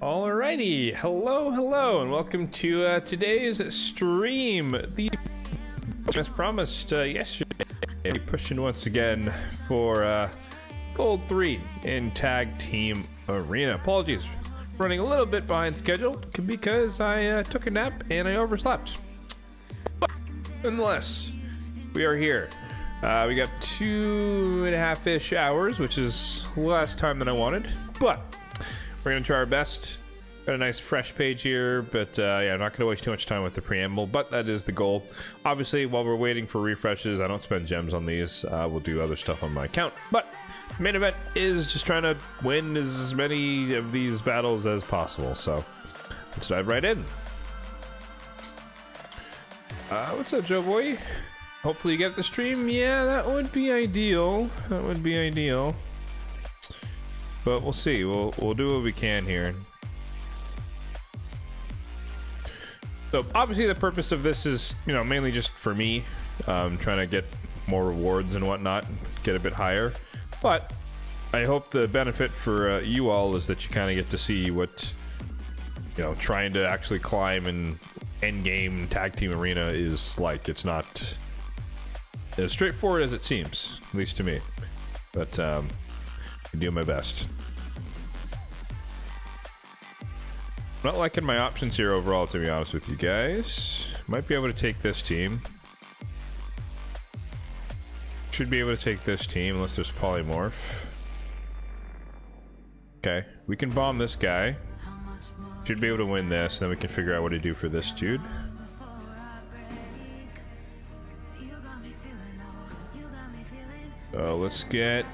Alrighty, hello, and welcome to today's stream. As promised yesterday, we pushing once again for Gold 3 in Tag Team Arena. Apologies, running a little bit behind schedule because I took a nap and I overslept. But nonetheless, we are here. We got 2.5-ish hours, which is less time than I wanted, but we're gonna try our best. Got a nice fresh page here, but yeah, I'm not gonna waste too much time with the preamble, but that is the goal. Obviously, while we're waiting for refreshes, I don't spend gems on these. We'll do other stuff on my account, but the main event is just trying to win as many of these battles as possible, so let's dive right in. What's up, Joe Boy? Hopefully you get the stream. Yeah, that would be ideal. That would be ideal. But we'll see. We'll do what we can here. So obviously the purpose of this is, you know, mainly just for me, trying to get more rewards and whatnot, get a bit higher. But I hope the benefit for you all is that you kind of get to see what, you know, trying to actually climb in endgame tag team arena is like. It's not as straightforward as it seems, at least to me. But I do my best. Not liking my options here overall, to be honest with you guys. Might be able to take this team. Should be able to take this team unless there's polymorph. Okay, we can bomb this guy. Should be able to win this, then we can figure out what to do for this dude. So let's get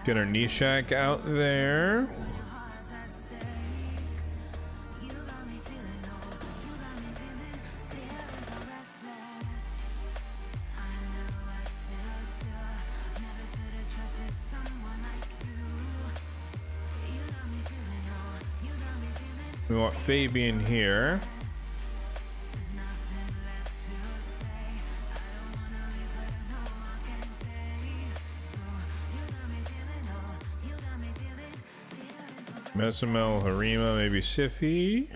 our Nishak out there. We want Fabian here. Mesamel, Harima, maybe Siffy.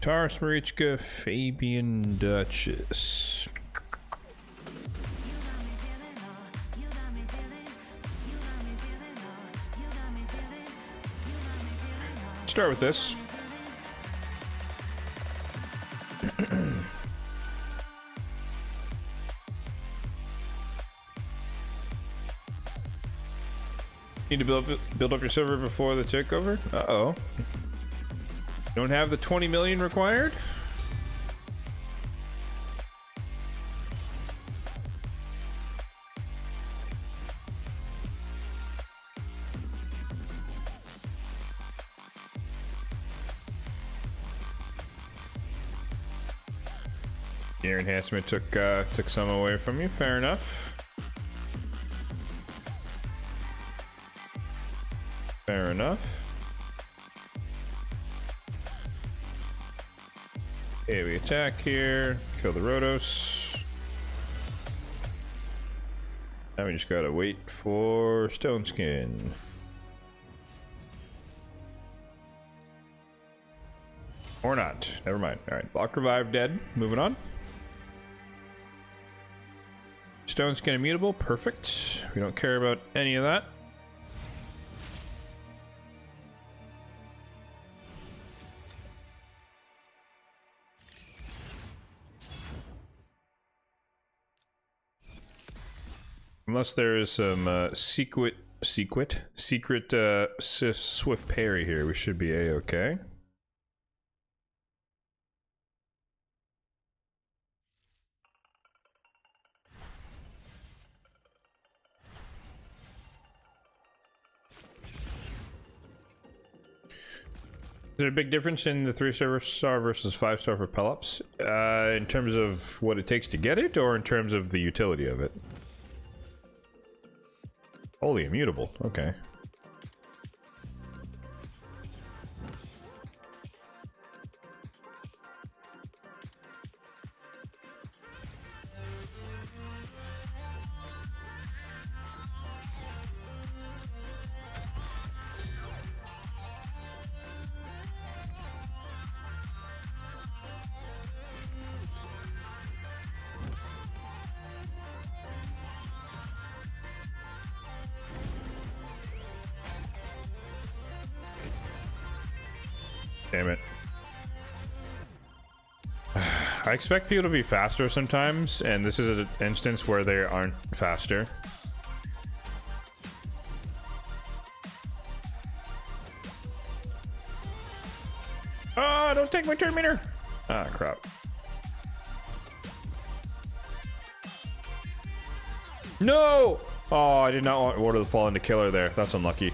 Taurus, Marichka, Fabian, Duchess. Start with this. Need to build up your server before the takeover? Uh-oh. Don't have the 20 million required? Gear enhancement took some away from you. Fair enough. Fair enough. Okay, we attack here, kill the Rhodos. Now we just gotta wait for Stone Skin. Or not. Never mind. Alright, block revive dead. Moving on. Stone Skin immutable. Perfect. We don't care about any of that. Unless there is some secret swift parry here, we should be a-okay. Is there a big difference in the 3-star versus 5-star for Pelops? In terms of what it takes to get it, or in terms of the utility of it? Holy, immutable. Okay. Damn it. I expect people to be faster sometimes, and this is an instance where they aren't faster. Oh, don't take my turn meter! Ah, crap. No! Oh, I did not want Order of the Fallen to kill her there. That's unlucky.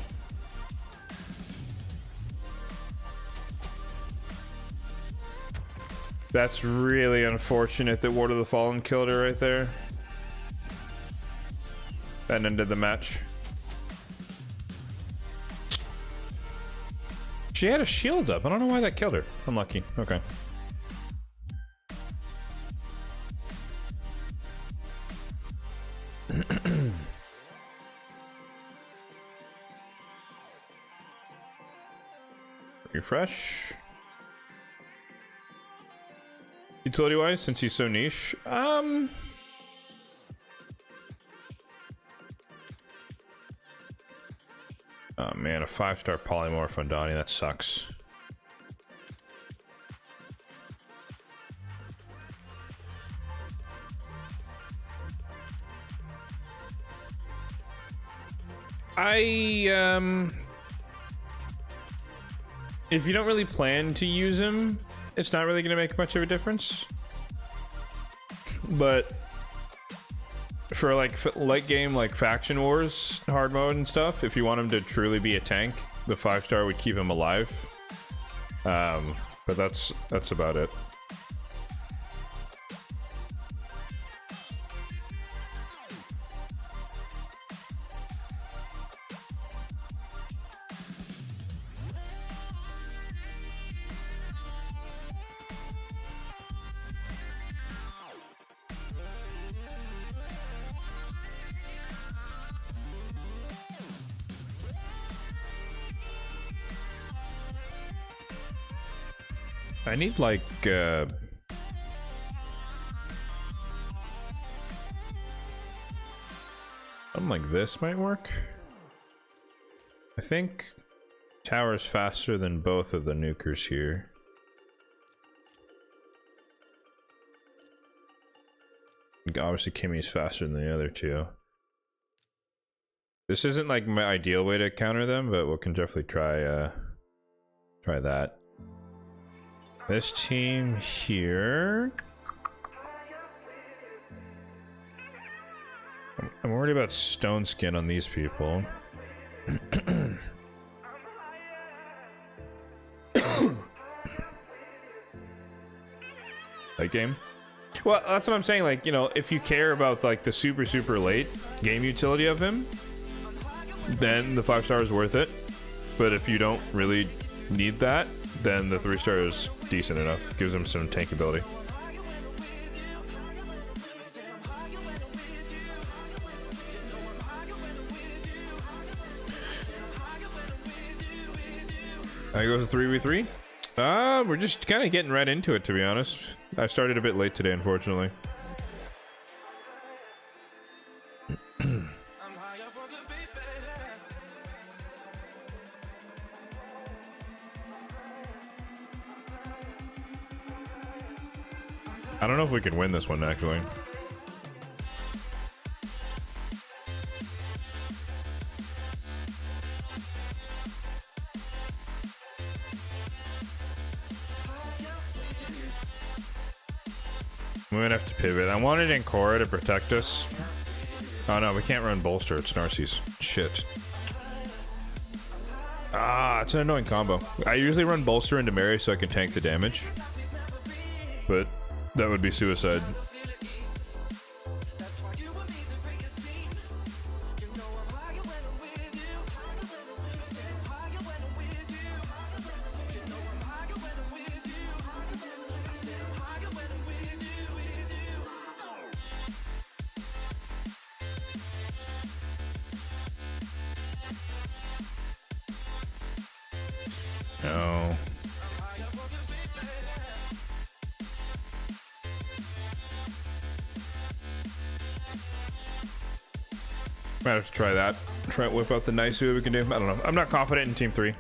That's really unfortunate that Ward of the Fallen killed her right there. That ended the match. She had a shield up. I don't know why that killed her. Unlucky. Okay. Refresh. Utility wise, since he's so niche, oh man, a 5-star polymorph on Donnie, that sucks. If you don't really plan to use him, it's not really going to make much of a difference. But for like late game, like faction wars, hard mode and stuff, if you want him to truly be a tank, the 5-star would keep him alive. But that's about it. I need like something like this might work. I think tower's faster than both of the nukers here. Obviously Kimmy's faster than the other two. This isn't like my ideal way to counter them, but we can definitely try that. This team here. I'm worried about stone skin on these people. Late game? Well, that's what I'm saying. Like, you know, if you care about like the super late game utility of him, then the 5-star is worth it. But if you don't really need that, then the 3-star is decent enough. Gives him some tank ability. I go to 3v3. We're just kind of getting right into it, to be honest. I started a bit late today, unfortunately. I don't know if we can win this one, actually. We might have to pivot. I wanted Ancora to protect us. Oh no, we can't run Bolster. It's Narcissus. Shit. Ah, it's an annoying combo. I usually run Bolster into Mary so I can tank the damage. But that would be suicide. No. Might have to try that. Try to whip out the nice, see what we can do. I don't know. I'm not confident in Team 3.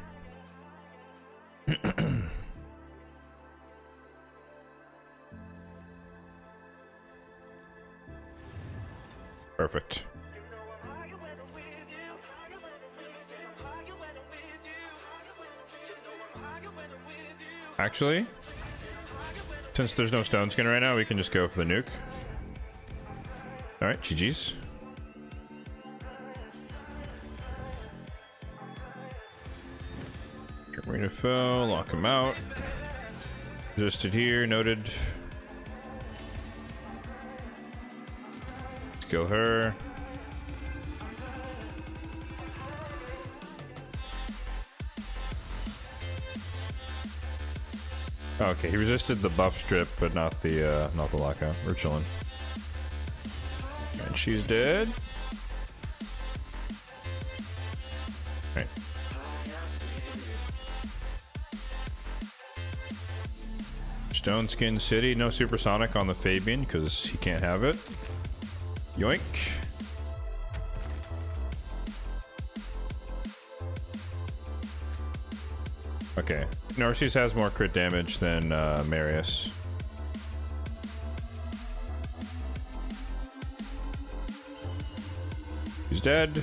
Perfect. Actually, since there's no stone skin right now, we can just go for the nuke. Alright, GG's. Arena foe, lock him out. Resisted here, noted. Let's kill her. Okay, he resisted the buff strip, but not the lockout. We're chilling. And she's dead. Right. Stone Skin City, no supersonic on the Fabian because he can't have it. Yoink. Okay, Narcissus has more crit damage than Marius. He's dead.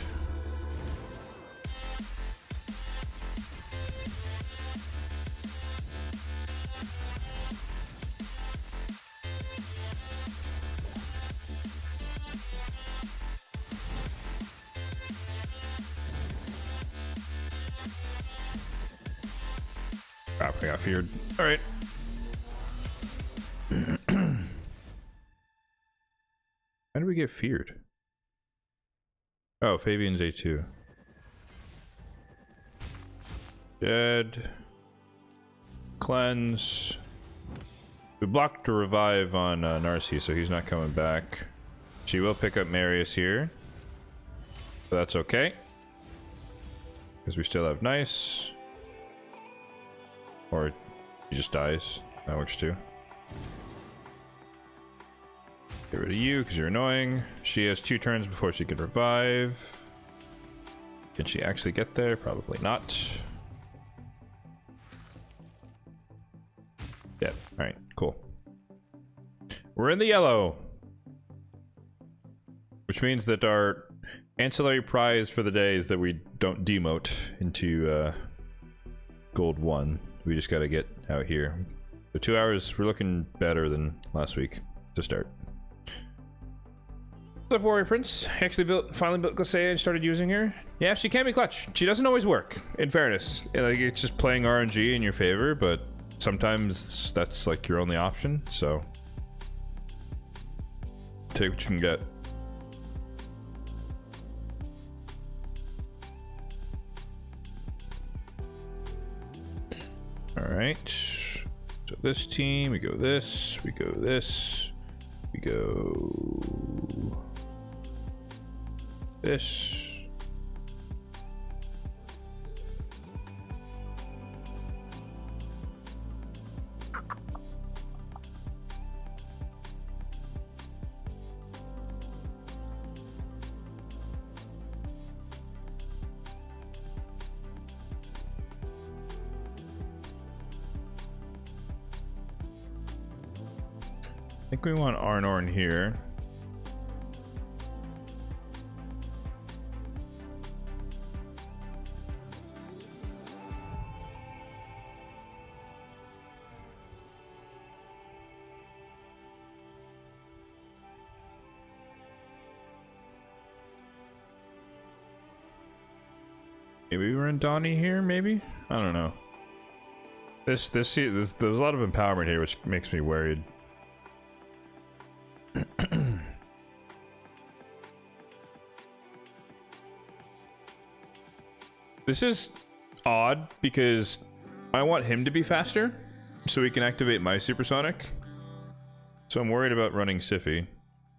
Crap, I got feared. Alright. How did we get feared? Oh, Fabian's A2. Dead. Cleanse. We blocked a revive on Narcy, so he's not coming back. She will pick up Marius here. But that's okay. Because we still have Nice. Or he just dies. That works too. Get rid of you because you're annoying. She has 2 turns before she can revive. Can she actually get there? Probably not. Yep. Alright, cool. We're in the yellow. Which means that our ancillary prize for the day is that we don't demote into gold 1. We just gotta get out here. So 2 hours, we're looking better than last week to start. What's up, Warrior Prince? I actually finally built Glacé and started using her. Yeah, she can be clutch. She doesn't always work, in fairness. Like, it's just playing RNG in your favor, but sometimes that's like your only option, so take what you can get. Alright, so this team, we go this, we go this, we go this. I think we want Arnorn here. Maybe we're in Donnie here, maybe? I don't know. There's a lot of empowerment here, which makes me worried. This is odd because I want him to be faster so he can activate my supersonic. So I'm worried about running Siffy,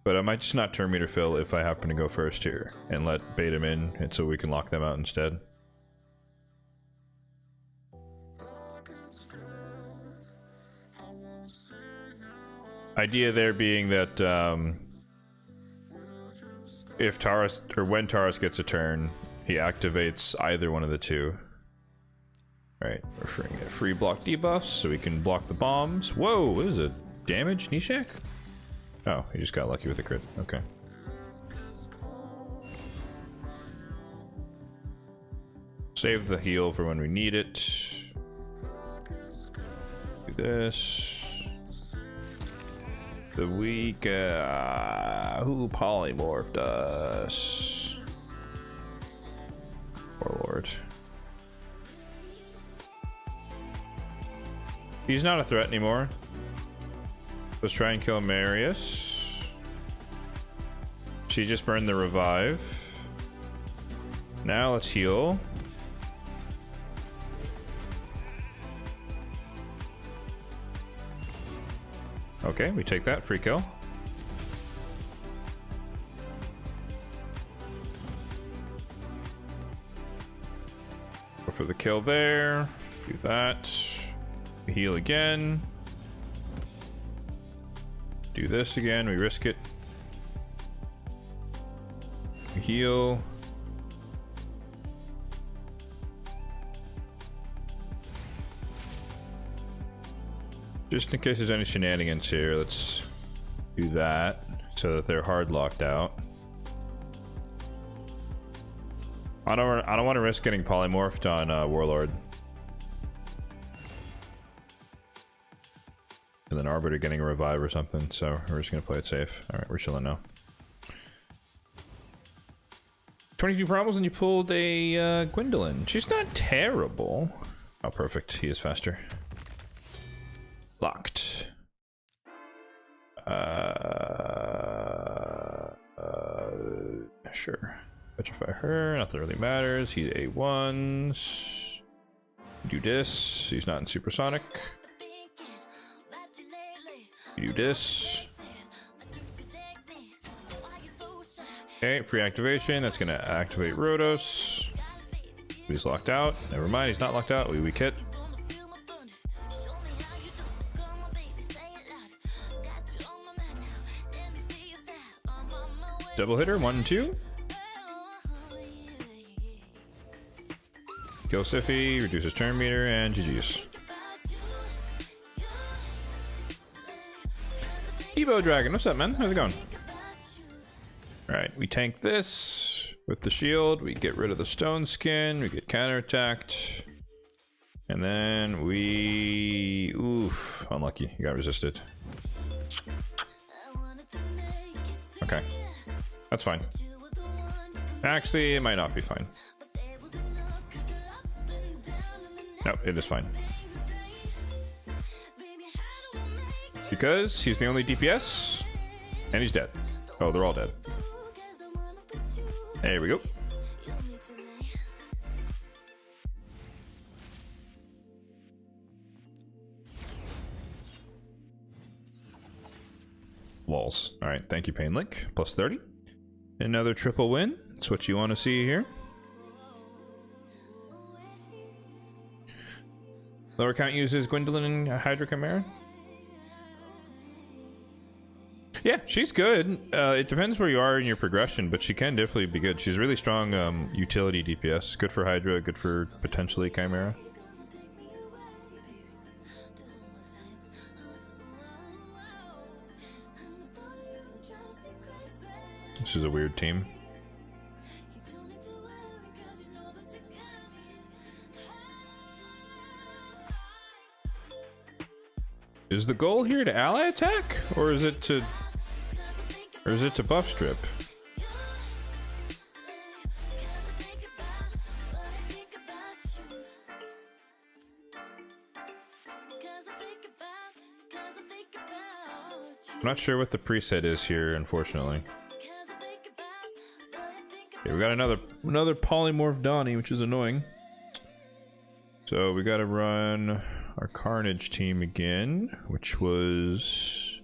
but I might just not turn meter fill if I happen to go first here and let bait him in, and so we can lock them out instead. Idea there being that if Taurus, or when Taurus gets a turn, he activates either one of the two. Alright, we're freeing get free block debuffs so we can block the bombs. Whoa, what is it? Damage? Nishak? Oh, he just got lucky with a crit. Okay. Save the heal for when we need it. Do this. The weak, who polymorphed us? Warlord. He's not a threat anymore. Let's try and kill Marius. She just burned the revive. Now let's heal. Okay, we take that. Free kill. Go for the kill there. Do that. Heal again. Do this again. We risk it. We heal. Just in case there's any shenanigans here, let's do that so that they're hard locked out. I don't want to risk getting polymorphed on Warlord. And then Arbiter getting a revive or something, so we're just gonna play it safe. Alright, we're chilling now. 22 promos and you pulled a Gwendolyn. She's not terrible. Oh, perfect. He is faster. Locked. Sure. Petrify her. Nothing really matters. He's A1s. Do this. He's not in supersonic. Do this. Okay, free activation. That's gonna activate Rhodos. He's locked out. Never mind, he's not locked out. We weak hit. Double hitter, 1, 2. Kill Siffy, reduces turn meter, and GG's. Evo Dragon, what's up, man? How's it going? Alright, we tank this with the shield, we get rid of the stone skin, we get counterattacked, and then we... Oof, unlucky, you got resisted. Okay, that's fine. Actually, it might not be fine. No, it is fine. Because he's the only DPS, and he's dead. Oh, they're all dead. There we go. Walls. All right, thank you, Pain Link. Plus 30. Another triple win. That's what you want to see here. Lower count uses Gwendolyn and Hydra Chimera. Yeah, she's good. It depends where you are in your progression, but she can definitely be good. She's really strong utility DPS. Good for Hydra, good for potentially Chimera. This is a weird team. Is the goal here to ally attack, or is it to buff strip? I'm not sure what the preset is here, unfortunately. Okay, we got another polymorph Donnie, which is annoying. So we got to run our Carnage team again, which was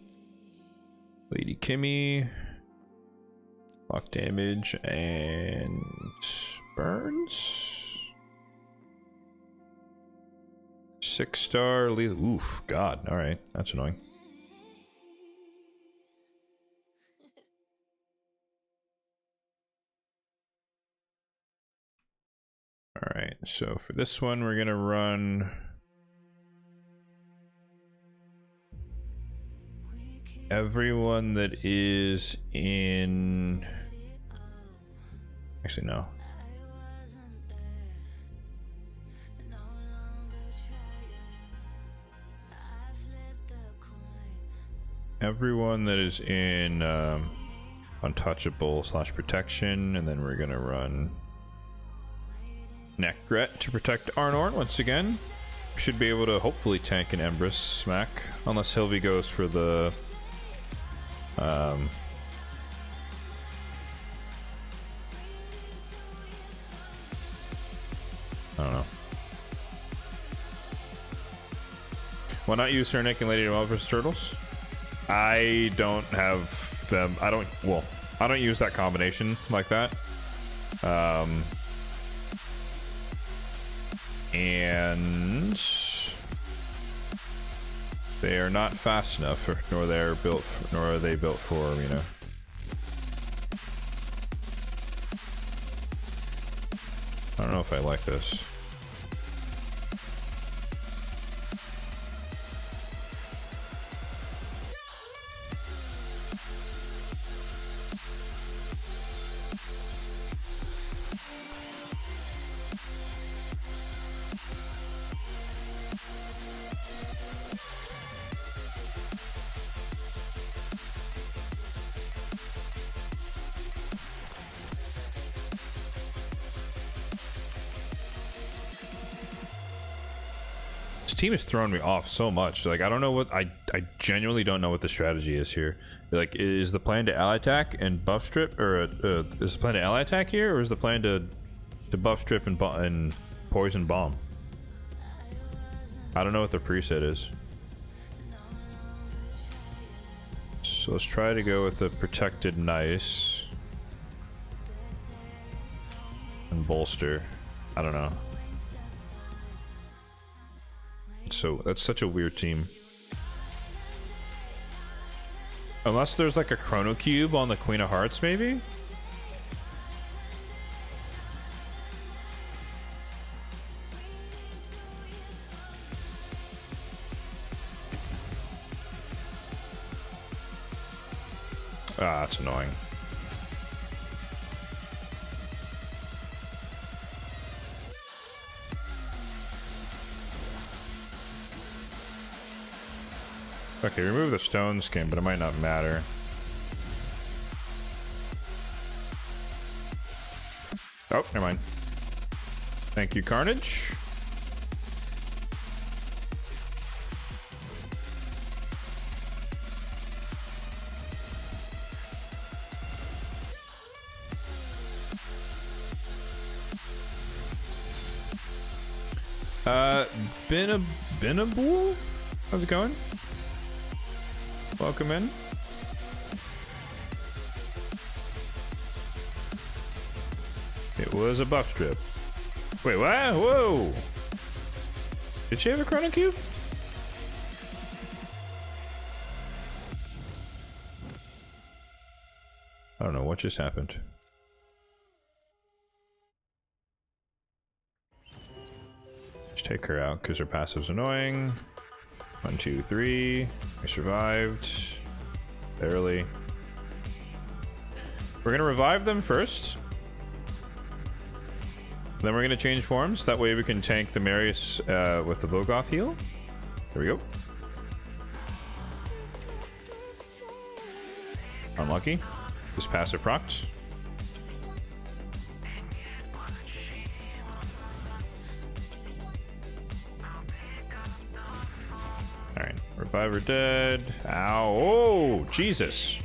Lady Kimmy, block damage, and burns. 6-star oof, God, alright, that's annoying. Alright, so for this one we're gonna run everyone that is in... Actually, no. everyone that is in untouchable / protection, and then we're gonna run Necret to protect Arnor once again. Should be able to hopefully tank an Empress smack, unless Hilvi goes for the I don't know. Why not use Cernic and Lady Demal versus Turtles? I don't have them. I don't use that combination like that. And they are not fast enough, nor are they built for, you know. I don't know if I like this. Team is throwing me off so much. Like, I don't know what I genuinely don't know what the strategy is here. Like, is the plan to ally attack and buff strip, or is the plan to ally attack here, or is the plan to buff strip and poison bomb? I don't know what the preset is. So let's try to go with the protected nice and bolster. I don't know. So that's such a weird team. Unless there's like a chrono cube on the Queen of Hearts, maybe? Ah, that's annoying. Okay, remove the stone skin, but it might not matter. Oh, never mind. Thank you, Carnage. Binabul? How's it going? Welcome in. It was a buff strip. Wait, what? Whoa! Did she have a chrono cube? I don't know what just happened. Just take her out because her passive's annoying. 1, 2, 3. We survived. Barely. We're gonna revive them first. Then we're gonna change forms. That way we can tank the Marius with the Vogoth heal. There we go. Unlucky. This passive procced. Alright, reviver dead. Ow. Oh, Jesus.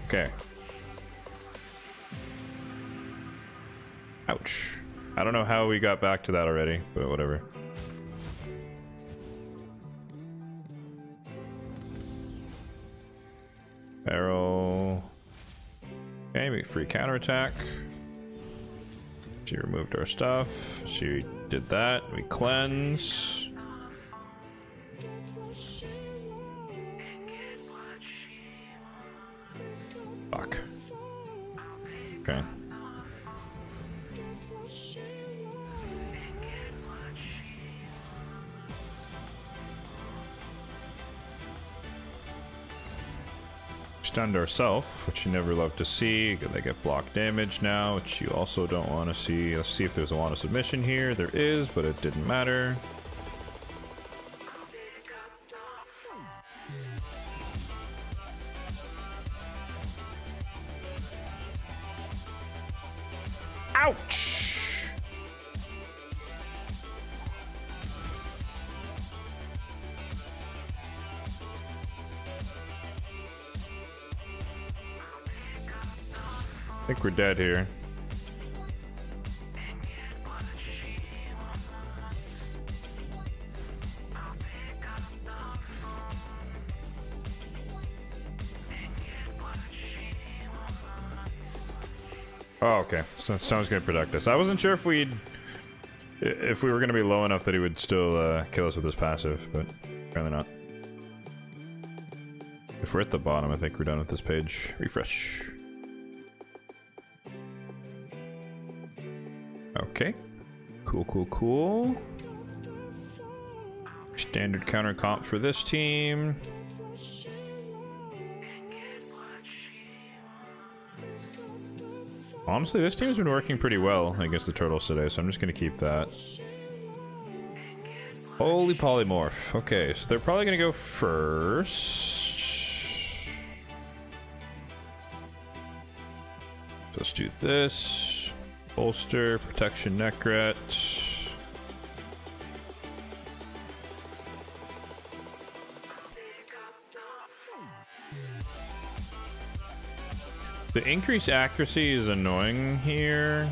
Okay. Ouch. I don't know how we got back to that already, but whatever. Barrel. Okay, we free counterattack. She removed our stuff. She did that. We cleanse. Fuck. Okay. Stunned ourselves, which you never love to see. They get block damage now, which you also don't want to see. Let's see if there's a Wand of Submission here. There is, but it didn't matter. Ouch! I think we're dead here. Oh, okay. So someone's gonna protect us. I wasn't sure if we were gonna be low enough that he would still kill us with his passive, but apparently not. If we're at the bottom, I think we're done with this page. Refresh. Okay. Cool, cool, cool. Standard counter comp for this team. Honestly, this team's been working pretty well against the turtles today, so I'm just gonna keep that. Holy polymorph. Okay, so they're probably gonna go first. So let's do this. Bolster, protection, Necret. The increased accuracy is annoying here.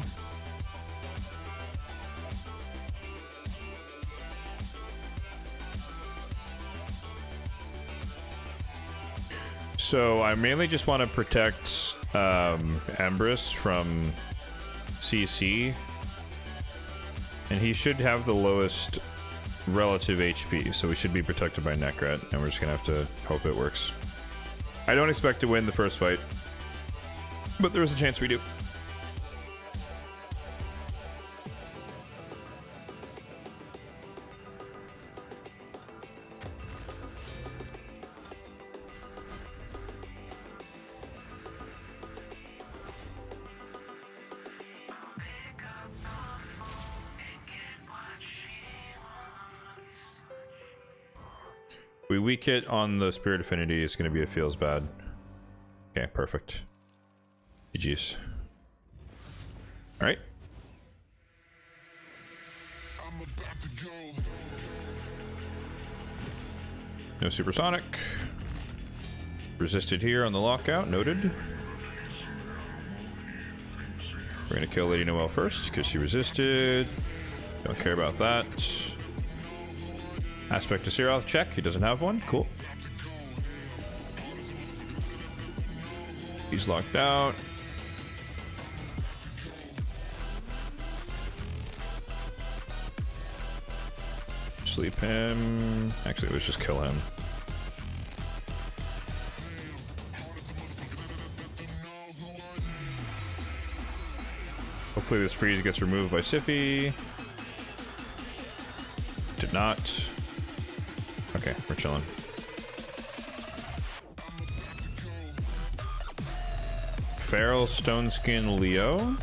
So I mainly just want to protect Embrus from CC. And he should have the lowest relative HP, so we should be protected by Necret, and we're just gonna have to hope it works. I don't expect to win the first fight, but there's a chance we do. We weak hit on the Spirit Affinity, it's going to be a feels bad. Okay, perfect. GG's. Alright. No supersonic. Resisted here on the lockout, noted. We're going to kill Lady Noelle first, because she resisted. Don't care about that. Aspect to Seroth, check. He doesn't have one. Cool. He's locked out. Sleep him. Actually, let's just kill him. Hopefully this freeze gets removed by Siffy. Did not. Okay, we're chilling. Feral Stoneskin Leo.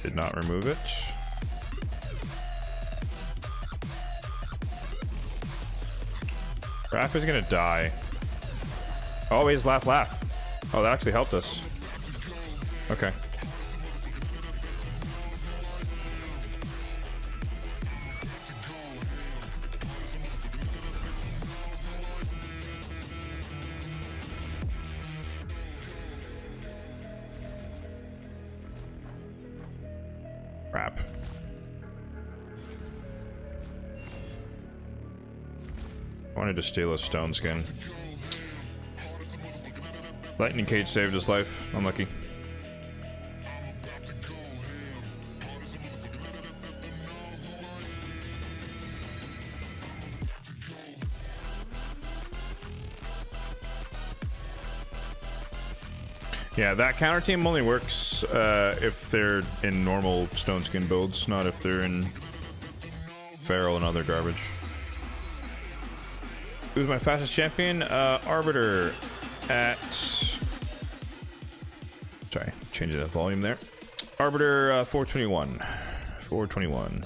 Did not remove it. Raph is gonna die. Oh, his last laugh. Oh, that actually helped us. Okay. Crap. I wanted to steal a stone skin. Lightning Cage saved his life. Unlucky. Yeah, that counter team only works if they're in normal stone skin builds, not if they're in feral and other garbage. Who's my fastest champion? Arbiter at... Sorry, changing the volume there. Arbiter 421. 421.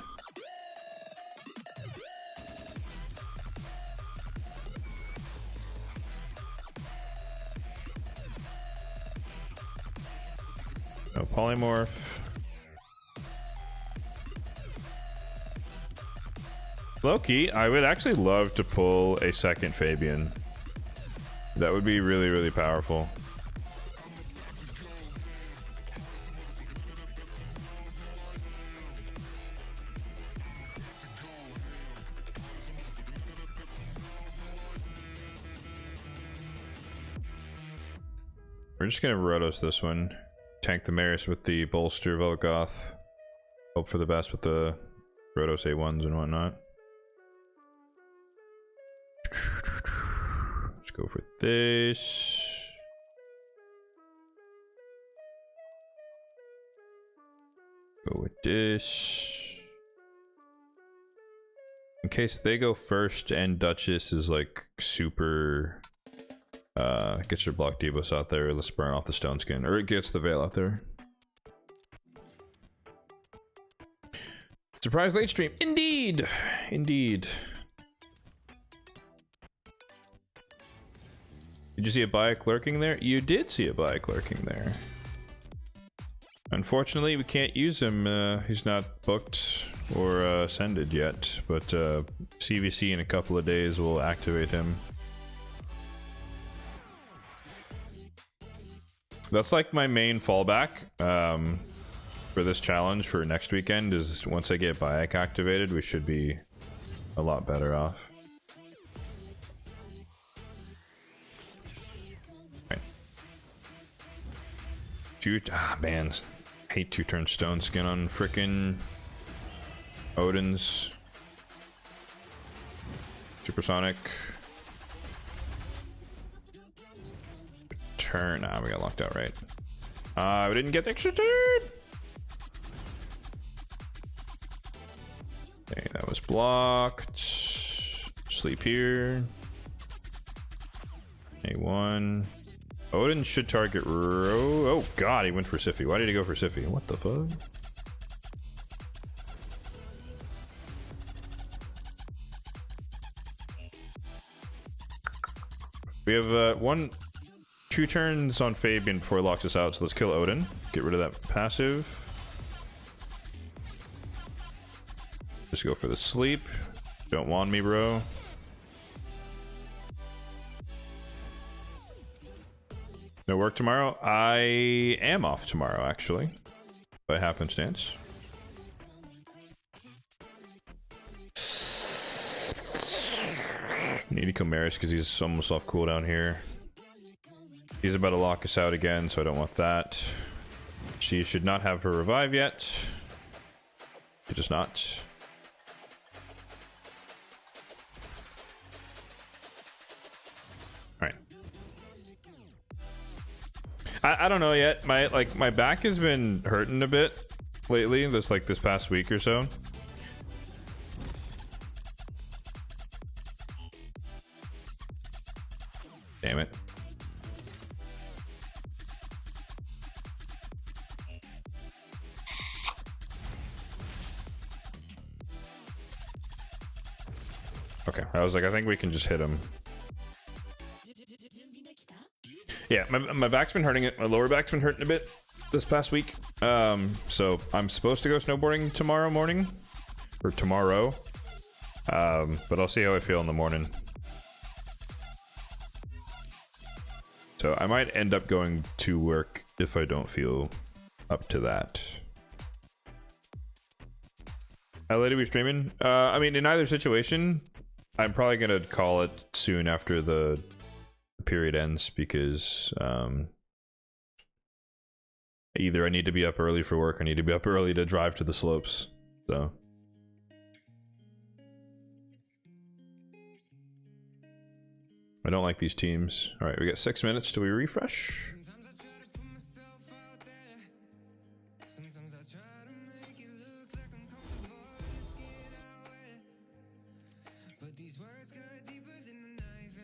polymorph. Low-key, I would actually love to pull a second Fabian. That would be really, really powerful. We're just gonna Rotos this one. Tank the Maris with the bolster Velgoth. Hope for the best with the Rotos A1s and whatnot. Let's go for this. Go with this. In case they go first and Duchess is like super... gets your block Devos out there, let's burn off the Stone Skin. Or it gets the Veil out there. Surprise late stream. Indeed! Indeed. Did you see a Bayek lurking there? You did see a Bayek lurking there. Unfortunately, we can't use him. He's not booked or ascended yet, but CVC in a couple of days will activate him. That's like my main fallback for this challenge for next weekend is once I get Bayek activated, we should be a lot better off. Right. Man, hate 2-turn Stone Skin on frickin' Odin's. Supersonic. Turn. Ah, we got locked out, right? We didn't get the extra turn. Okay, that was blocked. Sleep here. A1. Odin should target Ro. Oh god, he went for Siphi. Why did he go for Siphi? What the fuck? We have 2 turns on Fabian before he locks us out, so let's kill Odin. Get rid of that passive. Just go for the sleep. Don't want me, bro. No work tomorrow? I am off tomorrow, actually. By happenstance. Need to kill Maris because he's almost off cooldown here. He's about to lock us out again, so I don't want that. She should not have her revive yet. She does not. Alright. I don't know yet. My back has been hurting a bit lately, this past week or so. Damn it. Okay, I was like, I think we can just hit him. Yeah, my back's been hurting it. My lower back's been hurting a bit this past week. So I'm supposed to go snowboarding tomorrow morning. Or tomorrow. But I'll see how I feel in the morning. So I might end up going to work if I don't feel up to that. How late are we streaming? I mean, in either situation, I'm probably gonna call it soon after the period ends because either I need to be up early for work, or I need to be up early to drive to the slopes. So I don't like these teams. All right, we got 6 minutes till we refresh.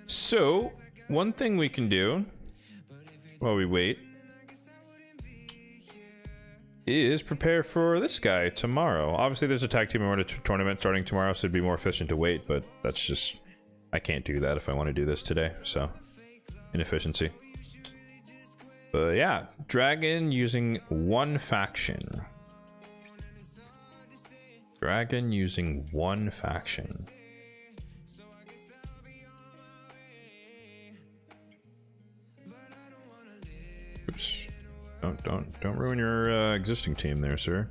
So, one thing we can do while we wait is prepare for this guy tomorrow. Obviously, there's a tag team tournament starting tomorrow, so it'd be more efficient to wait, but that's just... I can't do that if I want to do this today, so... inefficiency. But yeah, dragon using one faction. Dragon using one faction. Oops. Don't ruin your existing team there, sir.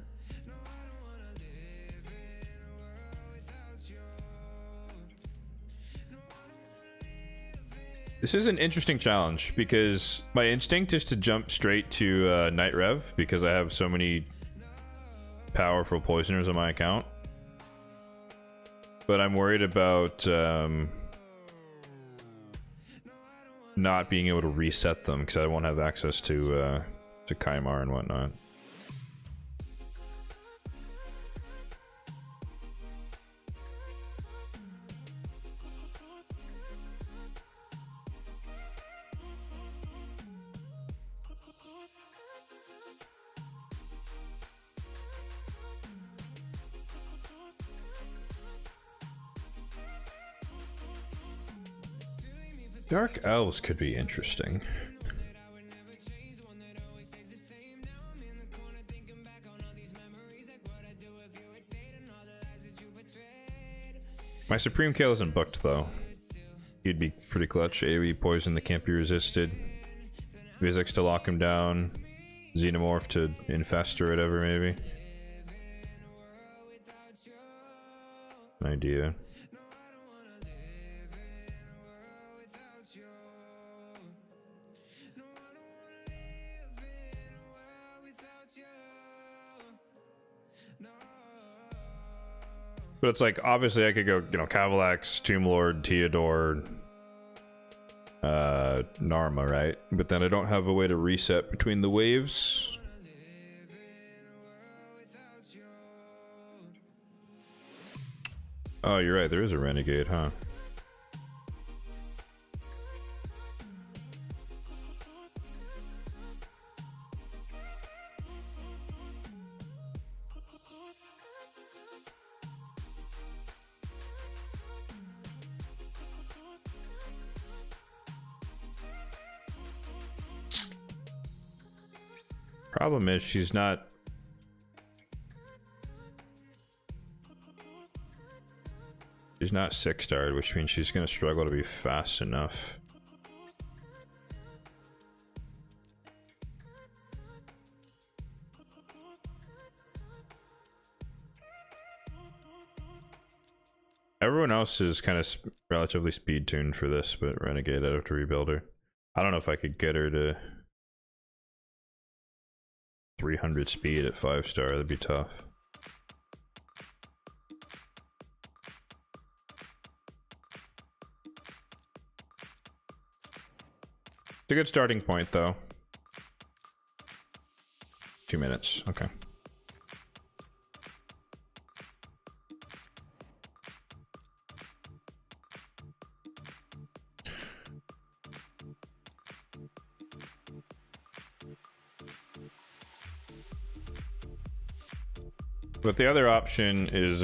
This is an interesting challenge because my instinct is to jump straight to Night Rev because I have so many powerful poisoners on my account. But I'm worried about not being able to reset them because I won't have access to Kaimar and whatnot. Dark Elves could be interesting. My Supreme Kill isn't booked though. He'd be pretty clutch. AoE poison that can't be resisted. Vizix to lock him down. Xenomorph to infest or whatever, maybe. An idea. But it's like, obviously I could go, you know, Cavalax, Tomb Lord, Theodore, Narma, right? But then I don't have a way to reset between the waves. Oh, you're right, there is a Renegade, huh? Problem is, she's not... She's not 6-starred, which means she's gonna struggle to be fast enough. Everyone else is kind of relatively speed tuned for this, but Renegade, I'd have to rebuild her. I don't know if I could get her to 300 speed at 5-star, that'd be tough. It's a good starting point though. 2 minutes, okay. But the other option is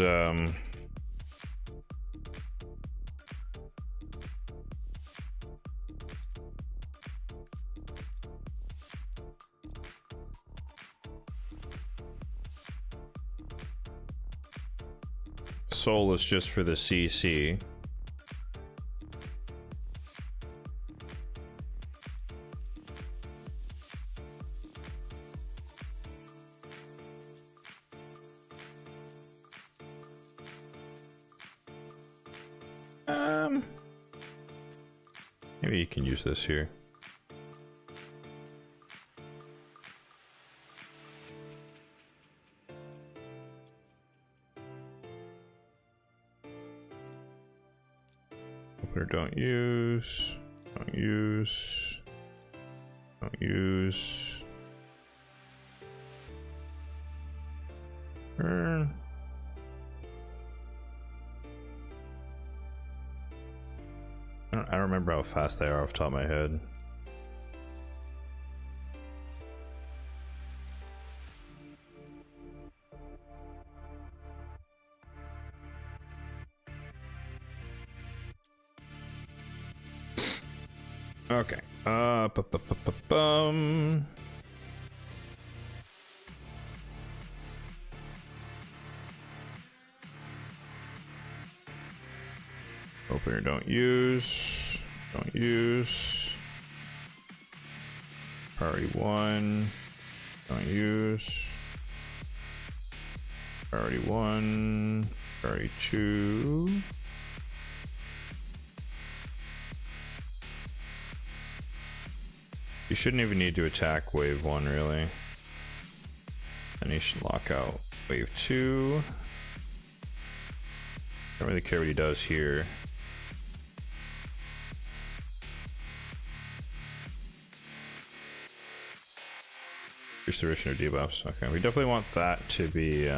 Soul is just for the CC. Maybe you can use this here. Opener don't use. Don't use. Don't use. I don't remember how fast they are off the top of my head. Okay, Bum. Opener don't use. Don't use. Priority 1. Don't use. Priority 1. Priority 2. You shouldn't even need to attack wave 1 really. And you should lock out wave 2. Don't really care what he does here. Restoration or debuffs. Okay, we definitely want that to be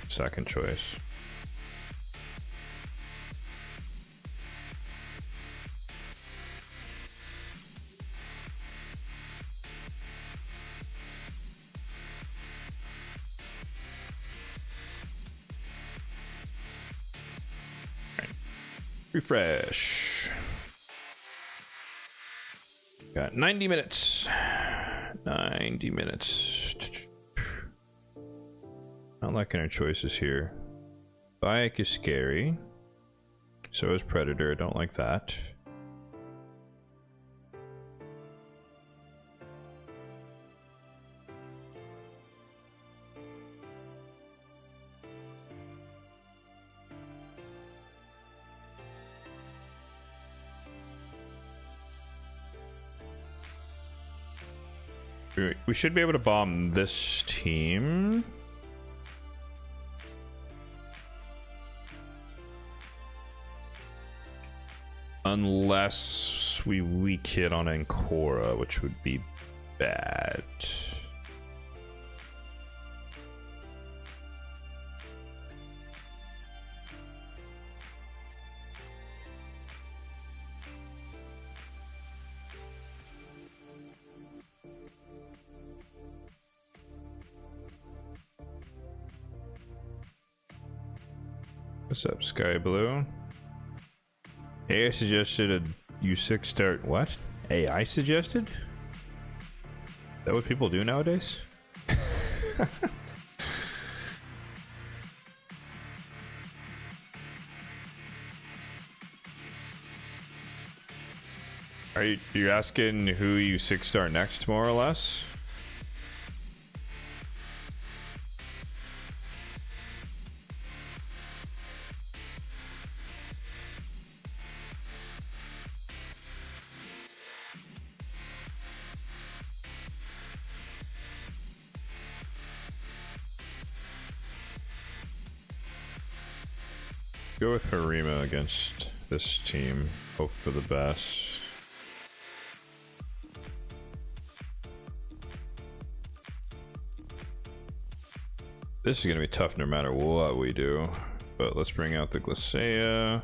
second choice. Right. Refresh. Got 90 minutes. 90 minutes. Not liking our choices here. Bike is scary. So is Predator. I don't like that. We should be able to bomb this team. Unless we weak hit on Ancora, which would be bad. What's up, Sky Blue? AI suggested a U6 start. What? AI suggested? Is that what people do nowadays? Are you asking who U6 start next, more or less? Go with Harima against this team. Hope for the best. This is gonna be tough no matter what we do. But let's bring out the Glacea. I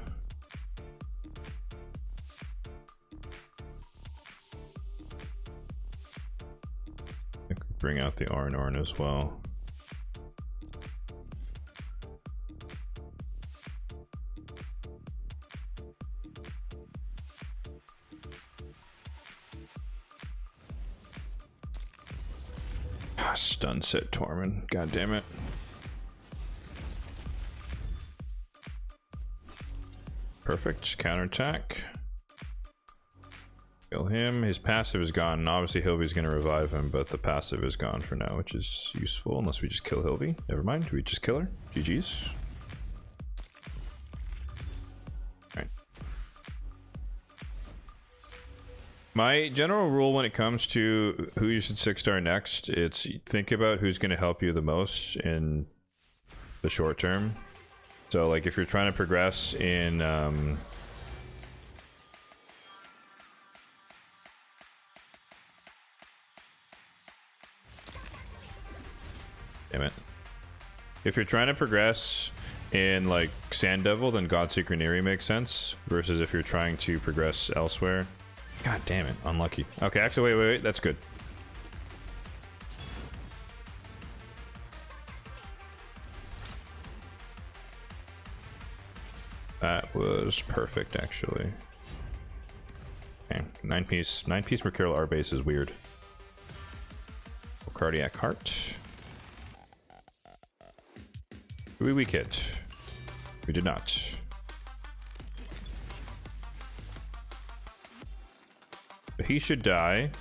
think we bring out the Arnorn as well. Stun set Tormund, god damn it. Perfect, counterattack. Kill him, his passive is gone, and obviously Hilvy's gonna revive him, but the passive is gone for now, which is useful, unless we just kill Hilvy. Never mind, we just kill her. GG's. Alright. My general rule when it comes to who you should 6-star next, it's think about who's going to help you the most in the short term. So like if you're trying to progress in damn it. If you're trying to progress in like Sand Devil, then Godseeker Neri makes sense, versus if you're trying to progress elsewhere. God damn it, unlucky. Okay, actually, wait, that's good. That was perfect, actually. Okay, 9-piece Mercurial R base is weird. Cardiac Heart. Did we weak hit? We did not. But he should die.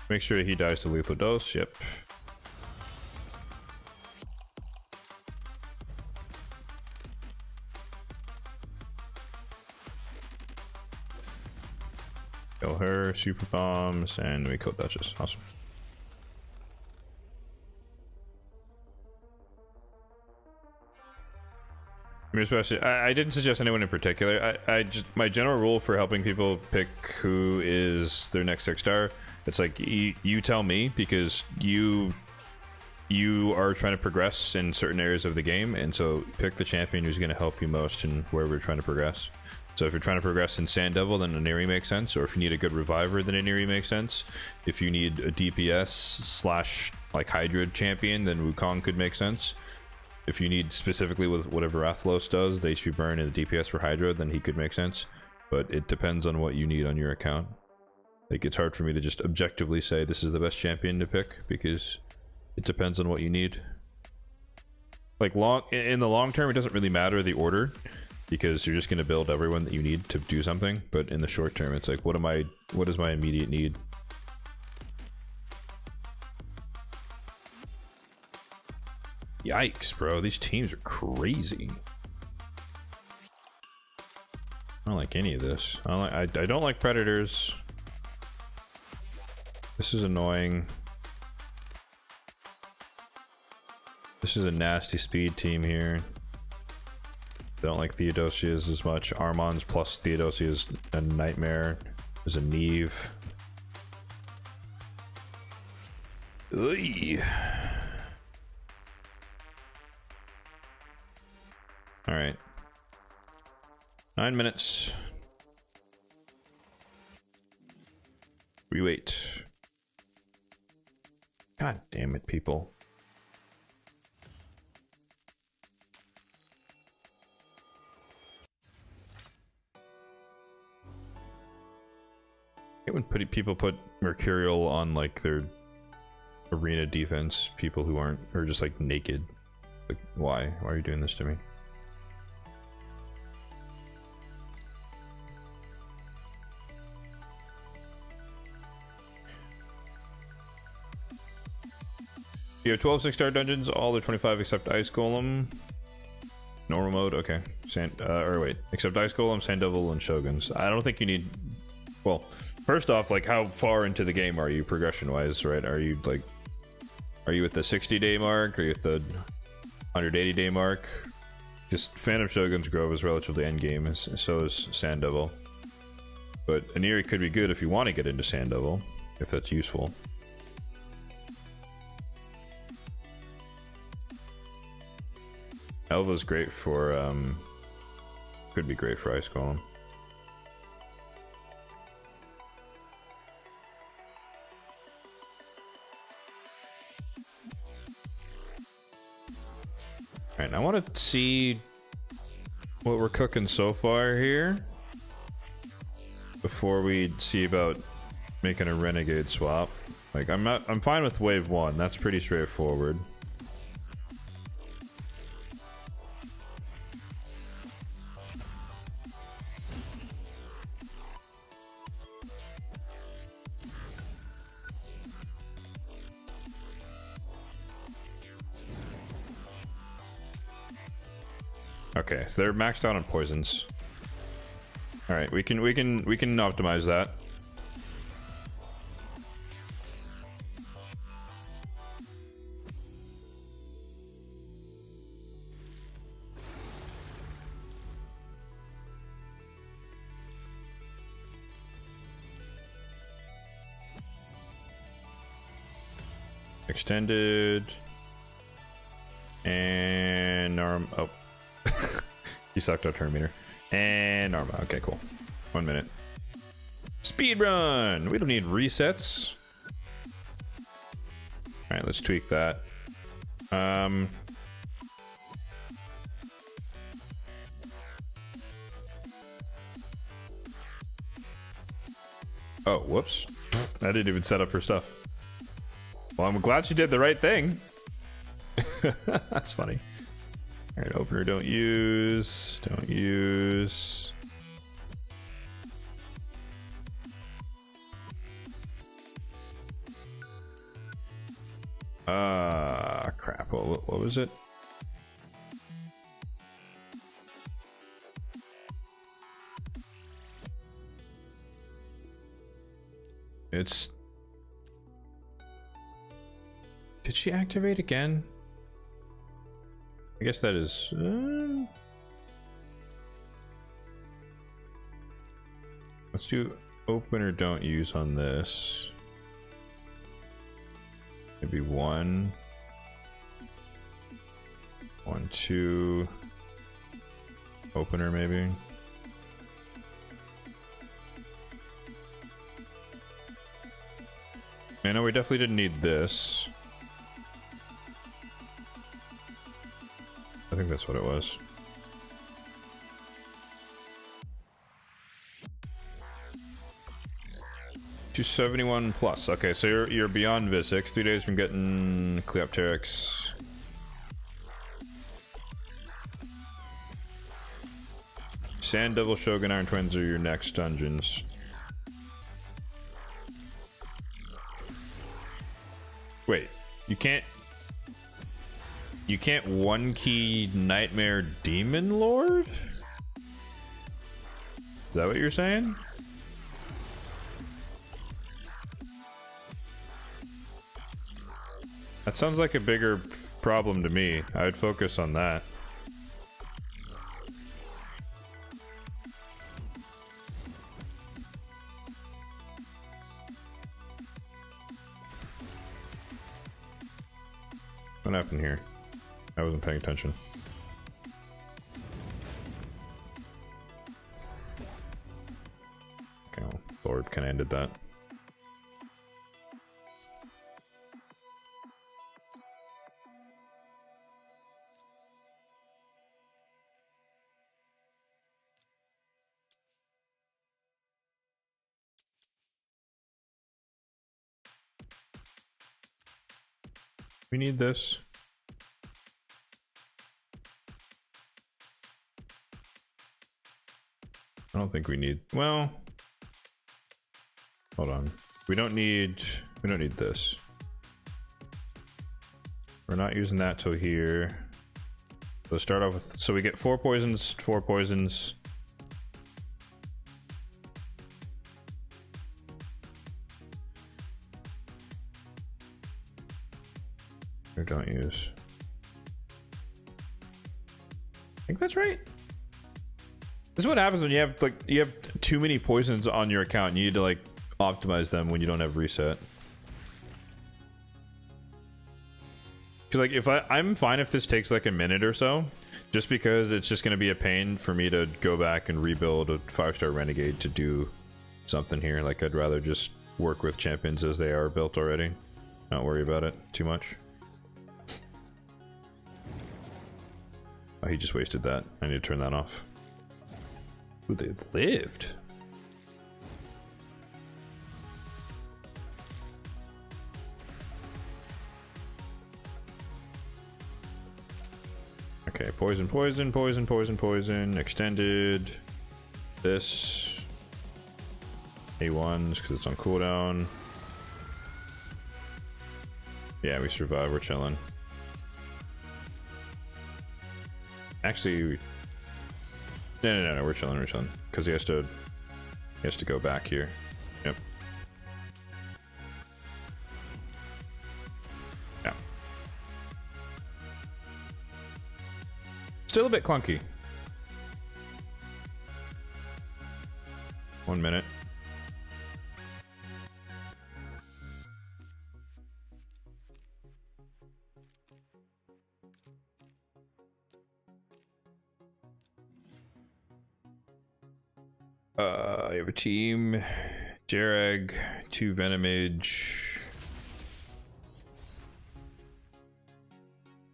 Make sure he dies to lethal dose. Yep. Kill her, super bombs, and we kill Duchess. Awesome. I mean, especially, I didn't suggest anyone in particular. I just, my general rule for helping people pick who is their next 6-star, it's like you tell me, because you are trying to progress in certain areas of the game, and so pick the champion who's going to help you most in where we're trying to progress. So if you're trying to progress in Sand Devil, then Aniri makes sense, or if you need a good reviver, then Aniri makes sense. If you need a DPS slash like Hydra champion, then Wukong could make sense. If you need specifically with whatever Athlos does, the HP burn and the DPS for Hydra, then he could make sense. But it depends on what you need on your account. Like, it's hard for me to just objectively say this is the best champion to pick, because it depends on what you need. Like, in the long term, it doesn't really matter the order, because you're just going to build everyone that you need to do something. But in the short term, it's like, what is my immediate need? Yikes, bro. These teams are crazy. I don't like any of this. I don't like Predators. This is annoying. This is a nasty speed team here. Don't like Theodosia's as much. Armand's plus Theodosia is a nightmare. There's a Neve. Ugh. All right. 9 minutes. We wait. God damn it, people. I hate when people put Mercurial on like their arena defense, people who aren't, or just like naked. Like, why? Why are you doing this to me? You have 12 6-star dungeons, all are 25 except Ice Golem. Normal mode, okay. Or wait, except Ice Golem, Sand Devil, and Shoguns. I don't think you need. Well, first off, like, how far into the game are you progression-wise, right? Are you like, are you at the 60-day mark? Are you at the 180-day mark? Just Phantom Shogun's Grove is relatively endgame, so is Sand Devil. But Aniri could be good if you want to get into Sand Devil, if that's useful. Elva's great for, could be great for Ice Golem. Alright, I want to see what we're cooking so far here before we see about making a Renegade swap. Like, I'm fine with wave 1, that's pretty straightforward. Okay, so they're maxed out on poisons. All right, we can optimize that. Extended and oh. He sucked out Terminator. And Norma. Okay, cool. 1 minute. Speed run. We don't need resets. All right, let's tweak that. Oh, whoops. I didn't even set up her stuff. Well, I'm glad she did the right thing. That's funny. All right, opener, don't use. Don't use. Crap. What was it? It's... Did she activate again? I guess that is... Let's do open or don't use on this. Maybe 1, 2. Opener maybe. I know we definitely didn't need this. I think that's what it was. $271 plus. Okay, so you're beyond Visix. 3 days from getting Cleopteryx. Sand Devil, Shogun, Iron Twins are your next dungeons. Wait, you can't one key Nightmare Demon Lord? Is that what you're saying? That sounds like a bigger problem to me. I'd focus on that. What happened here? I wasn't paying attention. Okay, well, Lord kind of ended that. We need this. I don't think we need, well, hold on. We don't need this. We're not using that till here. Let's start off with, so we get 4 poisons, 4 poisons. Or don't use. I think that's right. This is what happens when you have too many poisons on your account. You need to like optimize them when you don't have reset. Cause like if I'm fine if this takes like a minute or so, just because it's just gonna be a pain for me to go back and rebuild a 5-star renegade to do something here. Like I'd rather just work with champions as they are built already. Not worry about it too much. Oh, he just wasted that. I need to turn that off. Ooh, they've lived. Okay, poison, poison, poison, poison, poison. Extended. This. A1s because it's on cooldown. Yeah, we survive. We're chilling. Actually, no, we're chilling, because he has to go back here. Yep. Yeah. Still a bit clunky. 1 minute. You have a team. Jareg, 2 Venomage.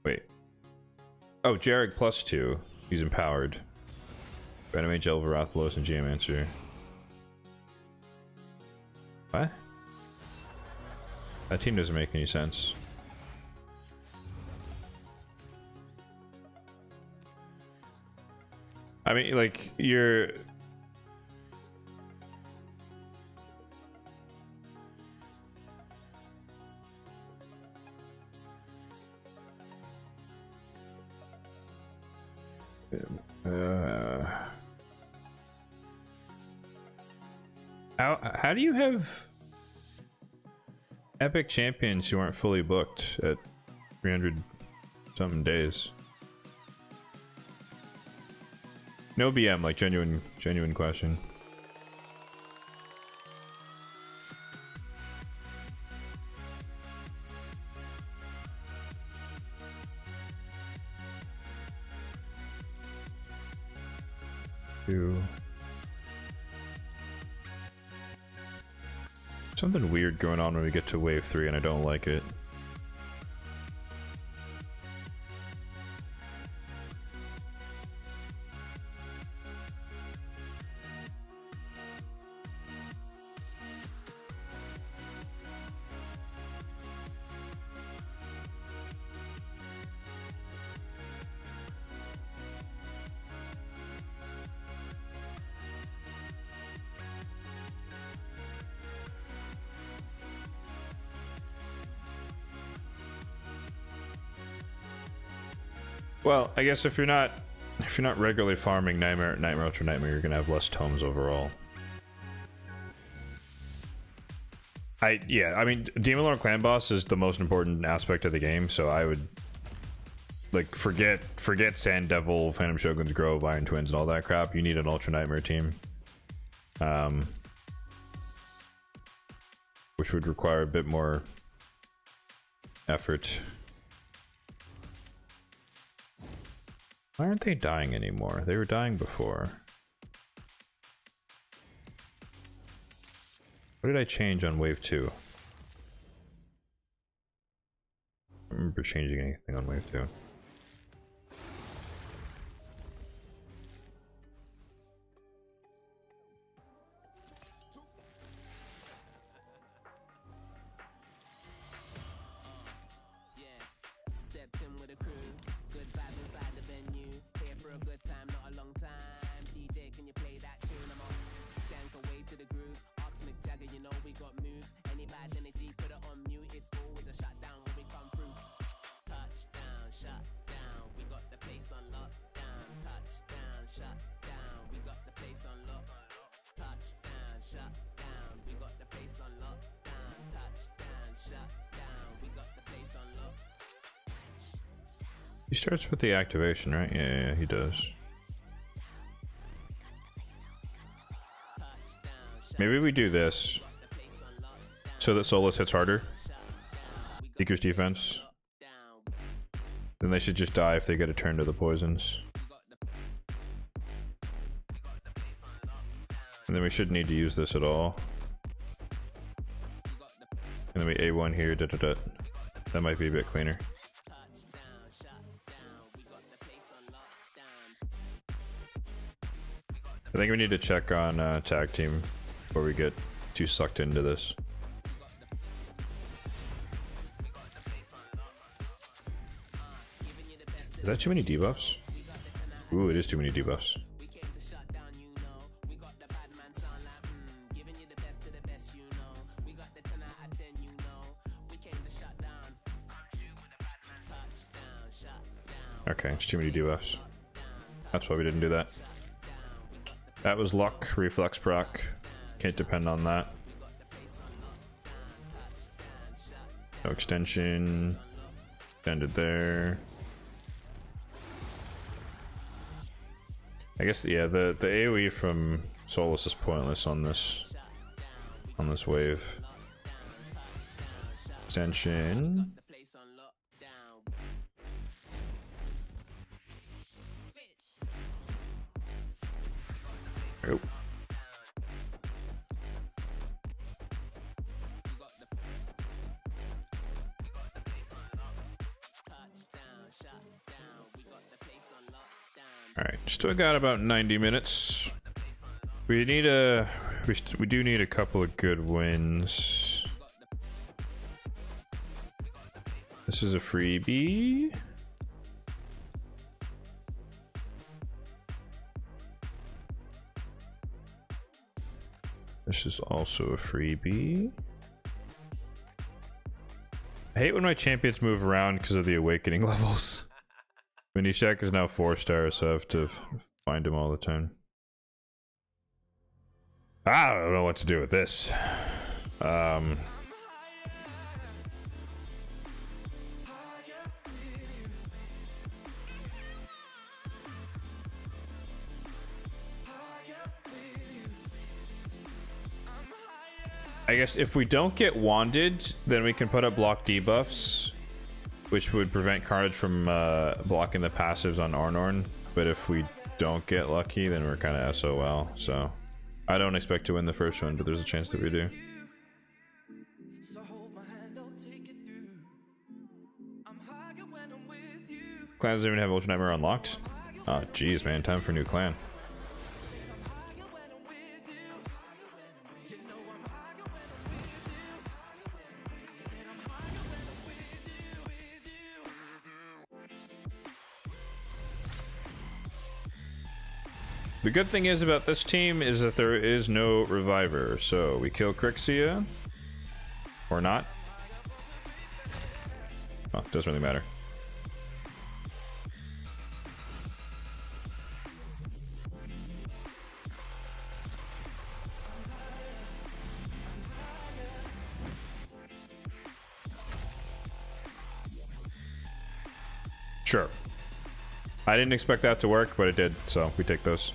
Wait. Oh, Jareg +2. He's empowered. Venomage, Elvarathalos, and Geomancer. What? That team doesn't make any sense. I mean, like, you're... How do you have epic champions who aren't fully booked at 300 something days? No BM, like genuine question. Something weird going on when we get to wave 3 and I don't like it. Well, I guess if you're not regularly farming Nightmare, Ultra Nightmare, you're gonna have less tomes overall. I mean, Demon Lord Clan Boss is the most important aspect of the game, so I would like forget Sand Devil, Phantom Shogun's Grove, Iron Twins, and all that crap. You need an Ultra Nightmare team, which would require a bit more effort. Why aren't they dying anymore? They were dying before. What did I change on wave 2? I don't remember changing anything on wave 2. He starts with the activation, right? Yeah, he does. Maybe we do this so that Solus hits harder. Seeker's defense. Then they should just die if they get a turn to the poisons. And then we shouldn't need to use this at all. And then we A1 here, That might be a bit cleaner. I think we need to check on tag team before we get too sucked into this. Is that too many debuffs? Ooh, it is too many debuffs. Okay, it's too many debuffs. That's why we didn't do that. That was luck, reflex proc. Can't depend on that. No extension. Extended there. I guess, yeah, the AoE from Solus is pointless on this wave. Extension. Oh. All right, still got about 90 minutes. We need we do need a couple of good wins. This is a freebie. This is also a freebie. I hate when my champions move around because of the awakening levels. Minishak is now 4 stars, so I have to find him all the time. I don't know what to do with this. I guess if we don't get wanded, then we can put up block debuffs, which would prevent Carnage from blocking the passives on Ornorn. But if we don't get lucky, then we're kind of SOL. So I don't expect to win the first one, but there's a chance that we do. Clan doesn't even have Ultra Nightmare unlocked. Oh, geez, man, time for a new clan. The good thing is about this team is that there is no reviver, so we kill Crixia or not. Oh, doesn't really matter. Sure. I didn't expect that to work, but it did, so we take those.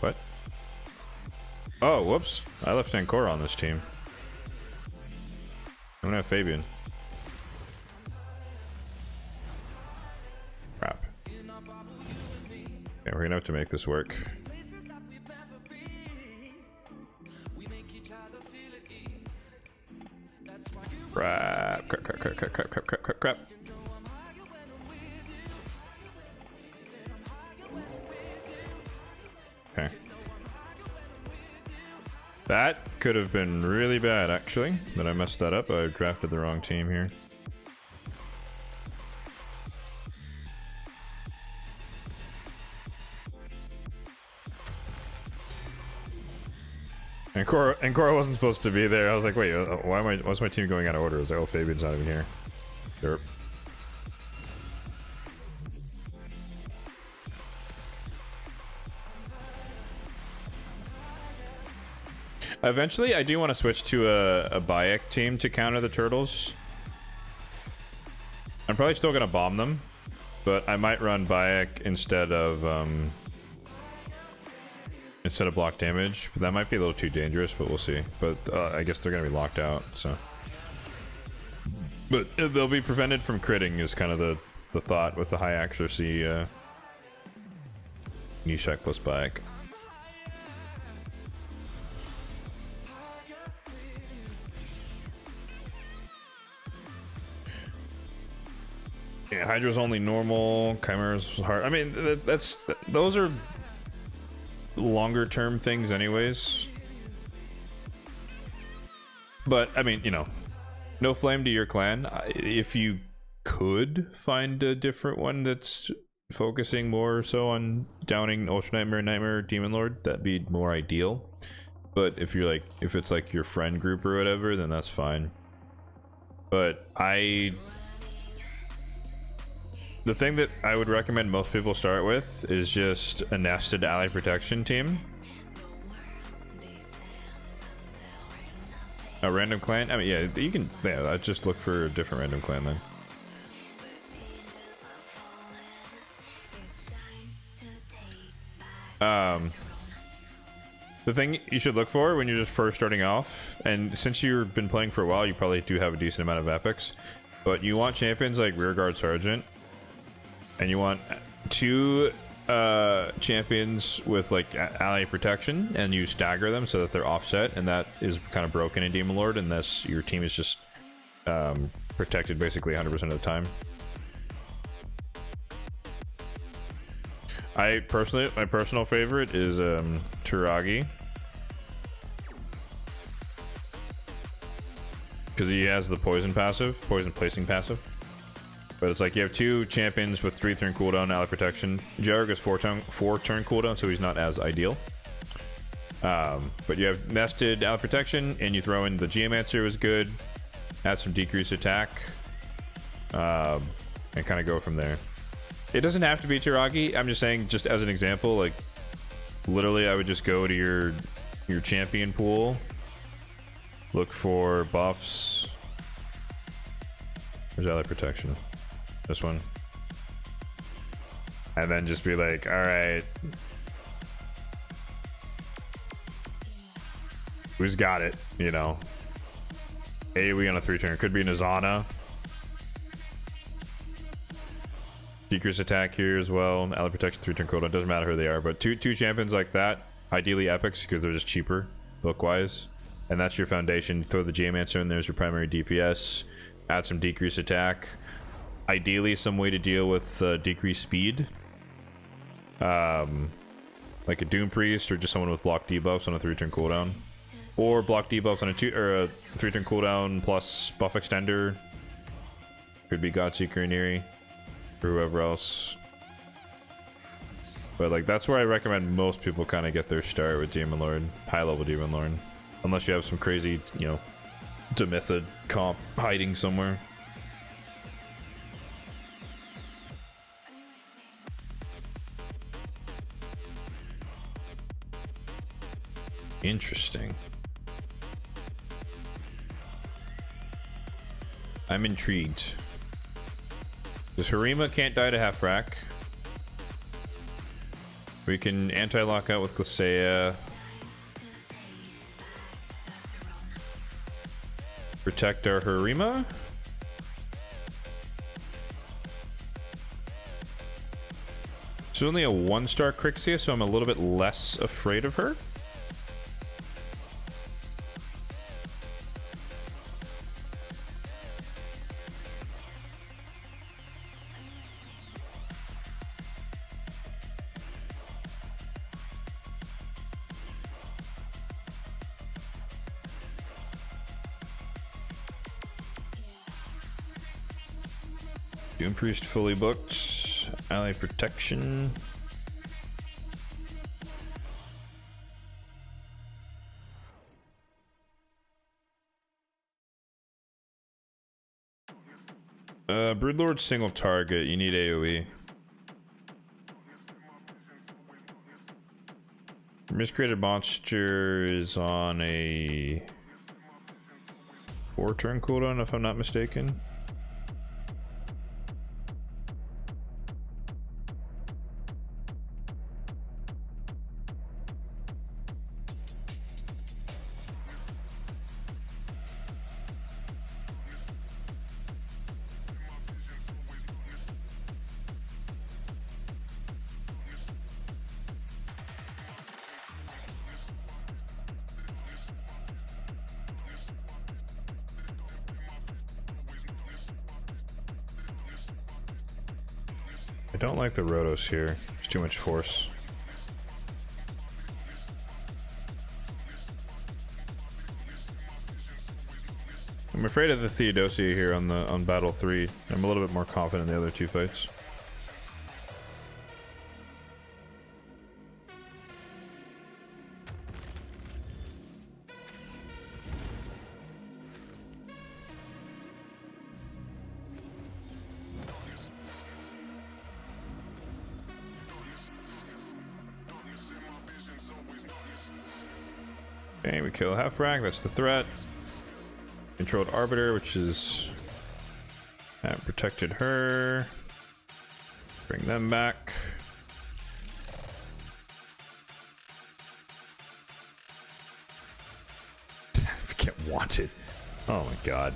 What? Oh, whoops. I left Ancora on this team. I'm gonna have Fabian. Crap. Yeah, we're gonna have to make this work. Crap, crap, crap, crap, crap, crap, crap, crap, crap, crap. Okay. That could have been really bad, actually. But I messed that up. I drafted the wrong team here. And Cora wasn't supposed to be there. I was like, wait, why's my team going out of order? I was like, oh, Fabian's not even here. Derp. Eventually, I do want to switch to a Bayek team to counter the turtles. I'm probably still gonna bomb them, but I might run Bayek instead of block damage. But that might be a little too dangerous, but we'll see. But I guess they're gonna be locked out, so. But they'll be prevented from critting is kind of the thought with the high accuracy Nishak plus Bayek. Yeah, Hydra's only normal, Chimera's hard. I mean, those are longer term things anyways. But, I mean, you know, no flame to your clan. If you could find a different one that's focusing more so on downing Ultra Nightmare, Nightmare, Demon Lord, that'd be more ideal. But if you're like, if it's like your friend group or whatever, then that's fine. But the thing that I would recommend most people start with is just a nested ally protection team. A random clan? I mean, yeah, you can, yeah, I'd just look for a different random clan then. The thing you should look for when you're just first starting off, and since you've been playing for a while, you probably do have a decent amount of epics, but you want champions like Rearguard Sergeant, and you want 2 champions with like ally protection, and you stagger them so that they're offset, and that is kind of broken in Demon Lord unless your team is just protected basically 100% of the time. My personal favorite is Turagi, because he has the poison placing passive. But it's like you have two champions with 3-turn cooldown, ally protection. Jarg is 4-turn cooldown, so he's not as ideal. But you have nested ally protection, and you throw in the Geomancer is good. Add some decreased attack, and kind of go from there. It doesn't have to be Turagi. I'm just saying, just as an example, like literally, I would just go to your champion pool, look for buffs. Where's ally protection? This one. And then just be like, all right, who's got it? You know, AoE on a 3-turn. Could be Nazana. Decrease attack here as well. Ally protection, 3-turn cooldown. Doesn't matter who they are, but two champions like that, ideally epics, because they're just cheaper book wise. And that's your foundation. Throw the Geomancer in there as your primary DPS. Add some decreased attack. Ideally, some way to deal with decreased speed. Like a Doom Priest or just someone with block debuffs on a 3-turn cooldown. Or block debuffs on a 3-turn cooldown plus buff extender. Could be Godseeker and Eerie. Or whoever else. But like that's where I recommend most people kind of get their start with Demon Lord. High level Demon Lord. Unless you have some crazy, you know, Demytha comp hiding somewhere. Interesting. I'm intrigued. This Harima can't die to half rack. We can anti-lock out with Glacea. Protect our Harima. It's only a 1-star Crixia, so I'm a little bit less afraid of her. Doom Priest fully booked. Ally protection. Broodlord single target. You need AoE. Miscreated Monster is on a 4-turn cooldown, if I'm not mistaken. I don't like the Rotos here. There's too much force. I'm afraid of the Theodosia here on battle 3. I'm a little bit more confident in the other two fights. Okay, we kill half rack, that's the threat. Controlled Arbiter, which is protected her. Bring them back. Get wanted. Oh my god.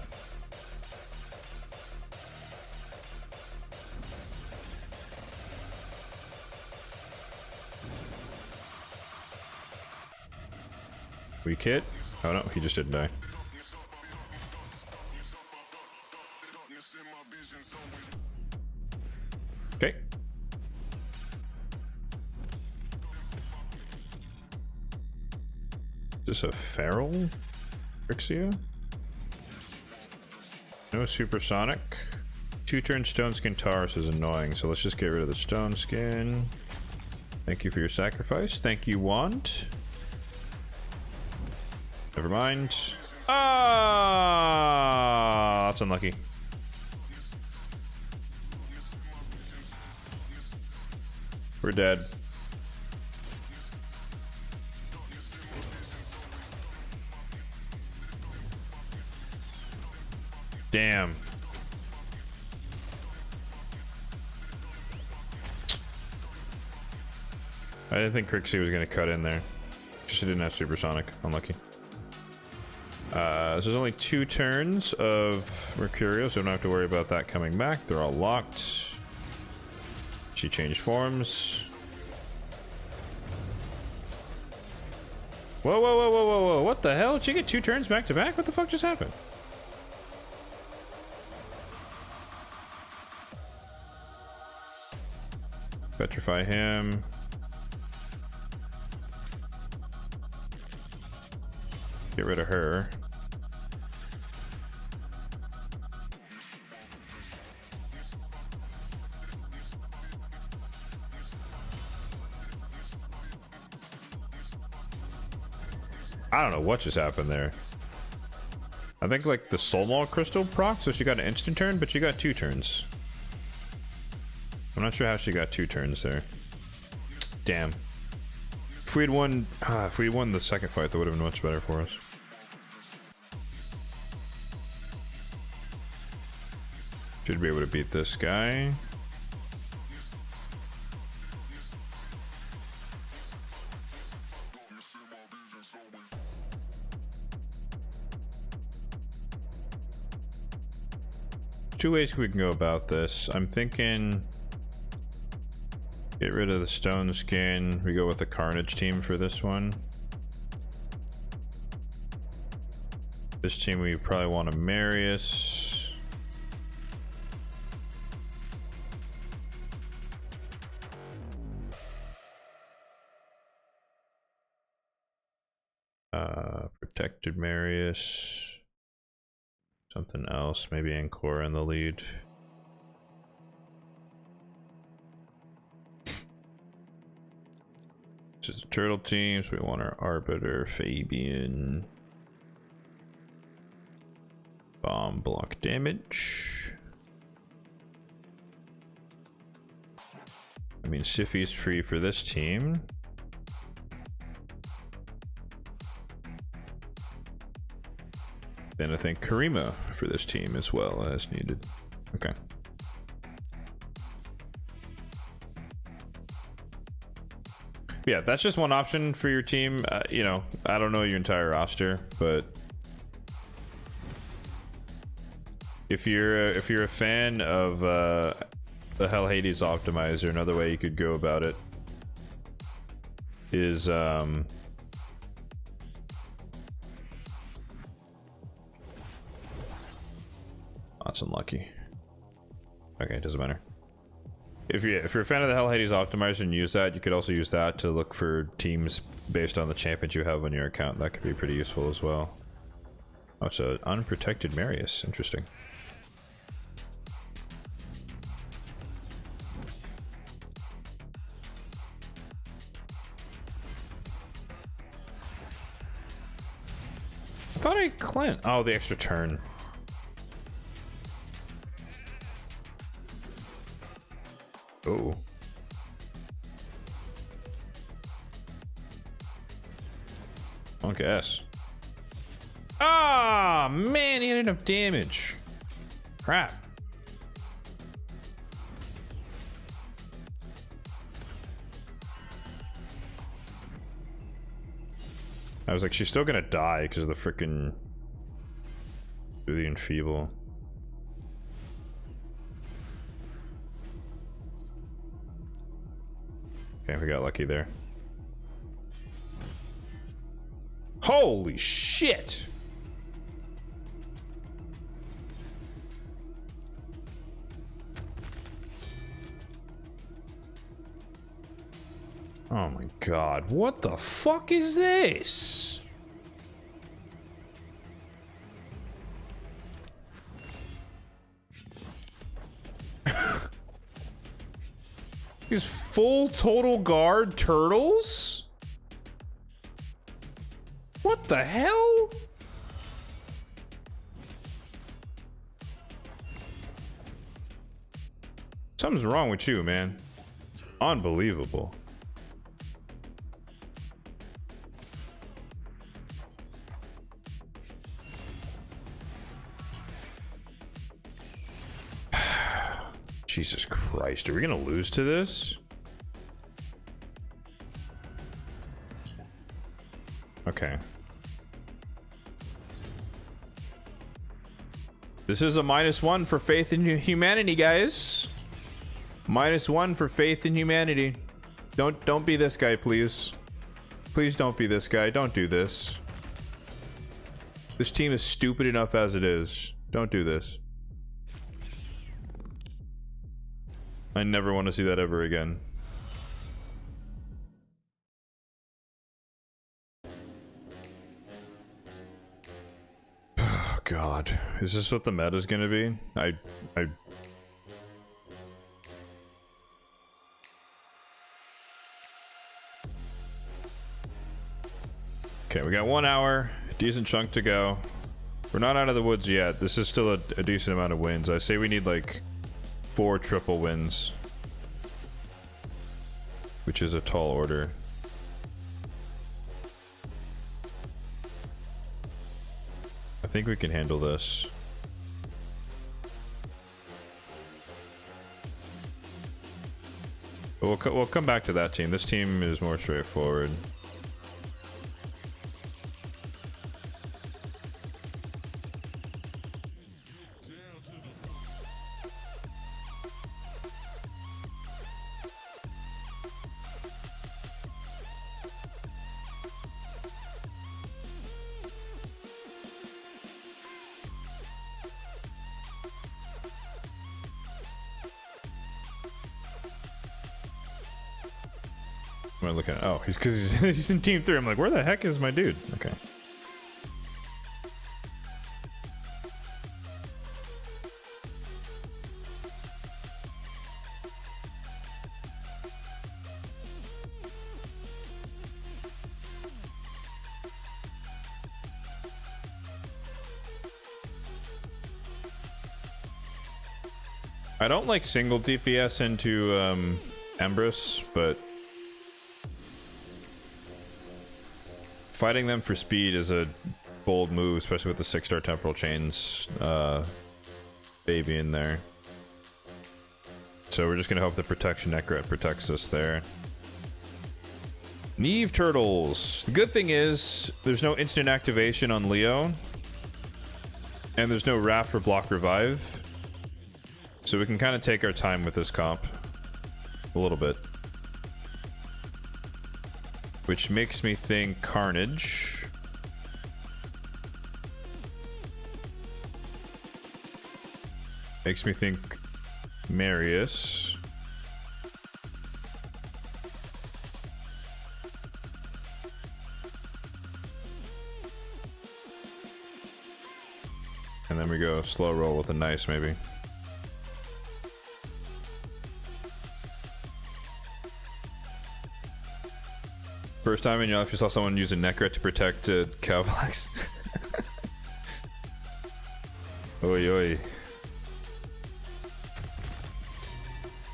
Weak hit. Oh no, he just didn't die. Okay. Is this a feral Rixia? No supersonic. 2-turn stone skin Taurus is annoying, so let's just get rid of the stone skin. Thank you for your sacrifice. Thank you, Wand. Never mind. Ah, that's unlucky. We're dead. Damn. I didn't think Crixie was going to cut in there. She didn't have supersonic. Unlucky. This is only 2 turns of Mercurial, so we don't have to worry about that coming back. They're all locked. She changed forms. Whoa, whoa, whoa, whoa, whoa, whoa. What the hell? Did she get 2 turns back to back? What the fuck just happened? Petrify him. Get rid of her. I don't know what just happened there. I think like the Soul Maul Crystal proc, so she got an instant turn, but she got 2 turns. I'm not sure how she got 2 turns there. Damn. If we had won the second fight, that would have been much better for us. Should be able to beat this guy. Two ways we can go about this. I'm thinking get rid of the stone skin. We go with the Carnage team for this one. This team we probably want a Marius. Protected Marius. Something else, maybe Ancora in the lead. This is a turtle team, so we want our Arbiter, Fabian. Bomb block damage. I mean, Siffi's free for this team. Then I think Karima for this team as well as needed. Okay. Yeah, that's just one option for your team. You know, I don't know your entire roster, but if you're a fan of the Hell Hades optimizer, another way you could go about it is that's unlucky. Okay, it doesn't matter. If you're a fan of the Hell Hades optimizer and use that, you could also use that to look for teams based on the champions you have on your account. That could be pretty useful as well. Oh, it's an unprotected Marius. Interesting. I thought I cleansed. Oh, the extra turn. Oh. I guess. Ah, man, he had enough damage. Crap. I was like, she's still gonna die because of the frickin' the enfeeble. Okay, we got lucky there. Holy shit! Oh my god, what the fuck is this? These full total guard turtles? What the hell? Something's wrong with you, man. Unbelievable. Jesus Christ, are we gonna lose to this? Okay. This is a -1 for faith in humanity, guys. -1 for faith in humanity. Don't be this guy, please. Please don't be this guy. Don't do this. This team is stupid enough as it is. Don't do this. I never want to see that ever again. Oh god. Is this what the meta's gonna be? Okay, we got 1 hour, decent chunk to go. We're not out of the woods yet. This is still a decent amount of wins. I say we need like 4 triple wins, which is a tall order. I think we can handle this. But we'll come back to that team. This team is more straightforward. Am I looking at? Oh, he's in team 3. I'm like, where the heck is my dude? Okay. I don't like single DPS into Empress, but fighting them for speed is a bold move, especially with the 6-star temporal chains baby in there. So we're just gonna hope the protection Necret protects us there. Neve turtles. The good thing is there's no instant activation on Leo, and there's no Wrath for block revive. So we can kind of take our time with this comp a little bit. Which makes me think Carnage. Makes me think Marius. And then we go slow roll with a nice maybe. First time in your life you saw someone use a Necret to protect Cowblocks. Oi oi.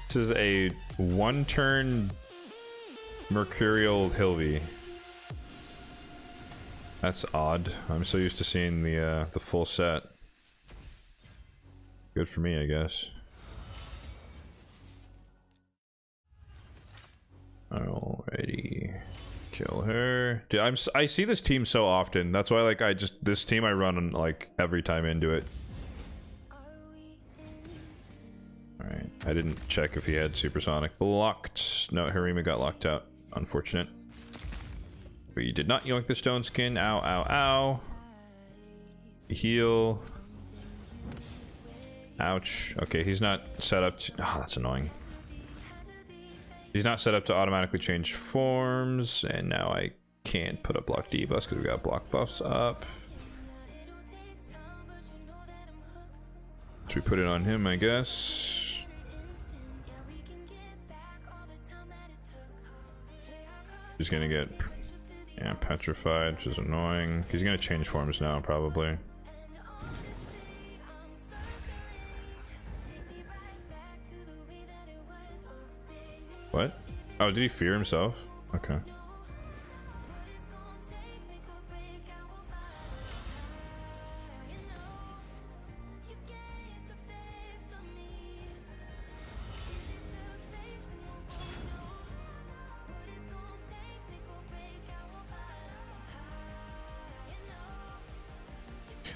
This is a 1-turn Mercurial Hilvy. That's odd. I'm so used to seeing the full set. Good for me, I guess. Alrighty. Kill her. Dude, I see this team so often. That's why, like, this team I run like every time into it. All right. I didn't check if he had supersonic blocked. No, Harima got locked out. Unfortunate. But you did not yoink the stone skin. Ow, ow, ow. Heal. Ouch. Okay, he's not set up to. Oh, that's annoying. He's not set up to automatically change forms, and now I can't put up block debuffs because we got block buffs up. So we put it on him, I guess. He's gonna get petrified, which is annoying. He's gonna change forms now, probably. What? Oh, did he fear himself? Okay.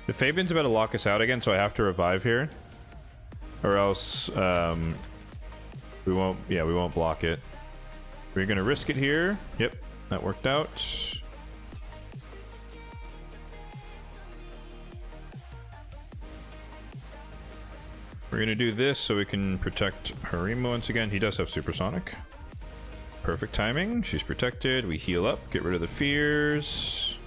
The Fabian's about to lock us out again, so I have to revive here. Or else, we won't block it. We're gonna risk it here. Yep, that worked out. We're gonna do this so we can protect Harima once again. He does have supersonic. Perfect timing. She's protected. We heal up, get rid of the fears.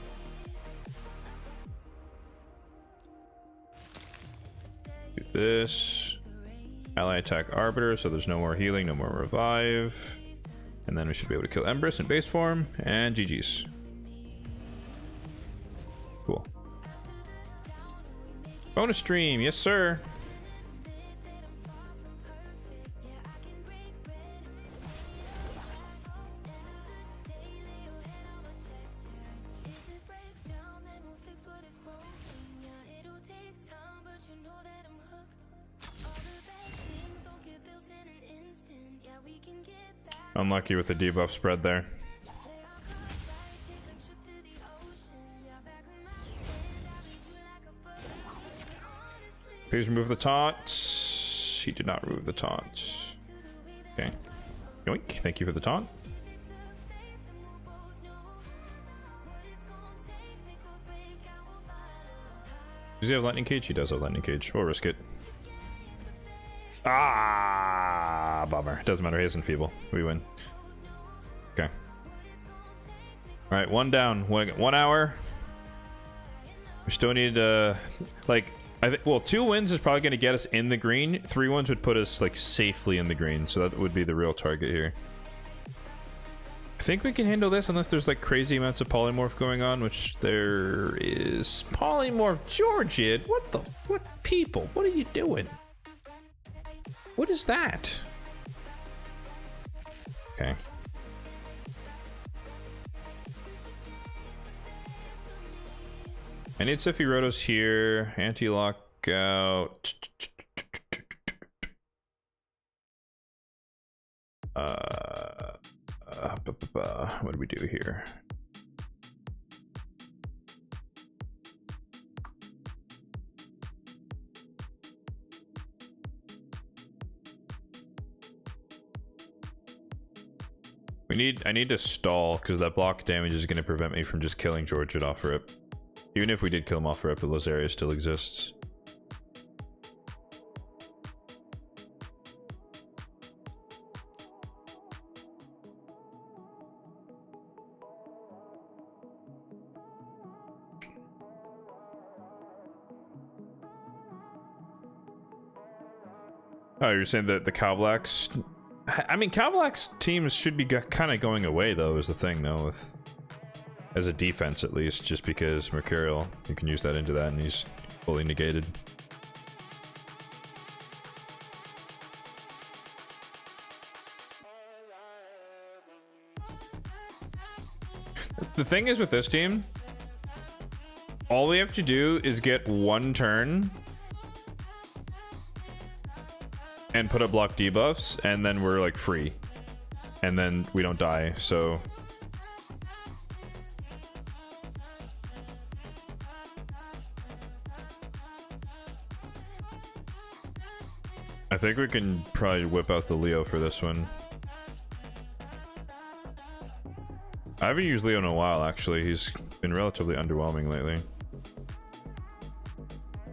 Do this. Ally attack Arbiter, so there's no more healing, no more revive. And then we should be able to kill Empress in base form, and GG's. Cool. Bonus stream, yes sir. Unlucky with the debuff spread there. Please remove the taunt. He did not remove the taunt. Okay. Yoink. Thank you for the taunt. Does he have lightning cage? He does have lightning cage. We'll risk it. Ah, bummer. Doesn't matter. He isn't feeble. We win. Okay. All right, one down. 1 hour. We still need like I think. Well, 2 wins is probably going to get us in the green. 3 wins would put us like safely in the green. So that would be the real target here. I think we can handle this unless there's like crazy amounts of polymorph going on, which there is. Polymorph Georgid. What people? What are you doing? What is that? Okay. I need Sephirotos here. Anti-lockout. What do we do here? I need to stall because that block damage is going to prevent me from just killing Georgid off rip. Even if we did kill him off rip, the Lazaria still exists. Oh, you're saying that the Kavlax... I mean, Kavlax teams should be kind of going away, though, is the thing, though, with... As a defense, at least, just because Mercurial, you can use that into that, and he's fully negated. The thing is with this team, all we have to do is get 1 turn and put up block debuffs, and then we're like free, and then we don't die. So I think we can probably whip out the Leo for this one. I haven't used Leo in a while, actually. He's been relatively underwhelming lately.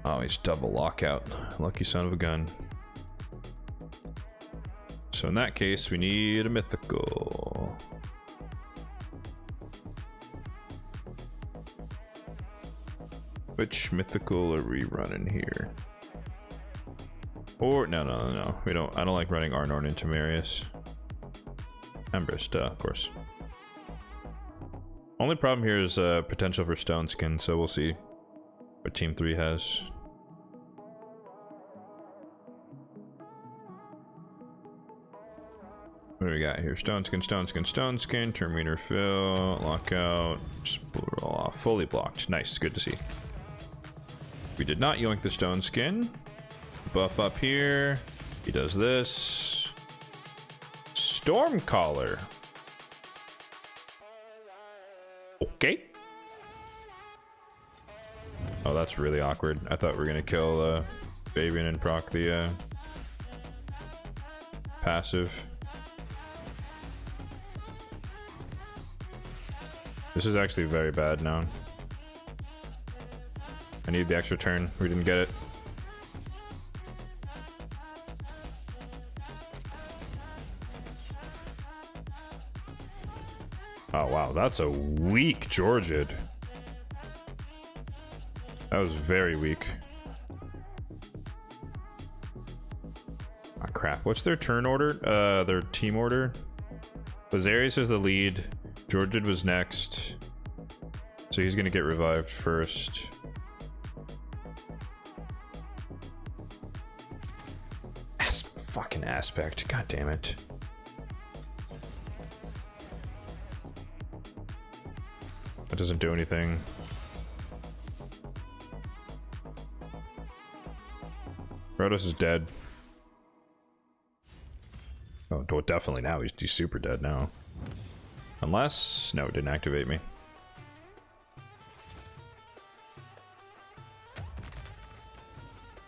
Oh, he's double lockout. Lucky son of a gun. So in that case, we need a mythical. Which mythical are we running here? Or no. We don't. I don't like running Arnorn into Marius. Embrist, of course. Only problem here is potential for Stone Skin, so we'll see what Team 3 has. What do we got here? Stone Skin, turn meter fill, lockout, roll off, fully blocked. Nice, good to see. We did not yoink the Stone Skin. Buff up here. He does this. Stormcaller. Okay. Oh, that's really awkward. I thought we were gonna kill Fabian and proc the passive. This is actually very bad now. I need the extra turn. We didn't get it. Oh wow, that's a weak Georgid. That was very weak. Ah crap, what's their turn order? Their team order? Lazarius is the lead. Georgid was next. So he's gonna get revived first. Fucking aspect, god damn it. That doesn't do anything. Rotos is dead. Oh, definitely now. He's super dead now. Unless... no, it didn't activate me.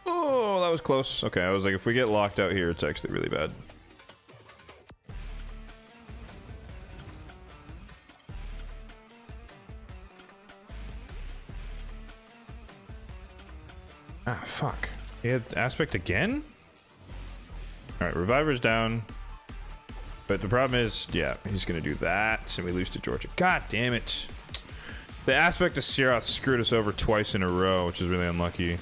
Oh, that was close. Okay, I was like, if we get locked out here, it's actually really bad. Ah, fuck. He had aspect again? Alright, Reviver's down. But the problem is, yeah, he's gonna do that, and we lose to Georgia. God damn it. The aspect of Searoth screwed us over twice in a row, which is really unlucky.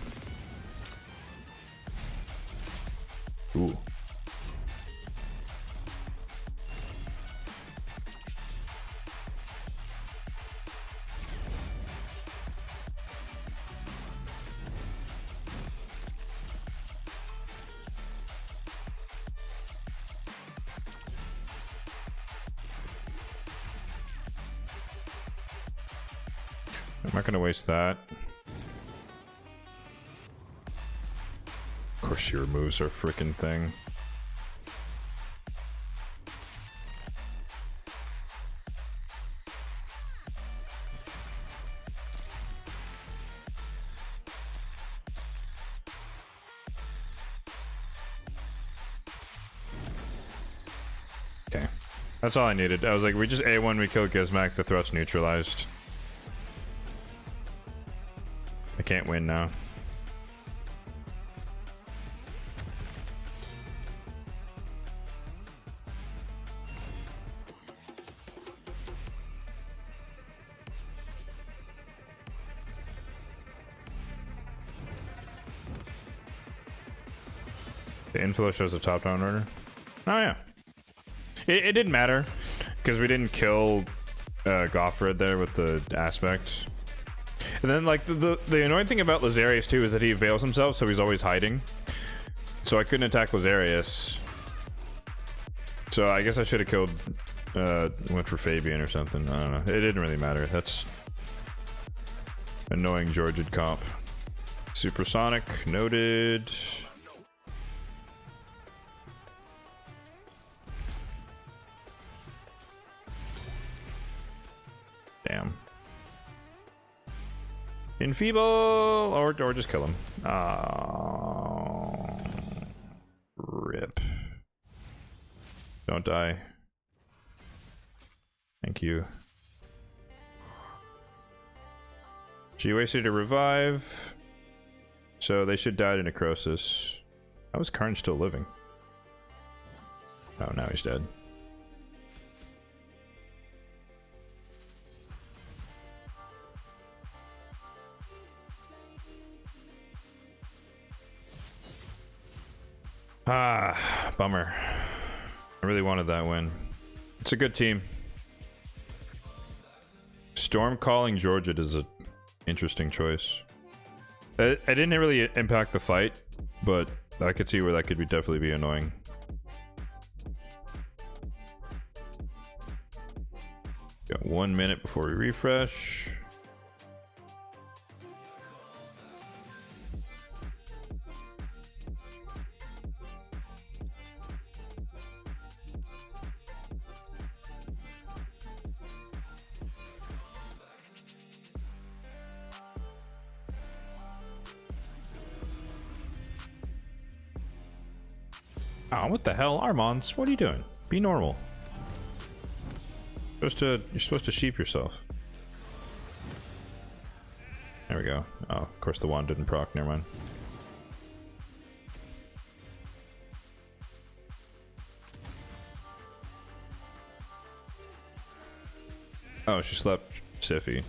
Ooh. I'm not gonna waste that. Of course she removes her freaking thing. Okay. That's all I needed. I was like, we just A1, we kill Gizmak, the threat's neutralized. I can't win now. The inflow shows the top down order. Oh yeah. It didn't matter because we didn't kill Goffred there with the aspect. And then like the annoying thing about Lazarius too is that he veils himself, so he's always hiding. So I couldn't attack Lazarius. So I guess I should have killed went for Fabian or something. I don't know. It didn't really matter. That's annoying Georgid comp. Supersonic noted. Damn. Enfeeble or just kill him. Oh, rip. Don't die. Thank you. She wasted a revive. So they should die to necrosis. How is Karn still living? Oh, now he's dead. Ah, bummer. I really wanted that win. It's a good team. Storm calling Georgia is an interesting choice. It didn't really impact the fight, but I could see where that could definitely be annoying. Got 1 minute before we refresh. Oh, what the hell? Armons, what are you doing? Be normal. You're supposed to sheep yourself. There we go. Oh, of course the wand didn't proc, never mind. Oh, she slept Siffy.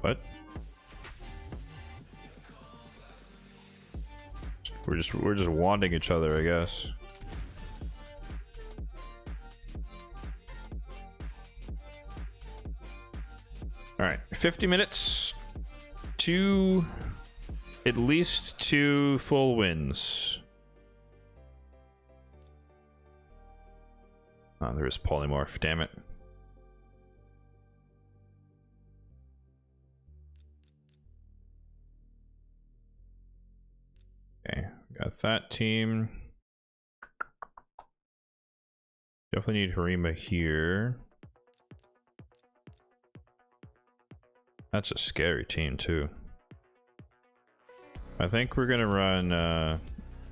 What? We're just wanding each other, I guess. All right, 50 minutes, at least 2 full wins. Oh, there is polymorph, damn it. Okay, got that team. Definitely need Harima here. That's a scary team too. I think we're gonna run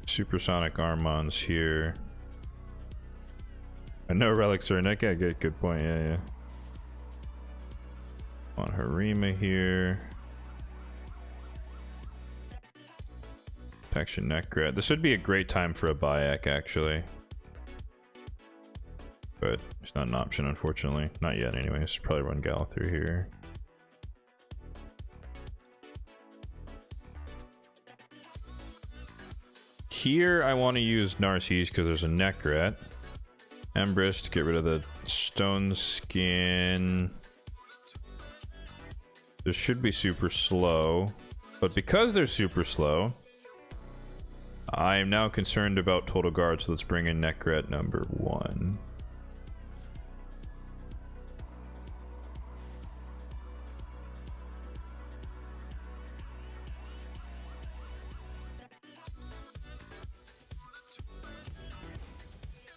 supersonic Armons here. And no relics or neck. Yeah, good point. Yeah. Want Harima here. Protection Necrat. This would be a great time for a Bayek, actually. But it's not an option, unfortunately. Not yet, anyways. Probably run Gal through here. Here, I want to use Narcisse because there's a Necrat. Empress to get rid of the Stone Skin. This should be super slow. But because they're super slow, I am now concerned about total guard, so let's bring in Necrat number 1.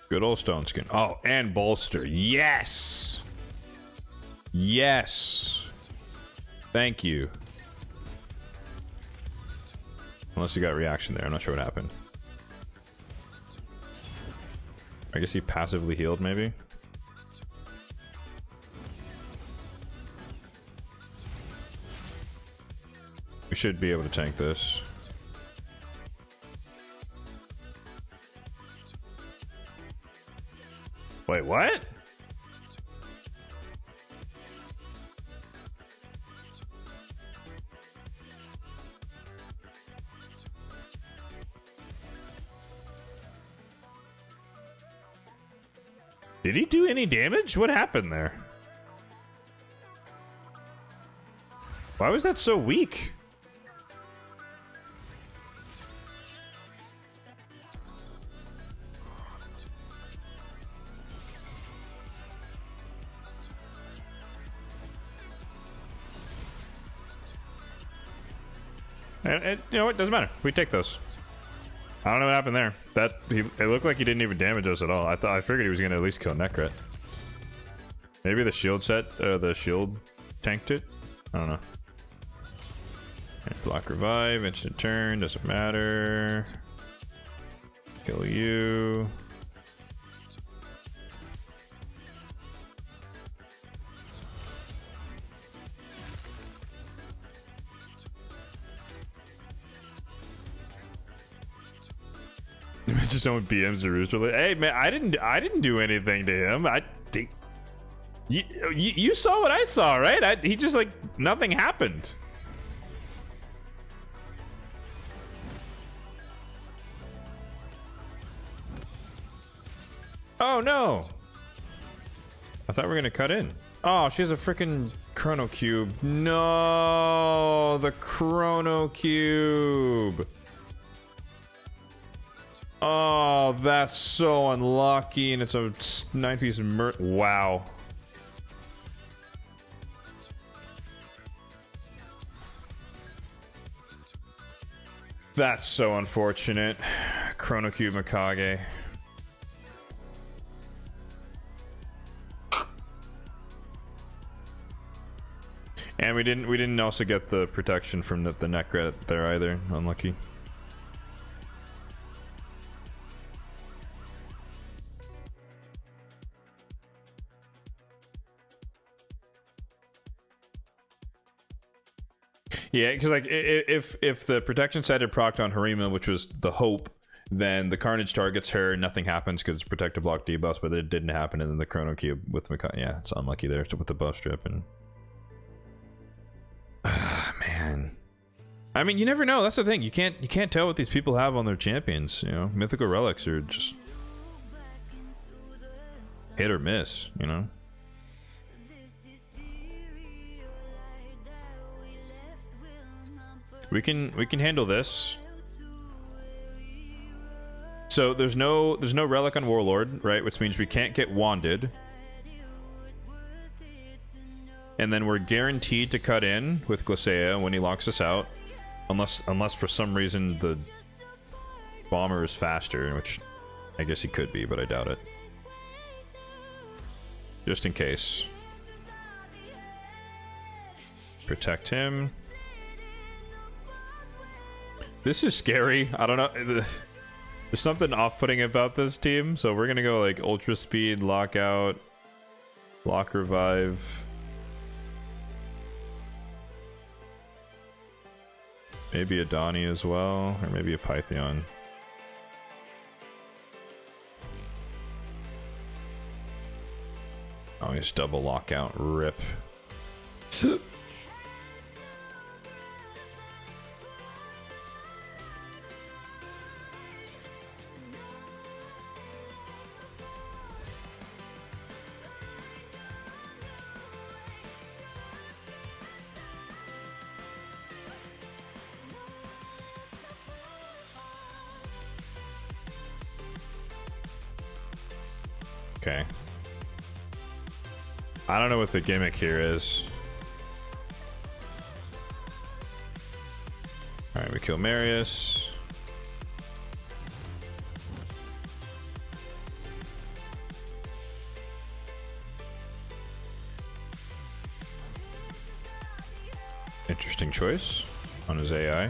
Good old Stone Skin. Oh, and Bolster. Yes! Yes! Thank you. Unless he got reaction there, I'm not sure what happened. I guess he passively healed, maybe? We should be able to tank this. Wait, what? Did he do any damage? What happened there? Why was that so weak? And you know what? Doesn't matter. We take those. I don't know what happened there. It looked like he didn't even damage us at all. I figured he was gonna at least kill Necrat. Maybe the shield the shield tanked it. I don't know. And block revive, instant turn, doesn't matter. Kill you. Imagine someone BMs the rooster like, hey man, I didn't do anything to him. You saw what I saw, right? He just like nothing happened. Oh no! I thought we were gonna cut in. Oh, she has a freaking chrono cube. No, the chrono cube. Oh, that's so unlucky, and it's a 9-piece wow. That's so unfortunate. Chrono Cube Mikage. And we didn't also get the protection from the neck right there either. Unlucky. Yeah, because like if the protection set had procced on Harima, which was the hope, then the Carnage targets her, nothing happens because it's protective block debuffs, but it didn't happen, and then the Chrono Cube with Mikage. Yeah, it's unlucky there with the buff strip and. Man, I mean, you never know. That's the thing. You can't tell what these people have on their champions. You know, mythical relics are just hit or miss. You know. We can handle this. So there's no relic on Warlord, right? Which means we can't get wanded. And then we're guaranteed to cut in with Glacea when he locks us out. Unless for some reason the bomber is faster, which I guess he could be, but I doubt it. Just in case. Protect him. This is scary. I don't know. There's something off-putting about this team, so we're gonna go like ultra speed, lockout, lock revive. Maybe a Donnie as well, or maybe a Pythion. Oh, he's double lockout. Rip. Okay. I don't know what the gimmick here is. Alright, we kill Marius. Interesting choice on his AI.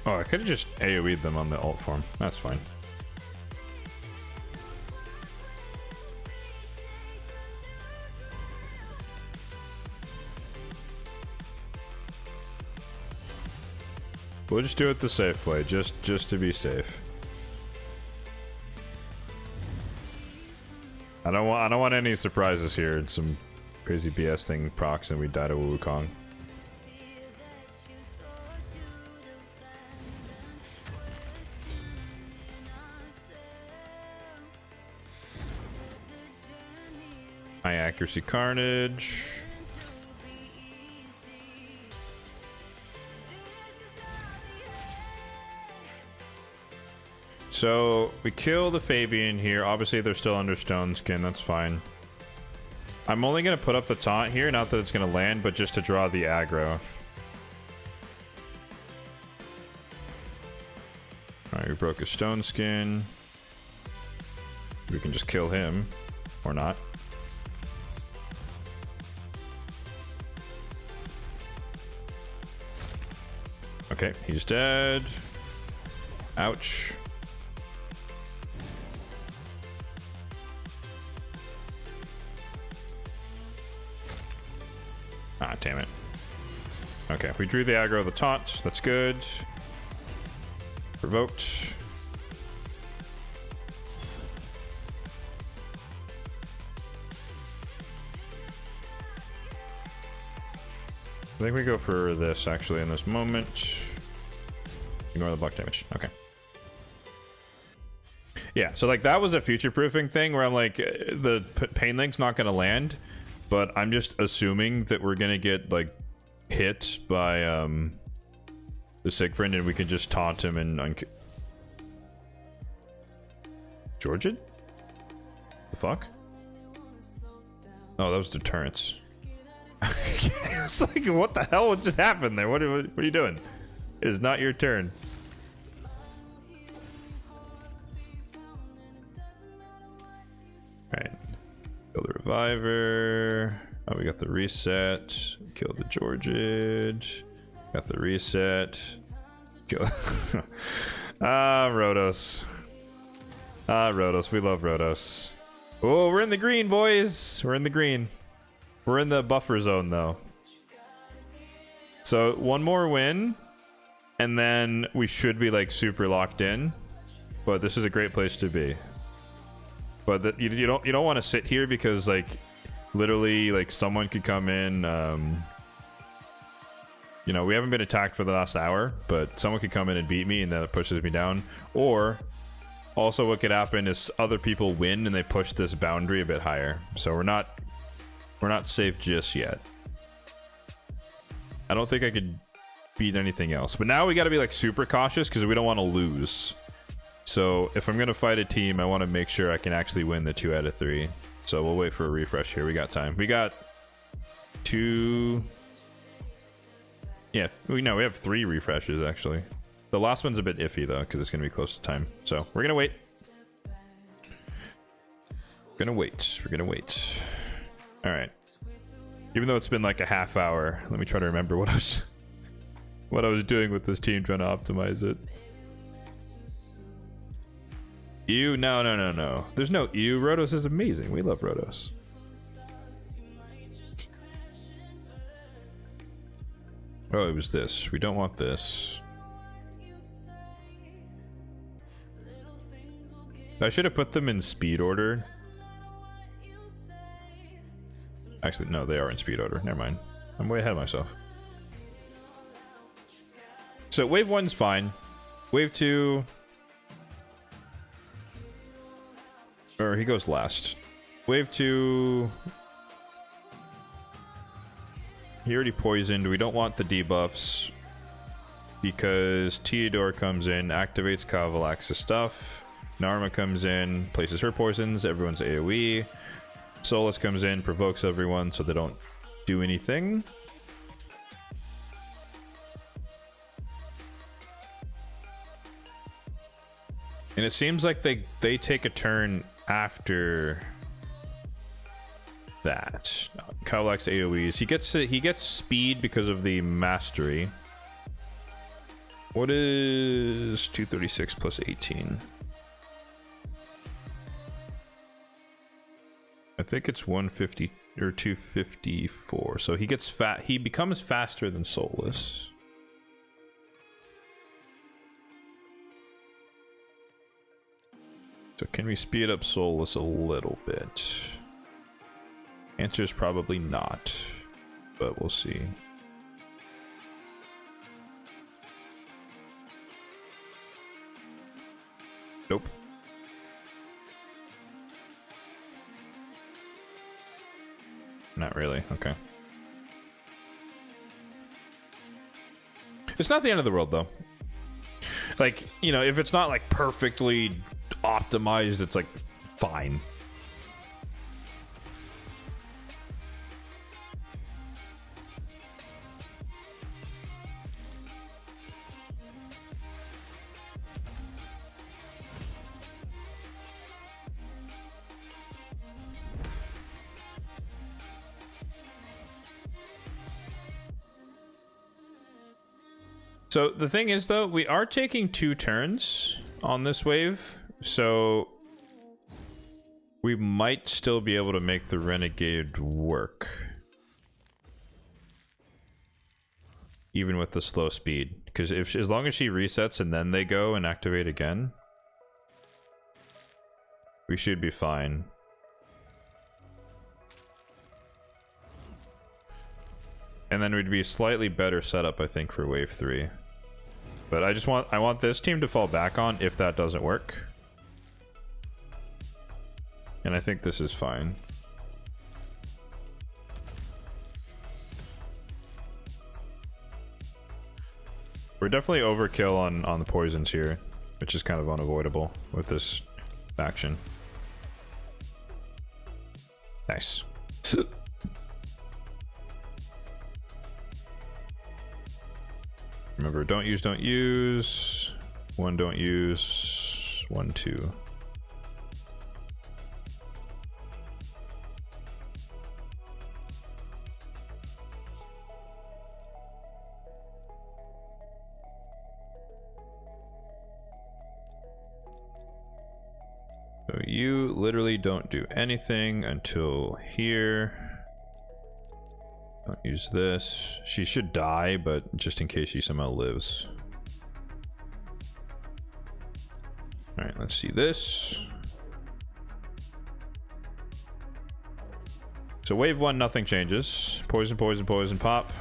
Oh, I could have just AoE'd them on the ult form. That's fine. We'll just do it the safe way, just to be safe. I don't want any surprises here. It's some crazy BS thing procs and we die to Wukong. High accuracy Carnage. So we kill the Fabian here. Obviously they're still under stone skin, that's fine. I'm only gonna put up the taunt here, not that it's gonna land, but just to draw the aggro. Alright, we broke his stone skin. We can just kill him. Or not. Okay, he's dead. Ouch. Ah, damn it. Okay, we drew the aggro of the taunt. That's good. Provoked. I think we go for this actually in this moment. Ignore the block damage. Okay. Yeah, so like that was a future-proofing thing where I'm like, the Pain Link's not going to land, but I'm just assuming that we're going to get like hit by the Siegfried and we can just taunt him and Georgian? The fuck? Oh, that was deterrence. It's like, what the hell just happened there? What are you doing? It is not your turn. Alright. Kill the Reviver. Oh, we got the reset. Kill the Georgid. Got the reset. Kill. Rhodos. Rhodos. We love Rhodos. Oh, we're in the green, boys. We're in the green. We're in the buffer zone, though. So, one more win. And then we should be, like, super locked in. But this is a great place to be. But you don't want to sit here because, like, literally, like, someone could come in. You know, we haven't been attacked for the last hour, but someone could come in and beat me, and then it pushes me down. Or, also, what could happen is other people win and they push this boundary a bit higher. So we're not safe just yet. I don't think I could beat anything else. But now we got to be, like, super cautious because we don't want to lose. So if I'm going to fight a team, I want to make sure I can actually win the 2 out of 3. So we'll wait for a refresh here. We got time. We got 2... Yeah, we have 3 refreshes, actually. The last one's a bit iffy, though, because it's going to be close to time. So we're going to wait. We're going to wait. All right. Even though it's been like a half hour, let me try to remember what I was doing with this team, trying to optimize it. Ew, no. There's no ew. Rhodos is amazing. We love Rhodos. Oh, it was this. We don't want this. I should have put them in speed order. Actually, no, they are in speed order. Never mind. I'm way ahead of myself. So wave 1's fine. Wave 2... Or he goes last. Wave 2... He already poisoned. We don't want the debuffs. Because Theodore comes in, activates Kavalax's stuff. Narma comes in, places her poisons. Everyone's AoE. Solus comes in, provokes everyone so they don't do anything. And it seems like they take a turn after that. Kavalax AoEs. He gets speed because of the mastery. What is 236 plus 18? I think it's 150 or 254. So he gets fat. He becomes faster than Solus. So can we speed up Solus a little bit? Answer is probably not, but we'll see. Nope. Not really. Okay. It's not the end of the world, though. Like, you know, if it's not like perfectly optimized, it's like fine. So the thing is, though, we are taking 2 turns on this wave, so we might still be able to make the Renegade work. even with the slow speed, because if as long as she resets and then they go and activate again, we should be fine. And then we'd be slightly better setup, I think, for wave 3. But I want this team to fall back on if that doesn't work. And I think this is fine. We're definitely overkill on the poisons here, which is kind of unavoidable with this faction. Nice. Remember, don't use. One, don't use. 1, 2. So you literally don't do anything until here. Don't use this. She should die, but just in case she somehow lives. Alright, let's see this. So wave 1, nothing changes. Poison, poison, poison, pop.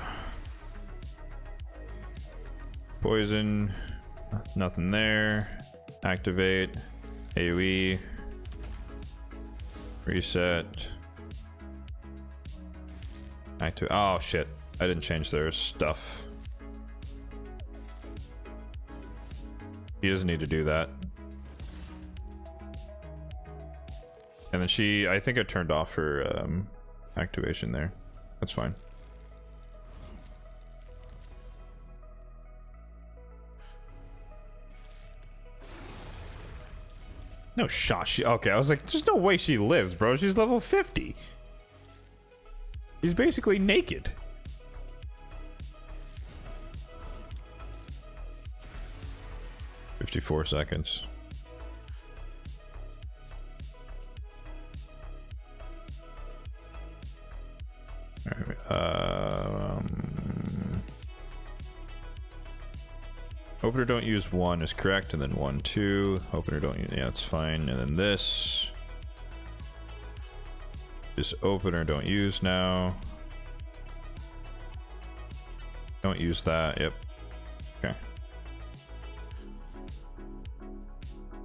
Poison. Nothing there. Activate. AoE. Reset. Activate. Oh shit. I didn't change their stuff. He doesn't need to do that. And then she, I think I turned off her activation there. That's fine. No shot. She, okay, I was like, there's no way she lives, bro. She's level 50. She's basically naked. "54 seconds. Opener don't use 1 is correct, and then 1, 2. Opener don't use, yeah, that's fine. And then this opener don't use now. Don't use that. Yep. Okay.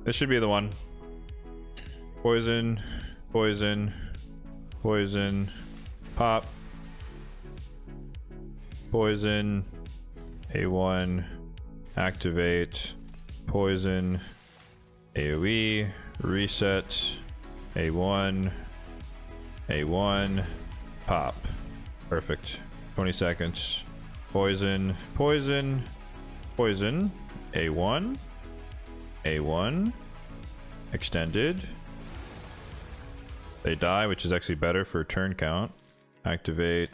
This should be the one. Poison, poison, poison, pop, poison, A1, activate, poison, AoE, reset, A1, A1, pop. Perfect. 20 seconds. Poison, poison, poison, A1, A1, extended. They die, which is actually better for turn count. Activate.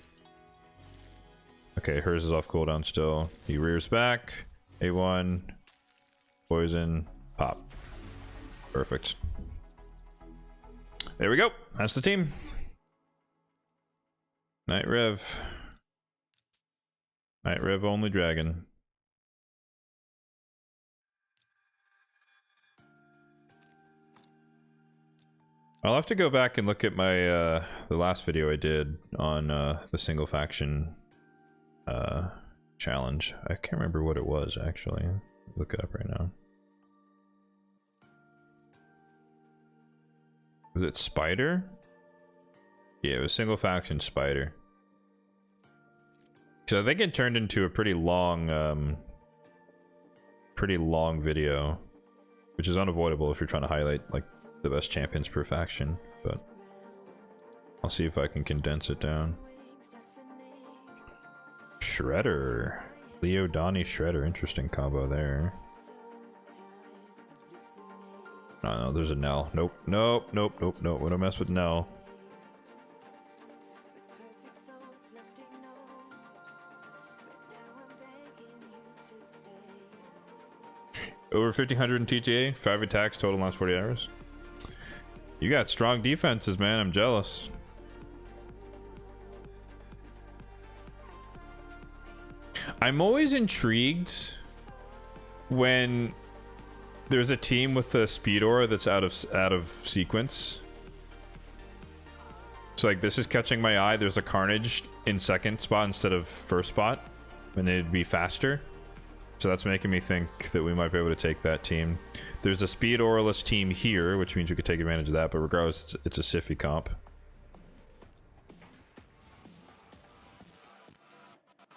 Okay, hers is off cooldown still. He rears back. A1, poison, pop. Perfect. There we go. That's the team. Night Rev. Night Rev only dragon. I'll have to go back and look at my the last video I did on the single faction challenge. I can't remember what it was actually. Look it up right now. Was it Spider? Yeah, it was single faction Spider. So I think it turned into a pretty long video, which is unavoidable if you're trying to highlight like the best champions per faction, but I'll see if I can condense it down. Shredder. Leo Donnie Shredder. Interesting combo there. No, there's a Nell. Nope, nope, nope, nope, nope. We don't mess with Nell. Over 1500 in TTA, 5 attacks total last 40 hours. You got strong defenses, man. I'm jealous. I'm always intrigued when there's a team with a speed aura that's out of sequence. So like this is catching my eye. There's a Carnage in second spot instead of first spot, and it'd be faster. So that's making me think that we might be able to take that team. There's a speed auraless team here, which means we could take advantage of that, but regardless, it's a Siffy comp.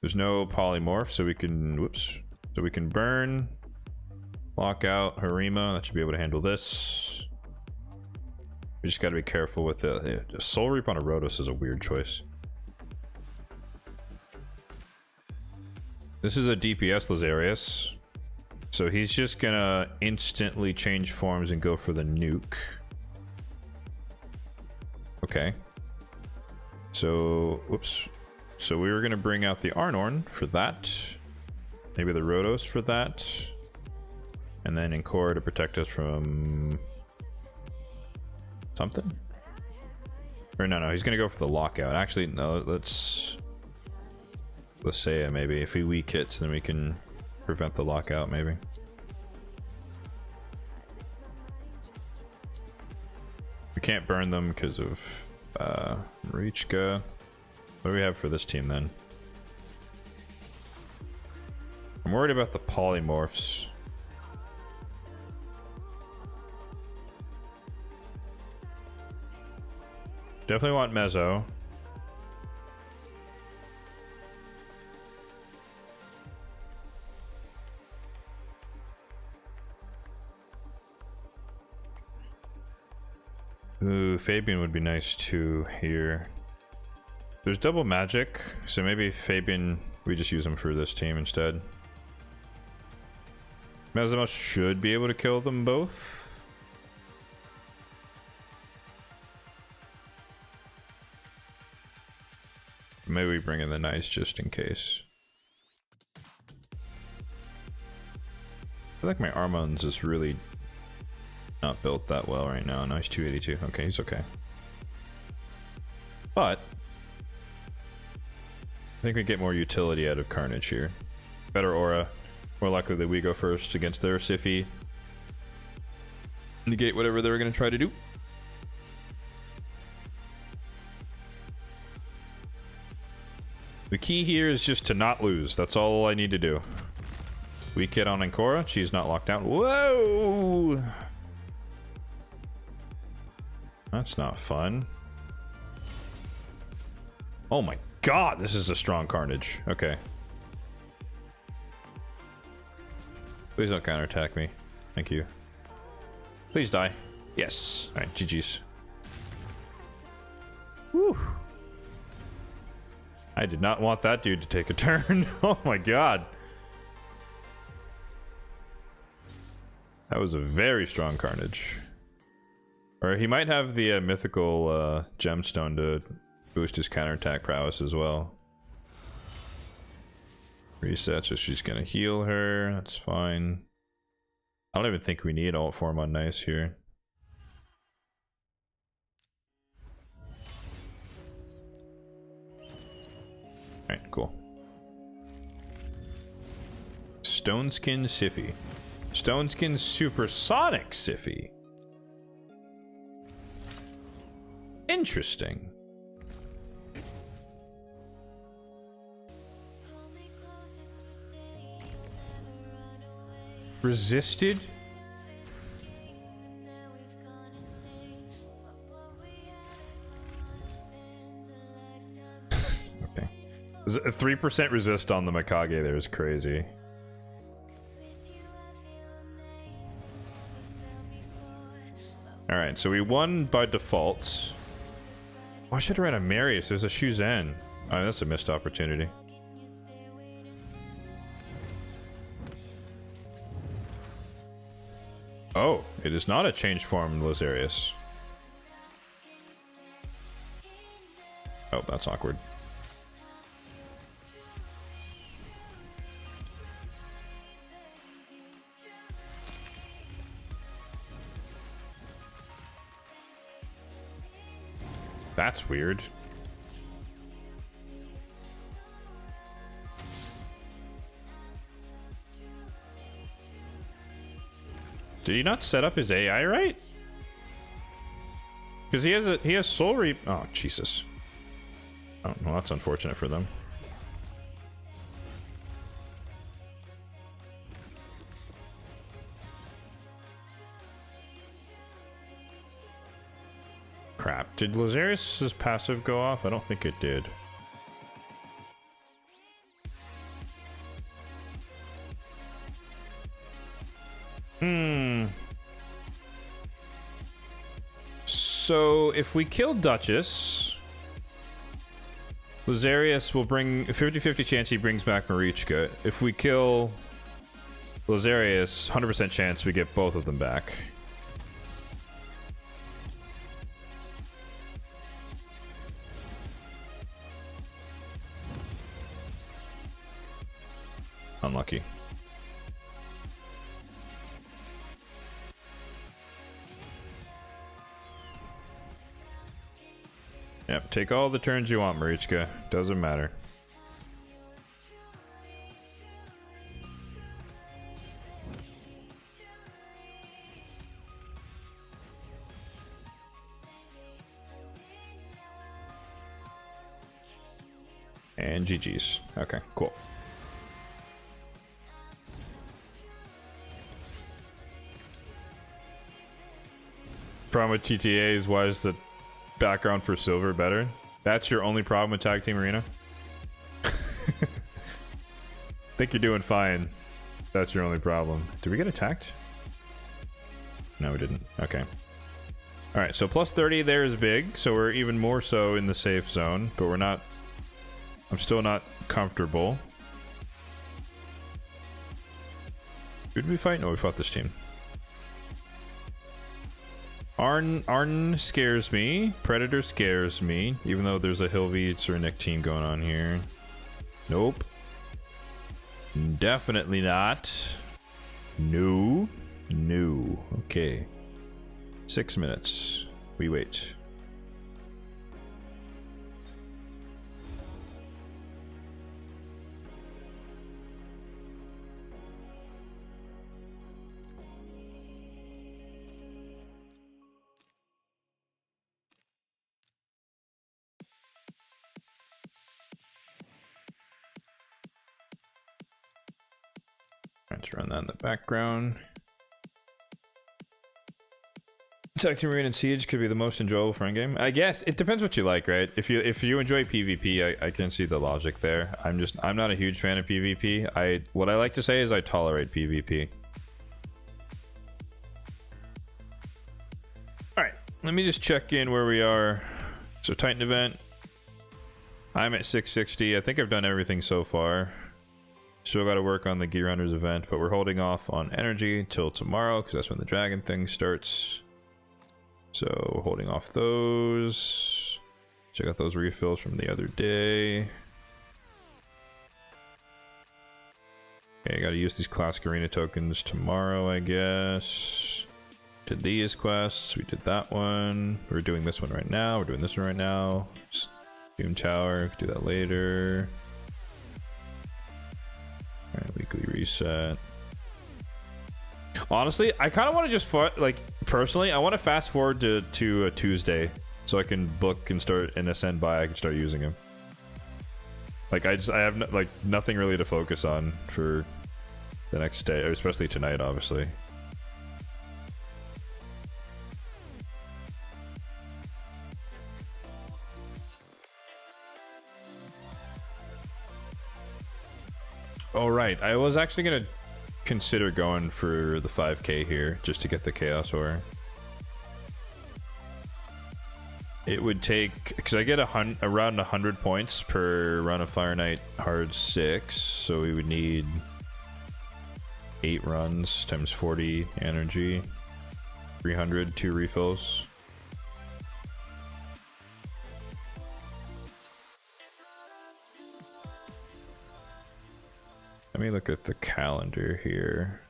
There's no polymorph, so we can, whoops. So we can burn, lock out Harima. That should be able to handle this. We just got to be careful with the Soul Reap on a Rotos is a weird choice. This is a DPS Lazarius, so he's just gonna instantly change forms and go for the nuke. Okay. So, whoops. So we were gonna bring out the Arnorn for that. Maybe the Rotos for that. And then Encore to protect us from something? Or no, he's gonna go for the lockout. Actually, no, let's say it maybe. If he weak hits, then we can prevent the lockout maybe. We can't burn them because of Riechka. What do we have for this team then? I'm worried about the polymorphs. Definitely want Mezzo. Ooh, Fabian would be nice too here. There's double magic, so maybe Fabian, we just use him for this team instead. Mezimo should be able to kill them both. Maybe we bring in the Nice just in case. I feel like my Armon's is really not built that well right now. Nice 282. Okay, he's okay. But I think we get more utility out of Carnage here. Better aura. More likely that we go first against their Siffy. Negate whatever they're going to try to do. The key here is just to not lose. That's all I need to do. Weak hit on Ancora. She's not locked down. Whoa! That's not fun. Oh my god, this is a strong Carnage. Okay. Please don't counterattack me. Thank you. Please die. Yes. Alright, GG's. Whew. I did not want that dude to take a turn. Oh my god. That was a very strong Carnage. Or he might have the mythical gemstone to boost his counterattack prowess as well. Reset, so she's gonna heal her. That's fine. I don't even think we need alt form on Nice here. Alright, cool. Stoneskin Siffy. Stoneskin Supersonic Siffy. Interesting. Resisted? Okay. A 3% resist on the Mikage there is crazy. Alright, so we won by default. Oh, I should have ran a Marius. There's a Shuzan. Oh, that's a missed opportunity. Oh, it is not a changed form Lazarius. Oh, that's awkward. That's weird. Did he not set up his AI right? Because he has Soul Reap. Oh Jesus. Oh well, that's unfortunate for them. Crap. Did Lazarus's passive go off? I don't think it did. So if we kill Duchess, Lazarus will bring a 50-50 chance he brings back Marichka. If we kill Lazarus, 100% chance we get both of them back. Unlucky. Yep, take all the turns you want, Marichka. Doesn't matter. And GG's. Okay, cool. Problem with TTA is why is the background for silver better? That's your only problem with Tag Team Arena? Think you're doing fine. That's your only problem. Did we get attacked? No, we didn't. Okay. Alright, so plus 30 there is big, so we're even more so in the safe zone, but we're not... I'm still not comfortable. Who did we fight? No, we fought this team. Arn scares me. Predator scares me. Even though there's a Hilveets or a Nick team going on here. Nope. Definitely not. No. No. Okay. 6 minutes. We wait. Let's run that in the background. Tag Team Arena and Siege could be the most enjoyable for endgame. I guess it depends what you like, right? If you enjoy PvP, I can see the logic there. I'm not a huge fan of PvP. What I like to say is I tolerate PvP. All right, let me just check in where we are. So Titan event. I'm at 660. I think I've done everything so far. Still got to work on the Gear Hunters event, but we're holding off on energy till tomorrow because that's when the dragon thing starts. So we're holding off those. Check out those refills from the other day. Okay, I got to use these classic arena tokens tomorrow, I guess. Did these quests. We did that one. We're doing this one right now. We're doing this one right now. Doom Tower. Do that later. Alright, weekly reset. Honestly, I kind of want to just like personally, I want to fast forward to a Tuesday so I can book and start and ascend by. I can start using him. Like I have like nothing really to focus on for the next day, especially tonight, obviously. All right, I was actually gonna consider going for the 5k here just to get the Chaos Ore. It would take, because I get around 100 points per run of Fire Knight Hard 6, so we would need 8 runs times 40 energy, 300, 2 refills. Let me look at the calendar here.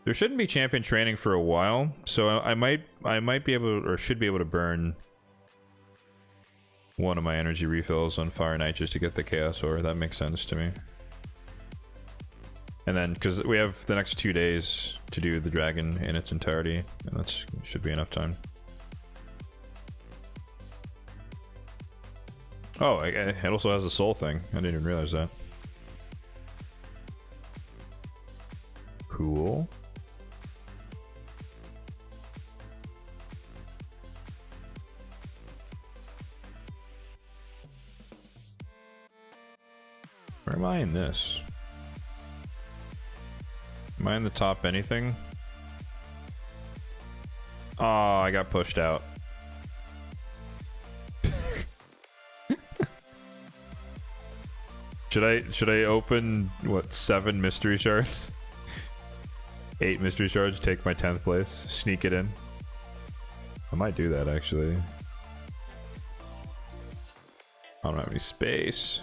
There shouldn't be champion training for a while, so I might be able, or should be able to burn one of my energy refills on Fire Knight just to get the Chaos Ore. That makes sense to me. And then, because we have the next 2 days to do the dragon in its entirety, and that should be enough time. Oh, it also has a soul thing. I didn't even realize that. Cool. Where am I in this? Am I in the top anything? Oh, I got pushed out. Should I open what, 7 mystery shards? 8 mystery shards, take my 10th place, sneak it in. I might do that actually. I don't have any space.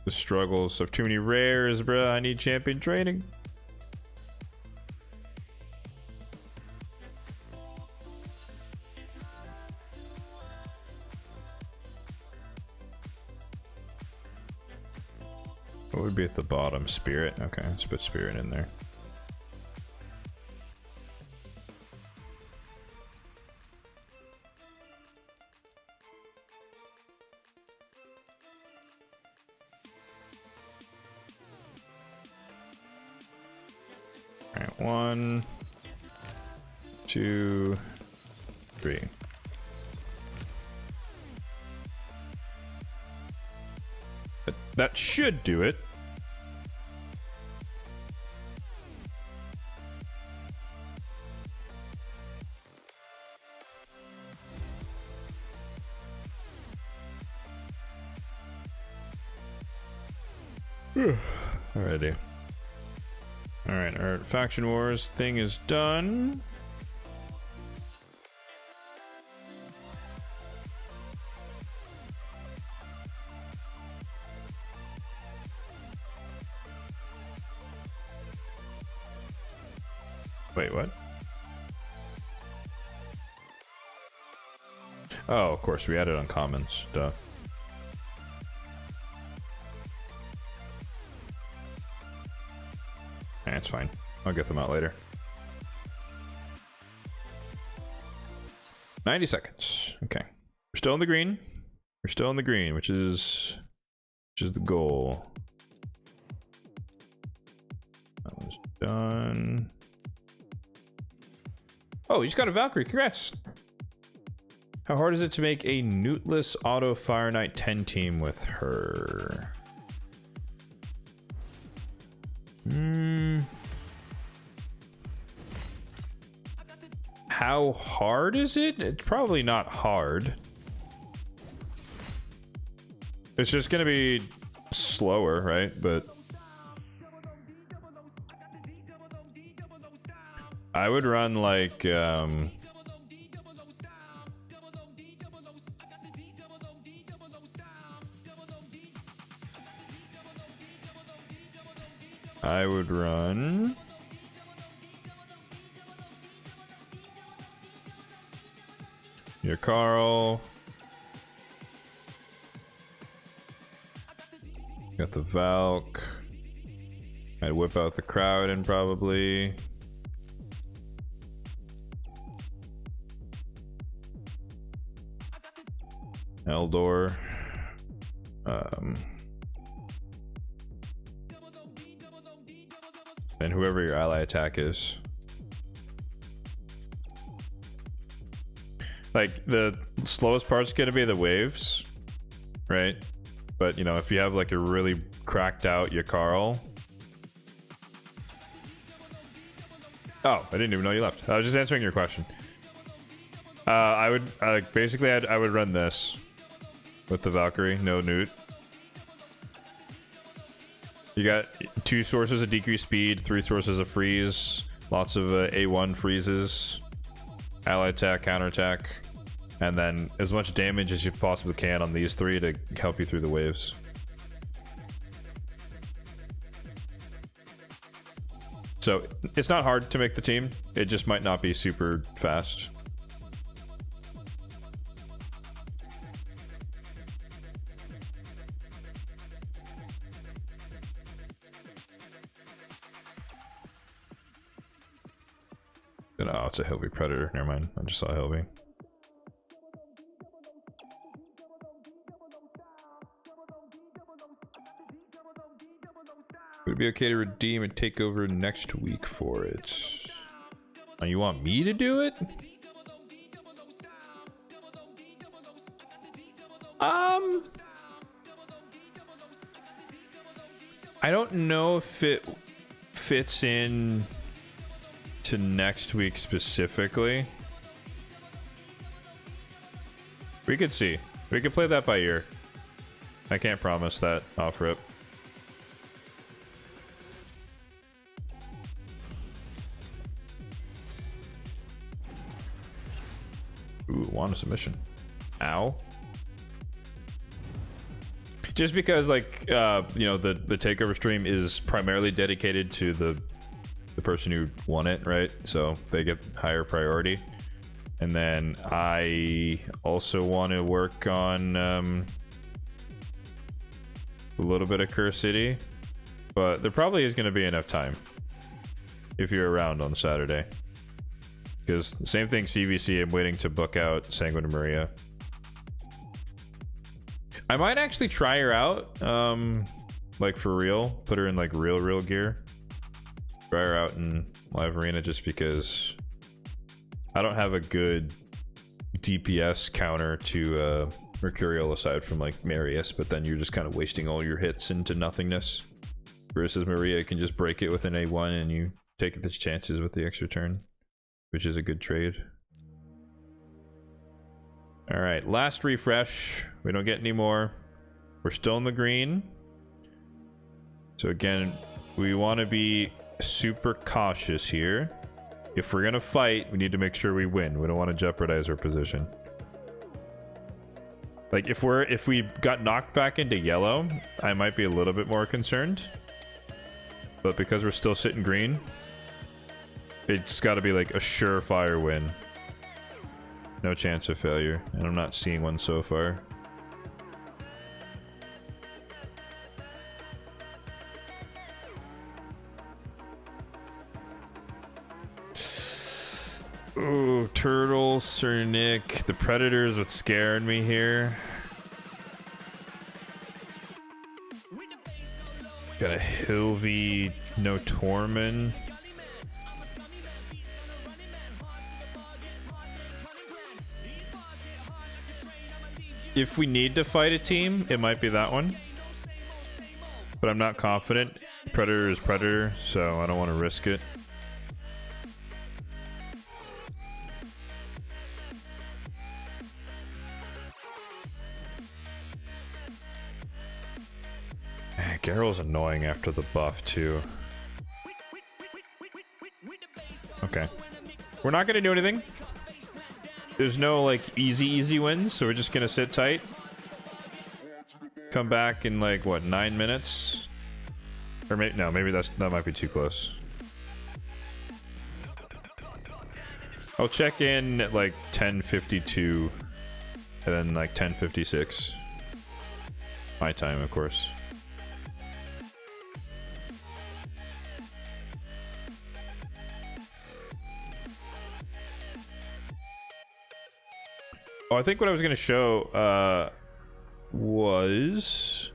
The struggles of too many rares, bruh. I need champion training. What would be at the bottom? Spirit? Okay, let's put Spirit in there. Alright, 1, 2, 3. That should do it. Alrighty. Alright, our faction wars thing is done. Wait, what? Oh, of course, we added uncommons. Duh. It's fine. I'll get them out later. 90 seconds. Okay. We're still in the green. We're still in the green, which is the goal. That one's done. Oh, you just got a Valkyrie. Congrats. How hard is it to make a Newtless Auto Fire Knight 10 team with her? How hard is it? It's probably not hard. It's just gonna be slower, right? But I would run like I would run your Carl. Got the Valk. I'd whip out the Crowd probably. Eldor. And whoever your ally attack is. Like, the slowest part's gonna be the waves, right? But, you know, if you have like a really cracked out Yakarl. Oh, I didn't even know you left. I was just answering your question. I would, basically, I would run this with the Valkyrie, no Newt. You got 2 sources of decreased speed, 3 sources of freeze, lots of A1 freezes, ally attack, counterattack, and then as much damage as you possibly can on these 3 to help you through the waves. So it's not hard to make the team, it just might not be super fast. No, it's a Hilby Predator. Never mind. I just saw Hilby. Would it be okay to redeem a takeover next week for it? Oh, you want me to do it? I don't know if it fits in to next week specifically. We could see. We could play that by ear. I can't promise that off rip. Ooh, want a submission. Ow. Just because, like, you know, the takeover stream is primarily dedicated to the person who won it, right? So they get higher priority. And then I also want to work on a little bit of Curse City, but there probably is going to be enough time if you're around on Saturday. Because same thing, CVC, I'm waiting to book out Sanguine Maria. I might actually try her out, like for real. Put her in like real gear. Try her out in live arena just because I don't have a good DPS counter to Mercurial aside from like Marius, but then you're just kind of wasting all your hits into nothingness. Versus Maria can just break it with an A1 and you take the chances with the extra turn, which is a good trade. All right, last refresh. We don't get any more. We're still in the green. So again, we want to be super cautious here. If we're gonna fight, we need to make sure we win. We don't want to jeopardize our position. Like if we got knocked back into yellow, I might be a little bit more concerned. But because we're still sitting green, it's got to be like a surefire win. No chance of failure, and I'm not seeing one so far. Ooh, Turtle, Sir Nick. The Predators what scared me here. Got a Hilvy, no Torment. If we need to fight a team, it might be that one. But I'm not confident. Predator is Predator, so I don't want to risk it. Garrel's annoying after the buff, too. Okay. We're not going to do anything. There's no, like, easy wins, so we're just going to sit tight. Come back in, like, what, 9 minutes? Or maybe, no, maybe that might be too close. I'll check in at, like, 10:52. And then, like, 10:56. My time, of course. Oh, I think what I was going to show was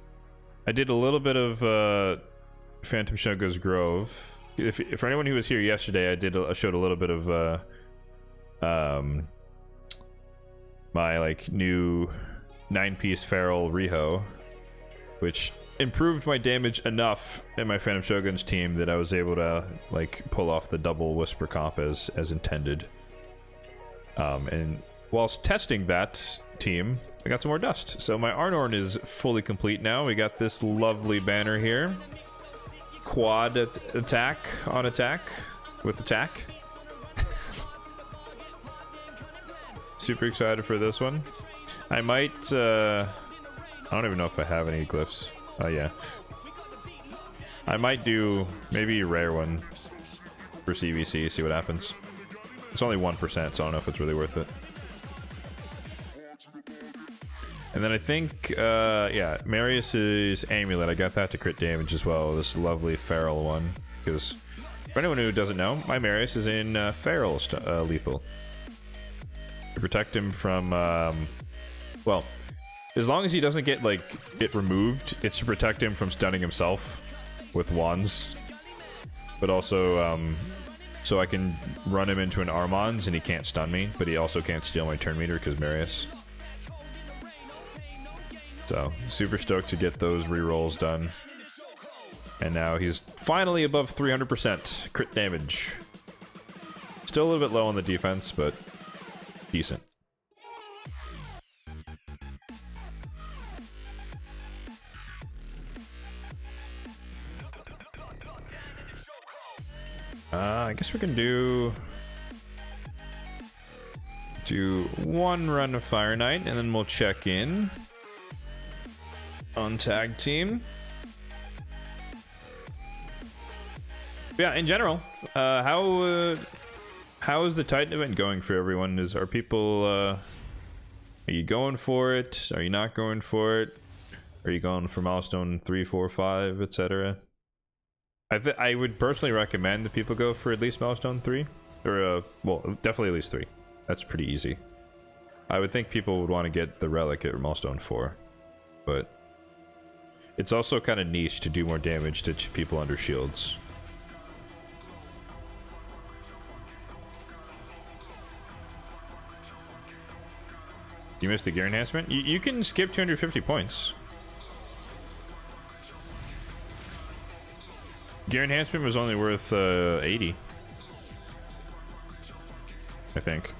I did a little bit of Phantom Shogun's Grove. For anyone who was here yesterday, I showed a little bit of my like new 9-piece Feral Riho, which improved my damage enough in my Phantom Shogun's team that I was able to like pull off the double Whisper comp as intended. And whilst testing that team, I got some more dust. So my Arnorn is fully complete now. We got this lovely banner here. Quad attack on attack with attack. Super excited for this one. I might, I don't even know if I have any glyphs. Oh yeah. I might do maybe a rare one for CVC, see what happens. It's only 1%, so I don't know if it's really worth it. And then I think, yeah, Marius's Amulet, I got that to crit damage as well, this lovely Feral one, because For anyone who doesn't know, my Marius is in Feral Lethal. To protect him from, well, as long as he doesn't get, like, it removed, it's to protect him from stunning himself with wands. But also, so I can run him into an Armons and he can't stun me, but he also can't steal my turn meter because Marius. So, super stoked to get those rerolls done. And now he's finally above 300% crit damage. Still a little bit low on the defense, but decent. I guess we can do one run of Fire Knight, and then we'll check in on tag team. Yeah, in general, how is the Titan event going for everyone? Are people, are you going for it? Are you not going for it? Are you going for milestone 3, 4, 5, etc.? I would personally recommend that people go for at least milestone 3, or well, definitely at least 3. That's pretty easy. I would think people would want to get the relic at milestone 4, but it's also kind of niche to do more damage to people under shields. You missed the gear enhancement? You can skip 250 points. Gear enhancement was only worth 80. I think.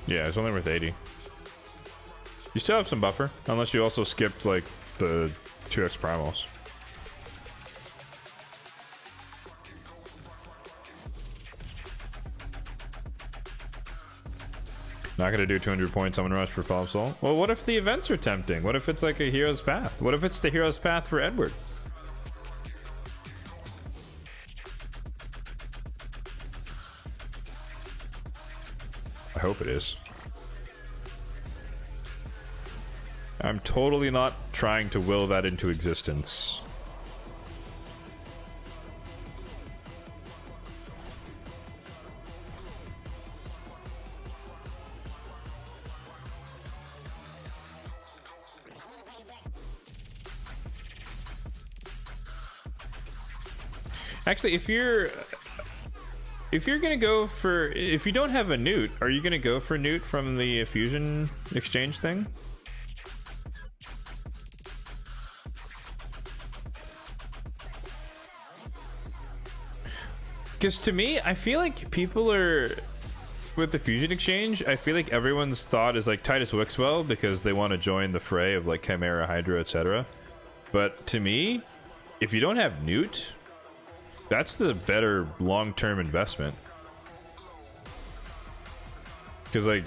Yeah, it's only worth 80. You still have some buffer, unless you also skipped like the 2x primals. Not gonna do 200 points. I'm gonna rush for Fall Soul. Well, what if the events are tempting? What if it's like a hero's path? What if it's the hero's path for Edward? I hope it is. I'm totally not trying to will that into existence. Actually, if you're gonna go for, if you don't have a Newt, are you gonna go for Newt from the fusion exchange thing? Because to me, I feel like people are, with the fusion exchange, I feel like everyone's thought is like Titus Wixwell because they want to join the fray of like Chimera, Hydra, etc. But to me, if you don't have Newt, that's the better long-term investment. Because, like,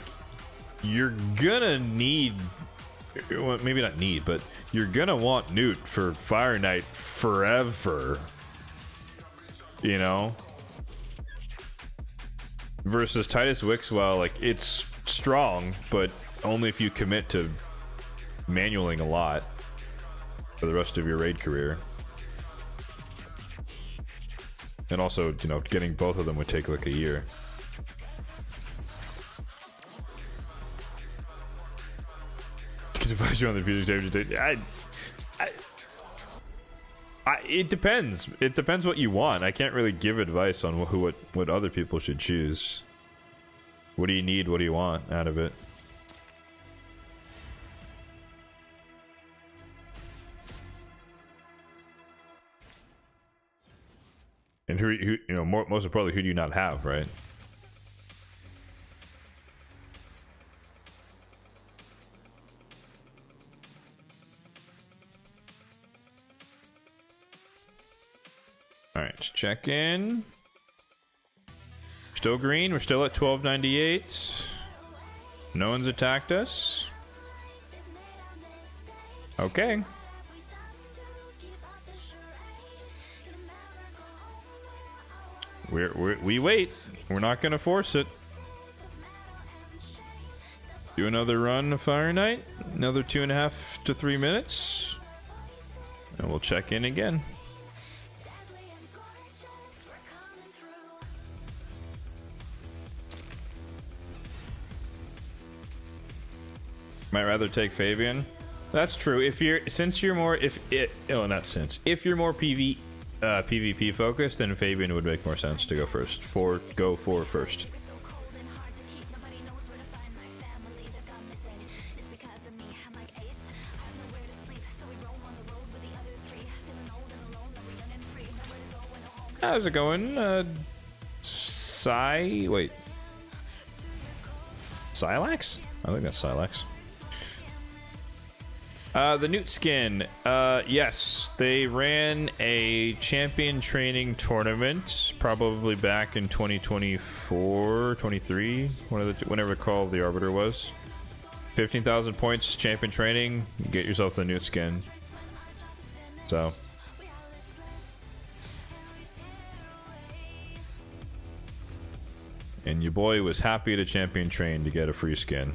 you're gonna need... Well, maybe not need, but you're gonna want Newt for Fire Knight forever. You know? Versus Titus Wixwell, like, it's strong, but only if you commit to manualing a lot for the rest of your raid career. And also, you know, getting both of them would take like a year. Can advise you on the fusion stage. It depends. It depends what you want. I can't really give advice on what other people should choose. What do you need? What do you want out of it? And who you know, most importantly, who do you not have, right? All right, let's check in. Still green. We're still at 1298. No one's attacked us. Okay. We wait. We're not gonna force it. Do another run of Fire Knight. Another 2.5 to 3 minutes. And we'll check in again. Might rather take Fabian. That's true. If you're more PvP focused, then Fabian would make more sense to go first. Go for first. How's it going? Wait. Silax? I think that's Silax. The Newt skin. Yes, they ran a champion training tournament probably back in 2024, 23, whenever the Call of the Arbiter was. 15,000 points, champion training, get yourself the Newt skin. So. And your boy was happy to champion train to get a free skin.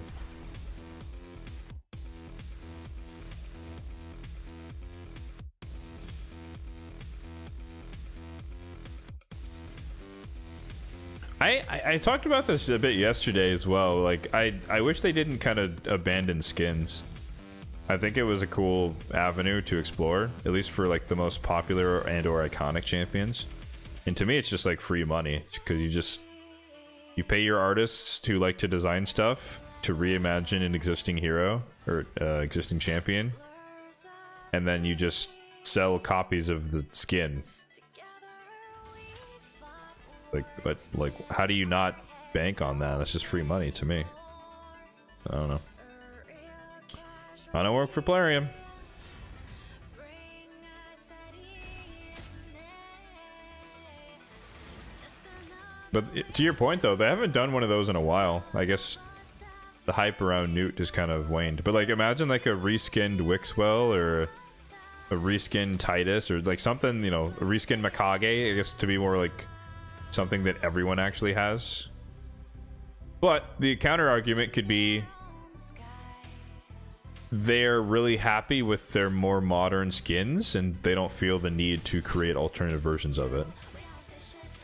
I talked about this a bit yesterday as well. Like, I wish they didn't kind of abandon skins. I think it was a cool avenue to explore, at least for like the most popular and or iconic champions. And to me, it's just like free money because you pay your artists who like to design stuff to reimagine an existing hero or existing champion, and then you just sell copies of the skin. Like, how do you not bank on that? That's just free money to me. I don't know. I don't work for Plarium. But to your point, though, they haven't done one of those in a while. I guess the hype around Newt has kind of waned. But like, imagine like a reskinned Wixwell or a reskinned Titus or like something, you know, a reskinned Mikage. I guess to be more like something that everyone actually has. But the counter argument could be they're really happy with their more modern skins and they don't feel the need to create alternative versions of it.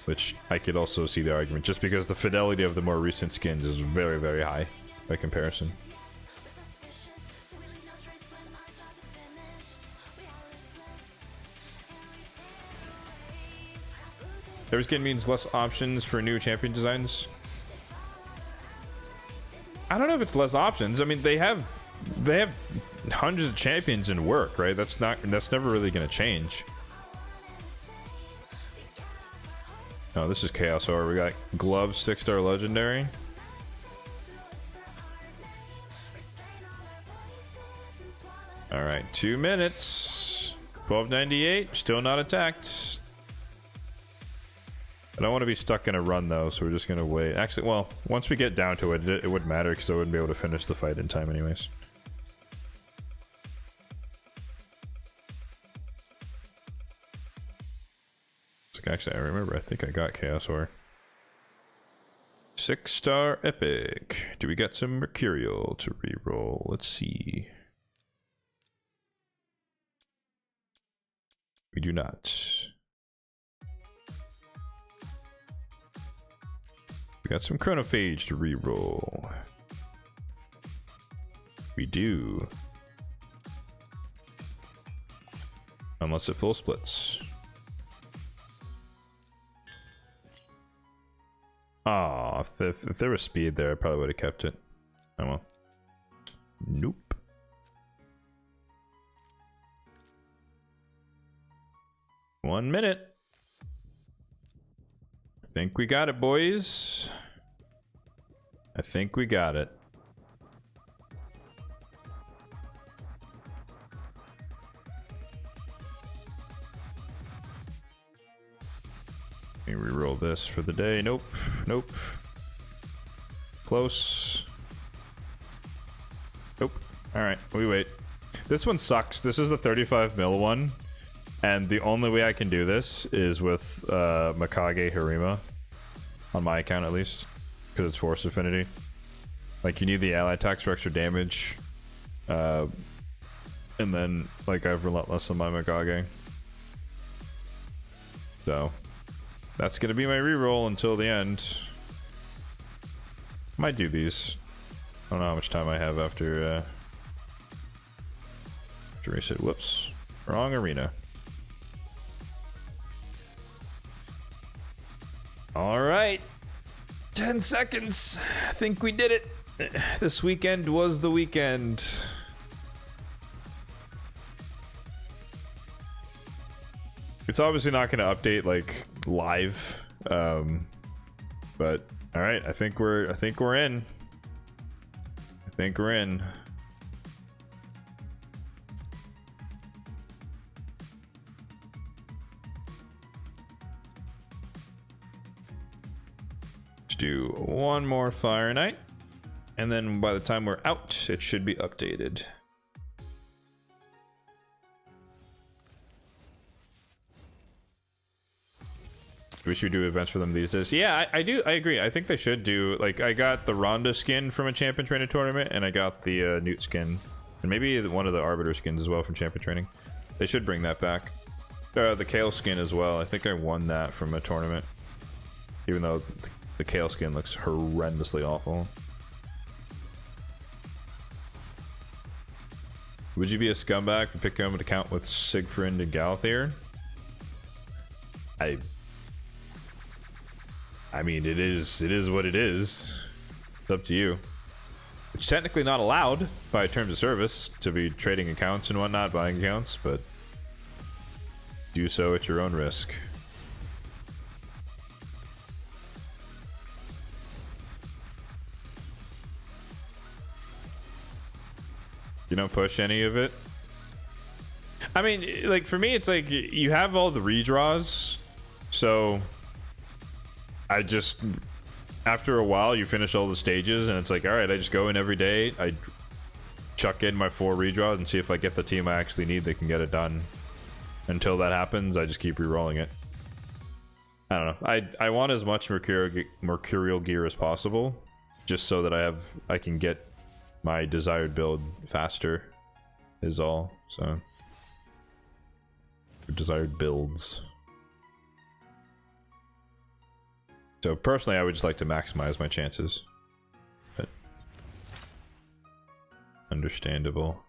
Which I could also see the argument, just because the fidelity of the more recent skins is very, very high by comparison. Every skin means less options for new champion designs. I don't know if it's less options. I mean, they have hundreds of champions in work, right? That's never really going to change. Oh, this is Chaos Ore. We got Gloves 6-star legendary. All right, 2 minutes. 1298. Still not attacked. I don't want to be stuck in a run though, so we're just gonna wait. Actually, well, once we get down to it, it wouldn't matter because I wouldn't be able to finish the fight in time anyways. Actually, I remember. I think I got Chaos Ore. 6-star epic. Do we get some Mercurial to reroll? Let's see. We do not. We got some Chronophage to reroll. We do. Unless it full splits. Oh, if there was speed there, I probably would have kept it. Oh well. Nope. One minute. I think we got it, boys. I think we got it. Let me reroll this for the day. Nope. Nope. Close. Nope. Alright, we wait. This one sucks. This is the 35 mil one. And the only way I can do this is with Mikage Harima. On my account, at least. Because it's Force Affinity. Like, you need the ally attacks for extra damage. And then, like, I have Relentless on my Magage. So, that's going to be my reroll until the end. Might do these. I don't know how much time I have after reset. Whoops. Wrong arena. Alright. 10 seconds. I think we did it. This weekend was the weekend. It's obviously not going to update like live, but all right. I think we're in. I think we're in. Let's do one more Fire Night, and then by the time we're out, it should be updated. We should do events for them these days. Yeah, I do. I agree. I think they should do, like, I got the Ronda skin from a Champion Training tournament, and I got the Newt skin, and maybe one of the Arbiter skins as well from Champion Training. They should bring that back. The Kale skin as well. I think I won that from a tournament, even though the Kale skin looks horrendously awful. Would you be a scumbag for picking up an account with Sigfrind and Galathier? I mean, it is what it is. It's up to you. It's technically not allowed by terms of service to be trading accounts and whatnot, buying accounts, but do so at your own risk. You don't push any of it? I mean, like, for me, it's like you have all the redraws, so I just, after a while, you finish all the stages, and it's like, all right, I just go in every day, I chuck in my 4 redraws and see if I get the team I actually need that can get it done. Until that happens, I just keep re-rolling it. I don't know. I want as much mercurial gear as possible, just so that I can get my desired build faster, is all. So, desired builds. So personally, I would just like to maximize my chances, but understandable.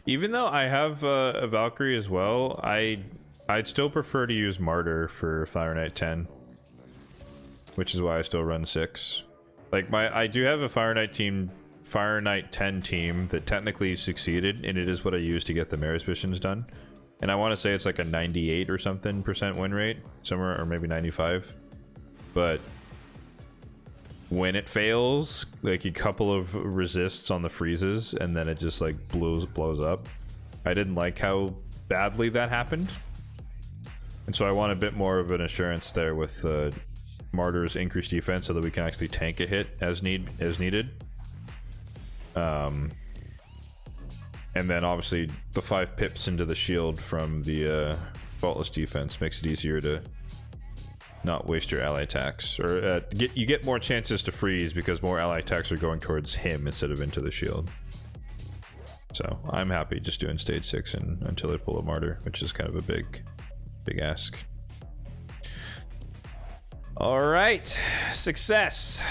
Even though I have a Valkyrie as well, I'd still prefer to use Martyr for Fire Knight 10, which is why I still run 6. Like, I do have a Fire Knight 10 team that technically succeeded, and it is what I use to get the Maris missions done. And I want to say it's like a 98 or something % win rate, somewhere, or maybe 95. But when it fails, like a couple of resists on the freezes, and then it just like blows up. I didn't like how badly that happened, and so I want a bit more of an assurance there with Martyr's increased defense, so that we can actually tank a hit as needed. And then obviously the 5 pips into the shield from the faultless defense makes it easier to not waste your ally attacks, or you get more chances to freeze because more ally attacks are going towards him instead of into the shield. So I'm happy just doing stage 6 until I pull a Martyr, which is kind of a big ask. All right, success.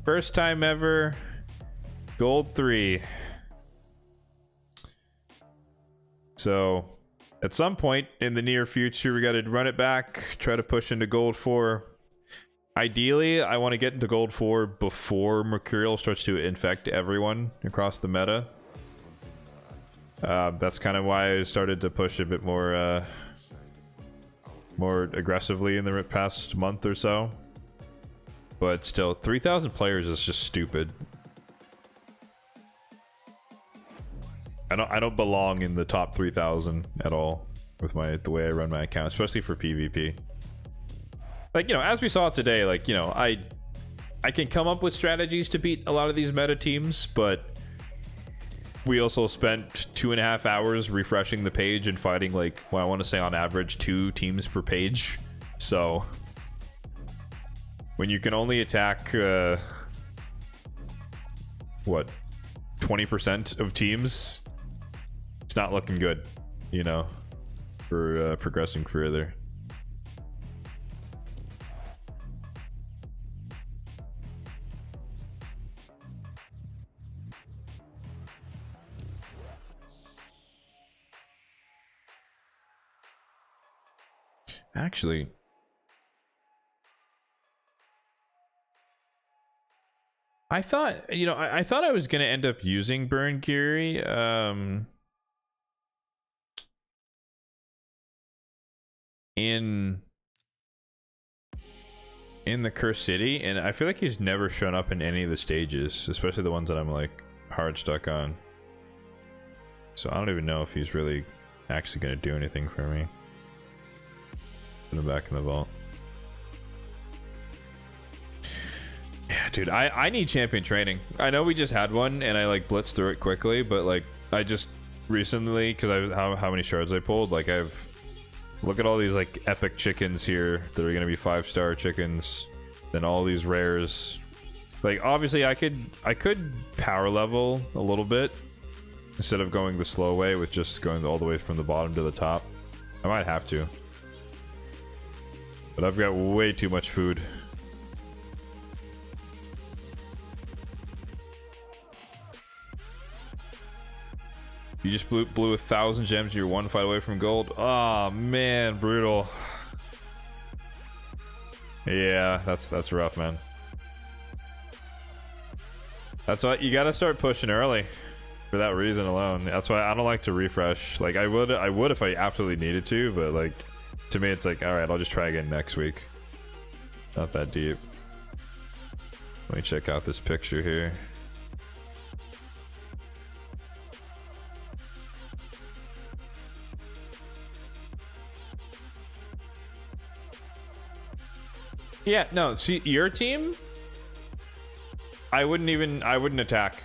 First time ever, gold 3. So at some point in the near future, we got to run it back, try to push into gold 4. Ideally, I want to get into gold 4 before Mercurial starts to infect everyone across the meta. That's kind of why I started to push a bit more aggressively in the past month or so. But still, 3,000 players is just stupid. I don't belong in the top 3,000 at all with the way I run my account, especially for PvP. like, you know, as we saw today, like, you know, I can come up with strategies to beat a lot of these meta teams, but we also spent 2.5 hours refreshing the page and fighting, like, well, I want to say on average 2 teams per page. So when you can only attack what, 20% of teams, it's not looking good, you know, for progressing further. Actually, I thought, you know, I thought I was gonna end up using Burn Geary in the Cursed City, and I feel like he's never shown up in any of the stages, especially the ones that I'm like hard stuck on. So I don't even know if he's really actually gonna do anything for me. Put him back in the vault. Yeah, dude, I need champion training. I know we just had one and I like blitzed through it quickly, but like I just recently, because how many shards I pulled, like look at all these like epic chickens here that are gonna be 5-star chickens, then all these rares. Like obviously I could power level a little bit instead of going the slow way with just going all the way from the bottom to the top. I might have to, but I've got way too much food. You just blew 1,000 gems. You're 1 fight away from gold. Oh man, brutal. Yeah, that's rough, man. That's why you gotta start pushing early, for that reason alone. That's why I don't like to refresh. Like I would if I absolutely needed to, but like to me it's like, all right, I'll just try again next week. Not that deep. Let me check out this picture here. Yeah, no, see, your team, I wouldn't attack.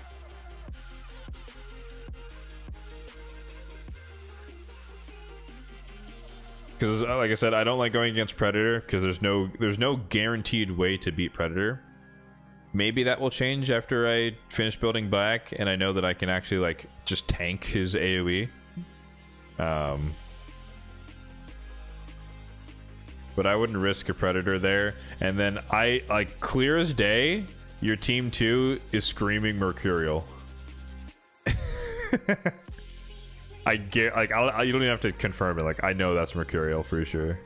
Because like I said, I don't like going against Predator because there's no guaranteed way to beat Predator. Maybe that will change after I finish building back and I know that I can actually like just tank his AoE. But I wouldn't risk a Predator there. And then I, like, clear as day, your team 2 is screaming Mercurial. I get, like, you don't even have to confirm it. Like, I know that's Mercurial for sure.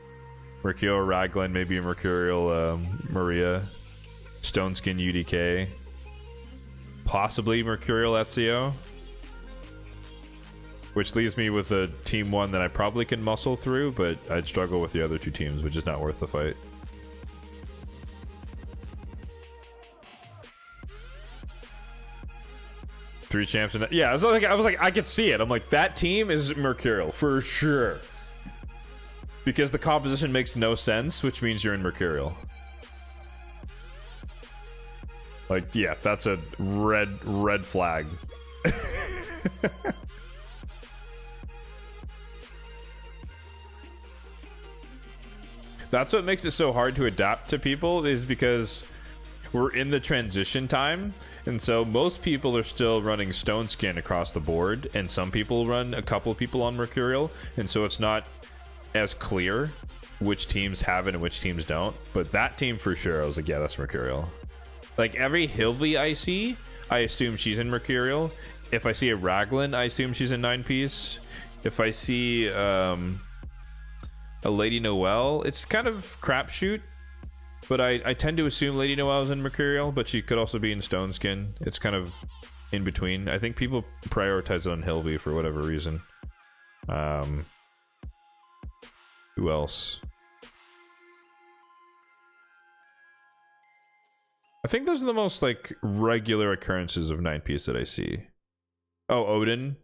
Mercurial Raglan, maybe a Mercurial Maria. Stoneskin UDK. Possibly Mercurial Ezio. Which leaves me with a team 1 that I probably can muscle through, but I'd struggle with the other 2 teams, which is not worth the fight. Three champs and yeah, I was like, I could see it. I'm like, that team is Mercurial for sure. Because the composition makes no sense, which means you're in Mercurial. Like, yeah, that's a red flag. That's what makes it so hard to adapt to people, is because we're in the transition time, and so most people are still running Stone Skin across the board, and some people run a couple people on Mercurial, and so it's not as clear which teams have it and which teams don't. But that team for sure, I was like, yeah, that's Mercurial. Like every Hilvy I see, I assume she's in Mercurial. If I see a Raglan, I assume she's in 9-piece. If I see a Lady Noelle, it's kind of crapshoot, but I tend to assume Lady Noelle's in Mercurial, but she could also be in Stone Skin. It's kind of in between. I think people prioritize it on Hilvy for whatever reason. Who else? I think those are the most like regular occurrences of 9-piece that I see. Oh, Odin.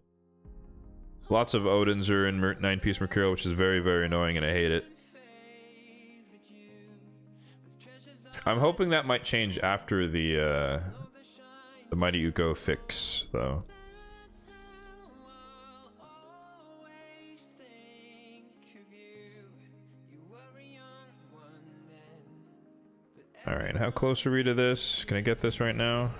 Lots of Odins are in 9-piece Mercurial, which is very, very annoying, and I hate it. I'm hoping that might change after the Mighty Uko fix, though. Alright, how close are we to this? Can I get this right now?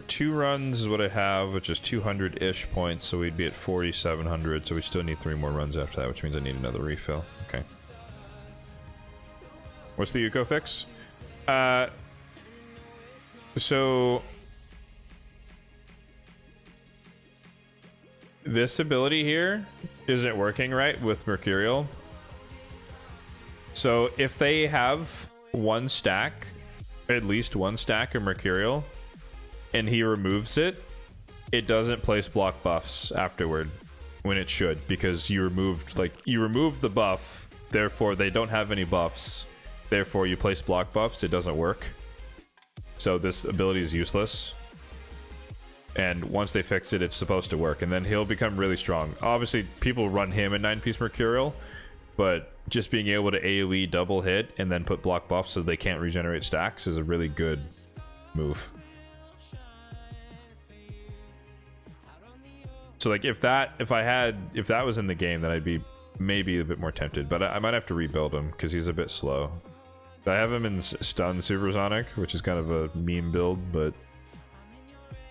Two runs is what I have, which is 200-ish points, so we'd be at 4,700, so we still need 3 more runs after that, which means I need another refill. Okay. What's the Yuko fix? So... this ability here isn't working right with Mercurial. So if they have one stack, at least one stack of Mercurial, and he removes it, it doesn't place block buffs afterward when it should, because you removed the buff, therefore they don't have any buffs, therefore you place block buffs, it doesn't work. So this ability is useless. And once they fix it, it's supposed to work, and then he'll become really strong. Obviously, people run him in 9-piece Mercurial, but just being able to AoE double hit and then put block buffs so they can't regenerate stacks is a really good move. So like if that was in the game, then I'd be maybe a bit more tempted, but I might have to rebuild him because he's a bit slow. I have him in stun supersonic, which is kind of a meme build, but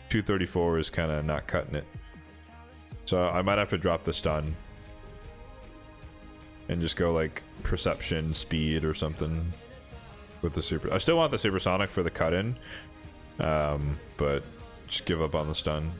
234 is kind of not cutting it. So I might have to drop the stun and just go like perception speed or something with the super. I still want the supersonic for the cut in, but just give up on the stun.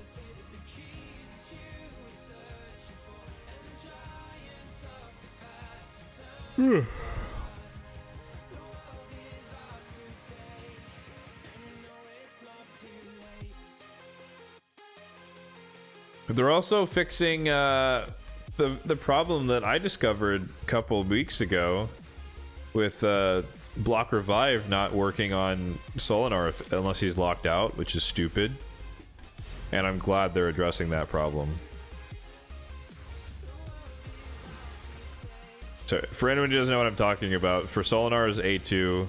They're also fixing the problem that I discovered a couple of weeks ago with block revive not working on Solinar unless he's locked out, which is stupid. And I'm glad they're addressing that problem. So for anyone who doesn't know what I'm talking about, for Solinar's A2,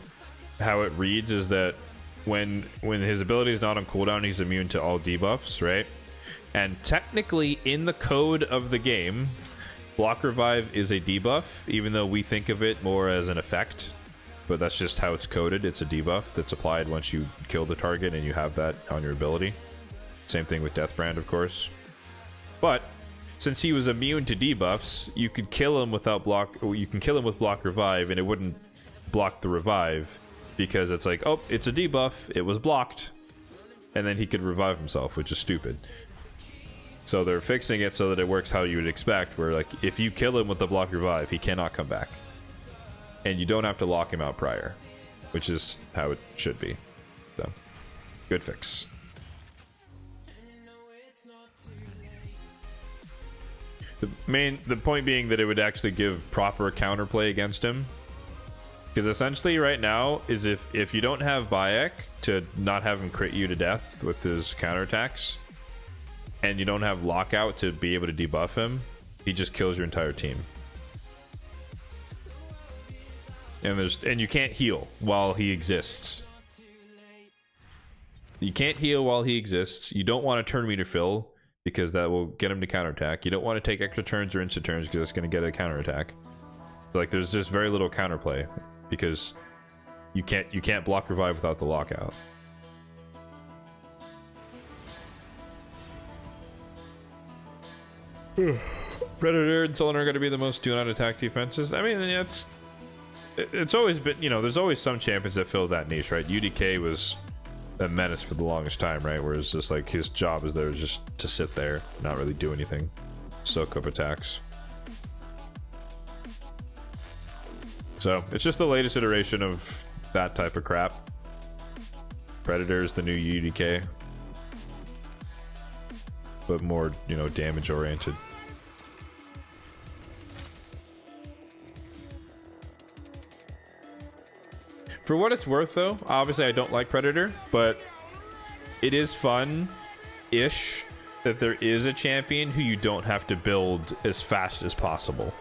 how it reads is that when his ability is not on cooldown, he's immune to all debuffs, right? And technically, in the code of the game, block revive is a debuff, even though we think of it more as an effect. But that's just how it's coded. It's a debuff that's applied once you kill the target and you have that on your ability. Same thing with Deathbrand, of course. But since he was immune to debuffs, you could kill him without block. You can kill him with block revive, and it wouldn't block the revive because it's like, oh, it's a debuff. It was blocked, and then he could revive himself, which is stupid. So they're fixing it so that it works how you would expect, where like if you kill him with the block revive, he cannot come back. And you don't have to lock him out prior, which is how it should be. So, good fix. The point being that it would actually give proper counterplay against him. Because essentially right now is if you don't have Bayek to not have him crit you to death with his counterattacks, and you don't have lockout to be able to debuff him, he just kills your entire team. And you can't heal while he exists. You can't heal while he exists. You don't want to turn meter fill because that will get him to counterattack. You don't want to take extra turns or instant turns because it's going to get a counterattack. Like there's just very little counterplay because you can't block revive without the lockout. Predator and Solinar are going to be the most do not attack defenses. I mean, it's always been, you know, there's always some champions that fill that niche, right? UDK was a menace for the longest time, right? Where it's just like his job is there just to sit there, not really do anything, soak up attacks. So it's just the latest iteration of that type of crap. Predator is the new UDK, but more, you know, damage oriented. For what it's worth, though, obviously I don't like Predator, but it is fun-ish that there is a champion who you don't have to build as fast as possible.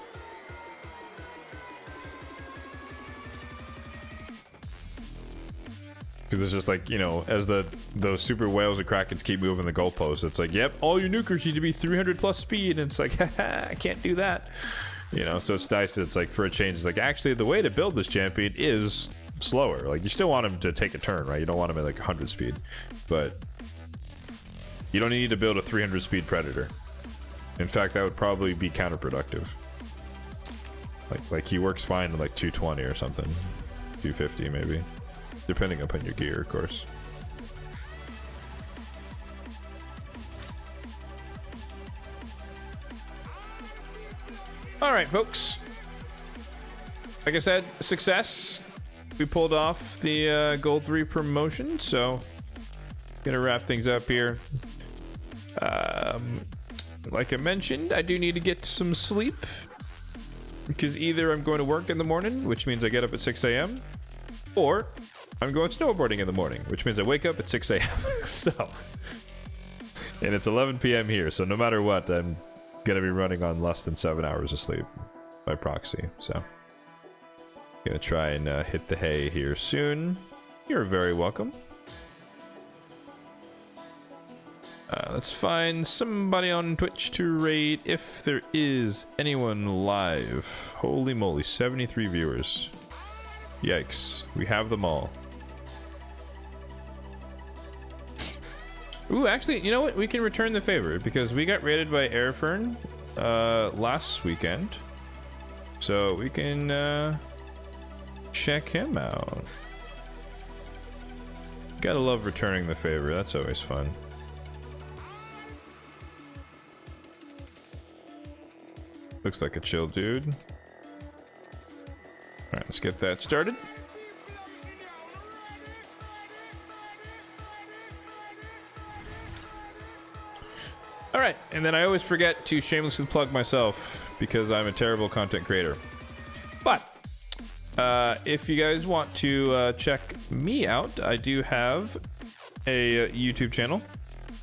Because it's just like, you know, as those super whales and krakens keep moving the goalposts, it's like, yep, all your nukers need to be 300 plus speed, and it's like, haha, I can't do that. You know, so it's nice that it's like, for a change, it's like, actually, the way to build this champion is slower. Like, you still want him to take a turn, right? You don't want him at like 100 speed, but you don't need to build a 300 speed predator. In fact, that would probably be counterproductive. Like he works fine at like 220 or something, 250 maybe. Depending upon your gear, of course. All right, folks. Like I said, success. We pulled off the Gold 3 promotion, so gonna wrap things up here. Like I mentioned, I do need to get some sleep because either I'm going to work in the morning, which means I get up at 6 a.m., or I'm going snowboarding in the morning, which means I wake up at 6 a.m. So, and it's 11 p.m. here, so no matter what, I'm gonna be running on less than 7 hours of sleep by proxy. So, gonna try and hit the hay here soon. You're very welcome. Let's find somebody on Twitch to raid if there is anyone live. Holy moly, 73 viewers. Yikes, we have them all. Ooh, actually, you know what? We can return the favor because we got raided by Airfern last weekend. So we can check him out. Gotta love returning the favor, that's always fun. Looks like a chill dude. Alright, let's get that started. Alright, and then I always forget to shamelessly plug myself because I'm a terrible content creator. But if you guys want to check me out, I do have a YouTube channel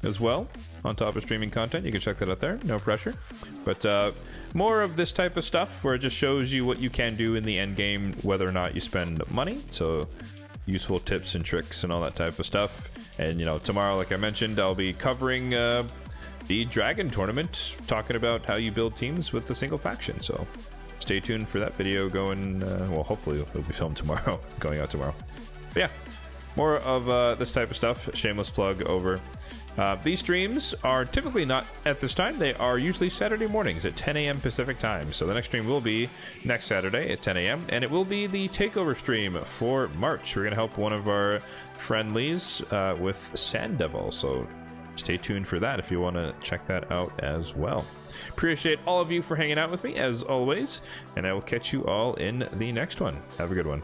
as well on top of streaming content. You can check that out there, no pressure. But more of this type of stuff where it just shows you what you can do in the end game, whether or not you spend money. So useful tips and tricks and all that type of stuff. And you know, tomorrow, like I mentioned, I'll be covering the Dragon Tournament, talking about how you build teams with a single faction. So stay tuned for that video going, well, hopefully it'll be filmed tomorrow, going out tomorrow. But yeah, more of this type of stuff, shameless plug over. These streams are typically not at this time. They are usually Saturday mornings at 10 a.m. Pacific time. So the next stream will be next Saturday at 10 a.m. And it will be the takeover stream for March. We're going to help one of our friendlies with Sand Devil. So stay tuned for that if you want to check that out as well. Appreciate all of you for hanging out with me as always. And I will catch you all in the next one. Have a good one.